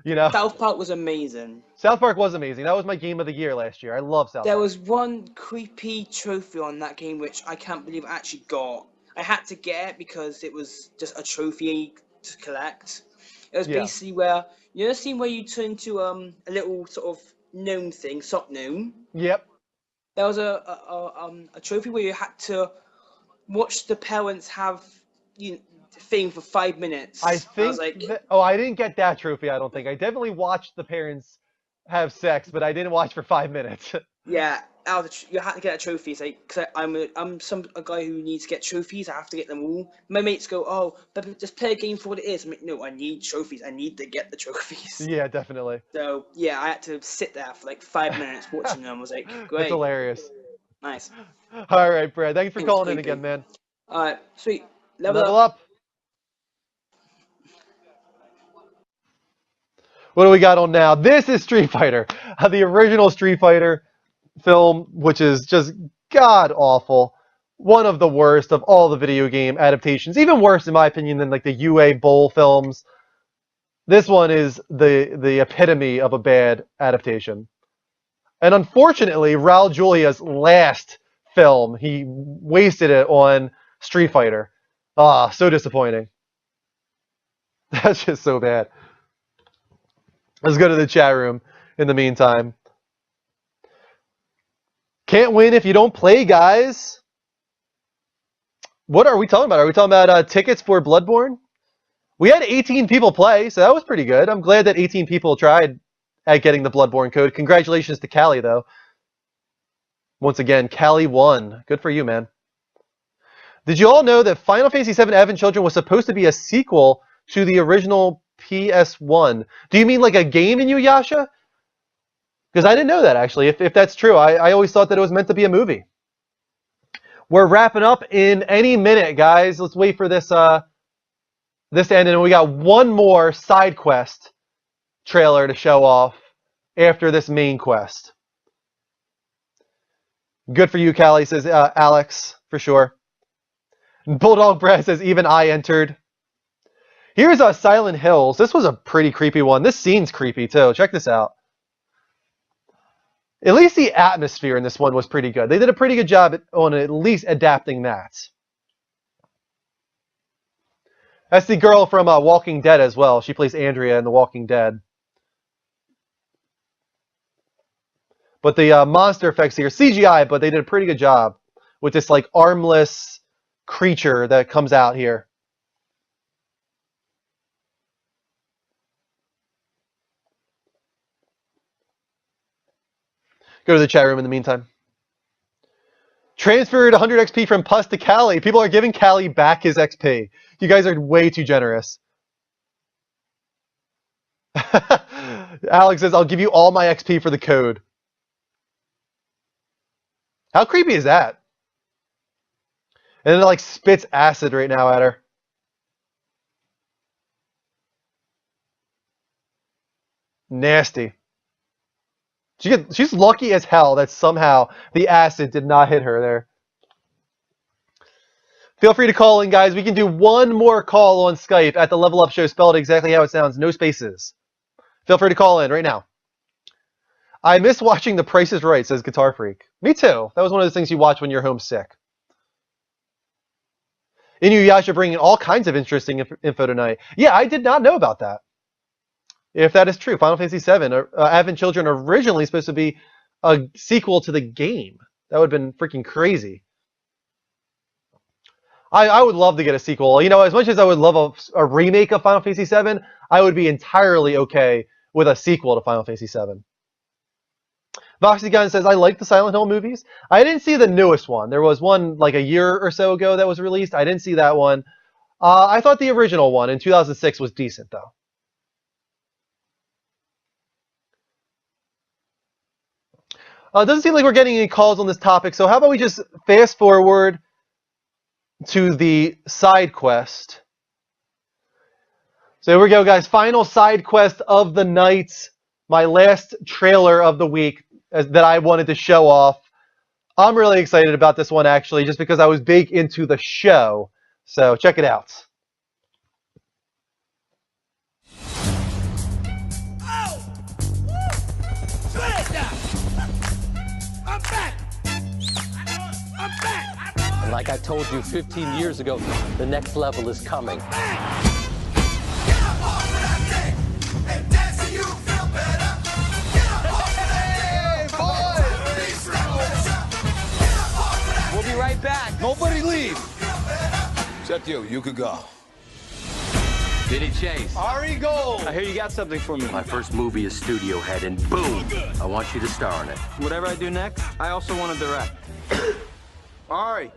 Speaker 1: You know.
Speaker 10: South Park was amazing.
Speaker 1: South Park was amazing. That was my game of the year last year. I love South Park.
Speaker 10: There was one creepy trophy on that game which I can't believe I actually got. I had to get it because it was just a trophy to collect. It was basically where you know the scene where you turn into a little sort of gnome thing, sock gnome.
Speaker 1: Yep.
Speaker 10: There was a trophy where you had to watch the parents have thing for 5 minutes.
Speaker 1: I think.
Speaker 10: I was like,
Speaker 1: I didn't get that trophy. I don't think. I definitely watched the parents have sex, but I didn't watch for 5 minutes.
Speaker 10: Yeah, you had to get a trophy. It's like, cause I'm a guy who needs to get trophies. I have to get them all. My mates go, oh, but just play a game for what it is. I'm like, no, I need trophies. I need to get the trophies.
Speaker 1: Yeah, definitely.
Speaker 10: So yeah, I had to sit there for like 5 minutes watching them. I was like, great.
Speaker 1: That's hilarious.
Speaker 10: Nice.
Speaker 1: All right, Brad. Thanks for calling in again, man.
Speaker 10: All right, sweet.
Speaker 1: Level up. What do we got on now? This is Street Fighter, the original Street Fighter film, which is just god awful. One of the worst of all the video game adaptations, even worse in my opinion than like the UA Bowl films. This one is the epitome of a bad adaptation. And unfortunately, Raul Julia's last film, he wasted it on Street Fighter. Ah, so disappointing. That's just so bad. Let's go to the chat room in the meantime. Can't win if you don't play, guys. What are we talking about? Are we talking about tickets for Bloodborne? We had 18 people play, so that was pretty good. I'm glad that 18 people tried at getting the Bloodborne code. Congratulations to Callie, though. Once again, Callie won. Good for you, man. Did you all know that Final Fantasy VII Advent Children was supposed to be a sequel to the original PS1? Do you mean like a game, Inuyasha? Because I didn't know that, actually. If that's true, I always thought that it was meant to be a movie. We're wrapping up in any minute, guys. Let's wait for this this to end, and we got one more side quest trailer to show off after this main quest. Good for you, Callie, says Alex, for sure. Bulldog Brad says, even I entered. Here's Silent Hills. This was a pretty creepy one. This scene's creepy, too. Check this out. At least the atmosphere in this one was pretty good. They did a pretty good job on at least adapting that. That's the girl from Walking Dead as well. She plays Andrea in The Walking Dead. But the monster effects here, CGI, but they did a pretty good job with this like armless creature that comes out here. Go to the chat room in the meantime. Transferred 100 XP from Pus to Callie. People are giving Callie back his XP. You guys are way too generous. Alex says, I'll give you all my XP for the code. How creepy is that? And then it like spits acid right now at her. Nasty. She's lucky as hell that somehow the acid did not hit her there. Feel free to call in, guys. We can do one more call on Skype at the Level Up Show, spelled exactly how it sounds, no spaces. Feel free to call in right now. I miss watching The Price is Right, says Guitar Freak. Me too. That was one of those things you watch when you're homesick. Inuyasha bringing all kinds of interesting info tonight. Yeah, I did not know about that. If that is true, Final Fantasy VII, Advent Children, originally supposed to be a sequel to the game. That would have been freaking crazy. I would love to get a sequel. You know, as much as I would love a remake of Final Fantasy VII, I would be entirely okay with a sequel to Final Fantasy VII. Voxy Gun says, I like the Silent Hill movies. I didn't see the newest one. There was one like a year or so ago that was released. I didn't see that one. I thought the original one in 2006 was decent, though. It doesn't seem like we're getting any calls on this topic, so how about we just fast forward to the side quest. So here we go, guys. Final side quest of the night. My last trailer of the week that I wanted to show off. I'm really excited about this one, actually, just because I was big into the show. So check it out.
Speaker 4: And like I told you 15 years ago, the next level is coming.
Speaker 18: We'll be right back. Nobody leave. Except you. You could go.
Speaker 4: Vinny Chase.
Speaker 18: Ari Gold.
Speaker 4: I hear you got something for me. My first movie is Studio Head, and boom, I want you to star in it.
Speaker 18: Whatever I do next, I also want to direct. Ari.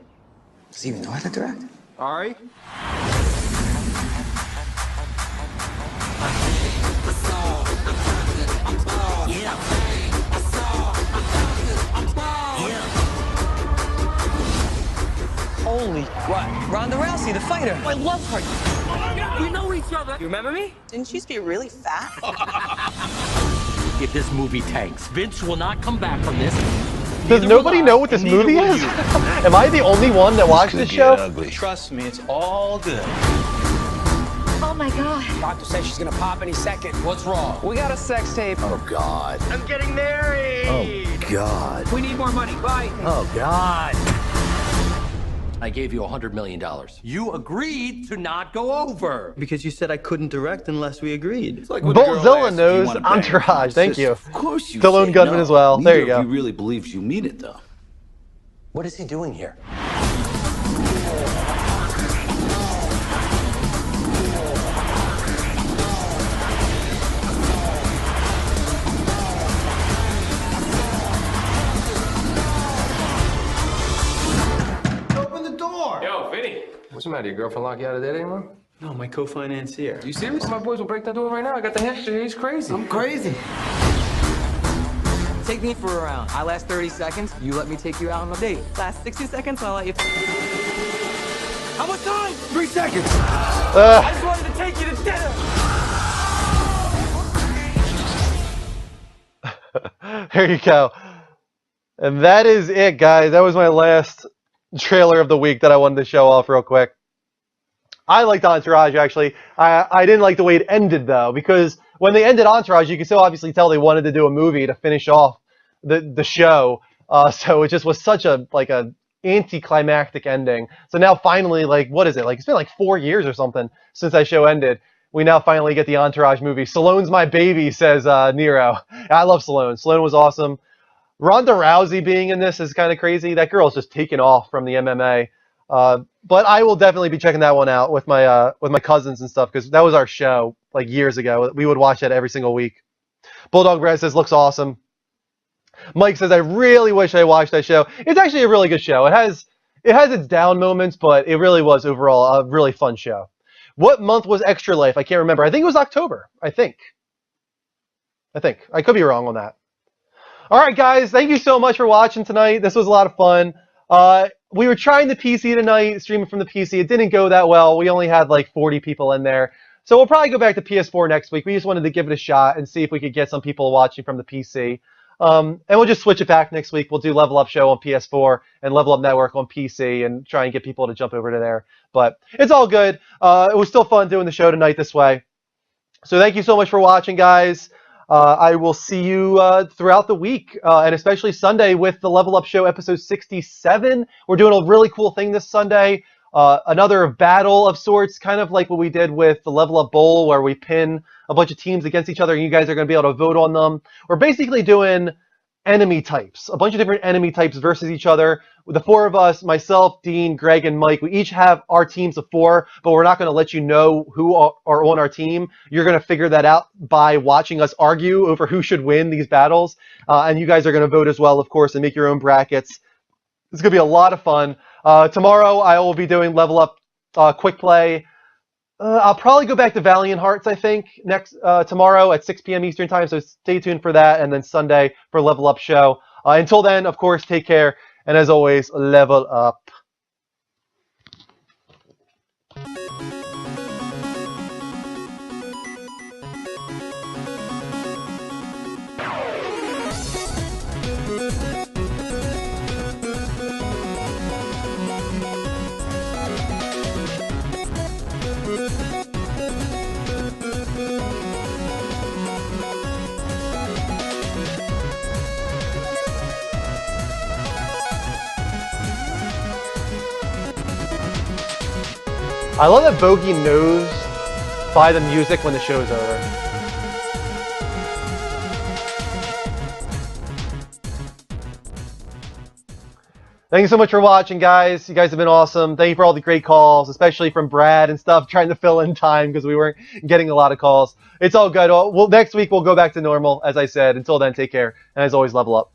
Speaker 7: Does he even know how to direct?
Speaker 18: Ari?
Speaker 7: Holy, what? Ronda Rousey, the fighter. I love her.
Speaker 18: We know each other. You remember me?
Speaker 7: Didn't she used to be really fat?
Speaker 4: If this movie tanks, Vince will not come back from this.
Speaker 1: Does nobody know what this movie is? Am I the only one that watched this show?
Speaker 18: Ugly. Trust me, it's all good.
Speaker 6: Oh my god.
Speaker 18: Doctor says she's gonna pop any second. What's wrong?
Speaker 7: We got a sex tape.
Speaker 4: Oh, God.
Speaker 18: I'm getting married.
Speaker 4: Oh, God.
Speaker 18: We need more money. Bye.
Speaker 4: Oh, God. I gave you $100 million. You agreed to not go over.
Speaker 5: Because you said I couldn't direct unless we agreed. It's like
Speaker 1: Boltzilla knows Entourage. Thank you.
Speaker 5: Of course you
Speaker 1: Stallone
Speaker 5: say
Speaker 1: Gunman
Speaker 5: no.
Speaker 1: as well. There you
Speaker 5: Neither of
Speaker 1: go.
Speaker 5: you really believes you mean it, though.
Speaker 4: What is he doing here?
Speaker 18: Open the door.
Speaker 23: Yo, Vinny. What's the matter? Your girlfriend lock you out of there anymore?
Speaker 5: No, my co-financier.
Speaker 23: You serious? My boys will break that door right now. I got the hamster. He's crazy.
Speaker 5: I'm crazy.
Speaker 7: Take me for a round. I last 30 seconds. You let me take you out on a date. Last 60 seconds, I'll let you.
Speaker 18: How much time? 3 seconds.
Speaker 23: I just wanted to take you to dinner.
Speaker 1: There you go. And that is it, guys. That was my last trailer of the week that I wanted to show off real quick. I liked Entourage, actually. I didn't like the way it ended, though, because when they ended Entourage, you could so obviously tell they wanted to do a movie to finish off the show. So it just was such a anticlimactic ending. So now finally, like, what is it? Like, it's been like 4 years or something since that show ended. We now finally get the Entourage movie. Stallone's my baby, says Nero. I love Stallone. Stallone was awesome. Ronda Rousey being in this is kind of crazy. That girl's just taken off from the MMA. But I will definitely be checking that one out with my cousins and stuff, because that was our show like years ago. We would watch that every single week. Bulldog Brad says looks awesome. Mike says I really wish I watched that show. It's actually a really good show. It has its down moments, but it really was overall a really fun show. What month was Extra Life? I can't remember. I think it was October. I think. I could be wrong on that. All right, guys. Thank you so much for watching tonight. This was a lot of fun. We were trying the PC tonight, streaming from the PC. It didn't go that well. We only had like 40 people in there. So we'll probably go back to PS4 next week. We just wanted to give it a shot and see if we could get some people watching from the PC. And we'll just switch it back next week. We'll do Level Up Show on PS4 and Level Up Network on PC and try and get people to jump over to there. But it's all good. It was still fun doing the show tonight this way. So thank you so much for watching, guys. I will see you throughout the week, and especially Sunday with the Level Up Show episode 67. We're doing a really cool thing this Sunday. Another battle of sorts, kind of like what we did with the Level Up Bowl, where we pin a bunch of teams against each other, and you guys are going to be able to vote on them. We're basically doing enemy types, a bunch of different enemy types versus each other. The four of us, myself, Dean, Greg, and Mike, we each have our teams of four, but we're not going to let you know who are on our team. You're going to figure that out by watching us argue over who should win these battles. And you guys are going to vote as well, of course, and make your own brackets. It's going to be a lot of fun. Tomorrow, I will be doing Level Up Quick Play. I'll probably go back to Valiant Hearts, I think, tomorrow at 6 p.m. Eastern Time, so stay tuned for that, and then Sunday for Level Up Show. Until then, of course, take care, and as always, level up. I love that Bogey knows by the music when the show's over. Thank you so much for watching, guys. You guys have been awesome. Thank you for all the great calls, especially from Brad and stuff, trying to fill in time because we weren't getting a lot of calls. It's all good. Next week, we'll go back to normal, as I said. Until then, take care. And as always, level up.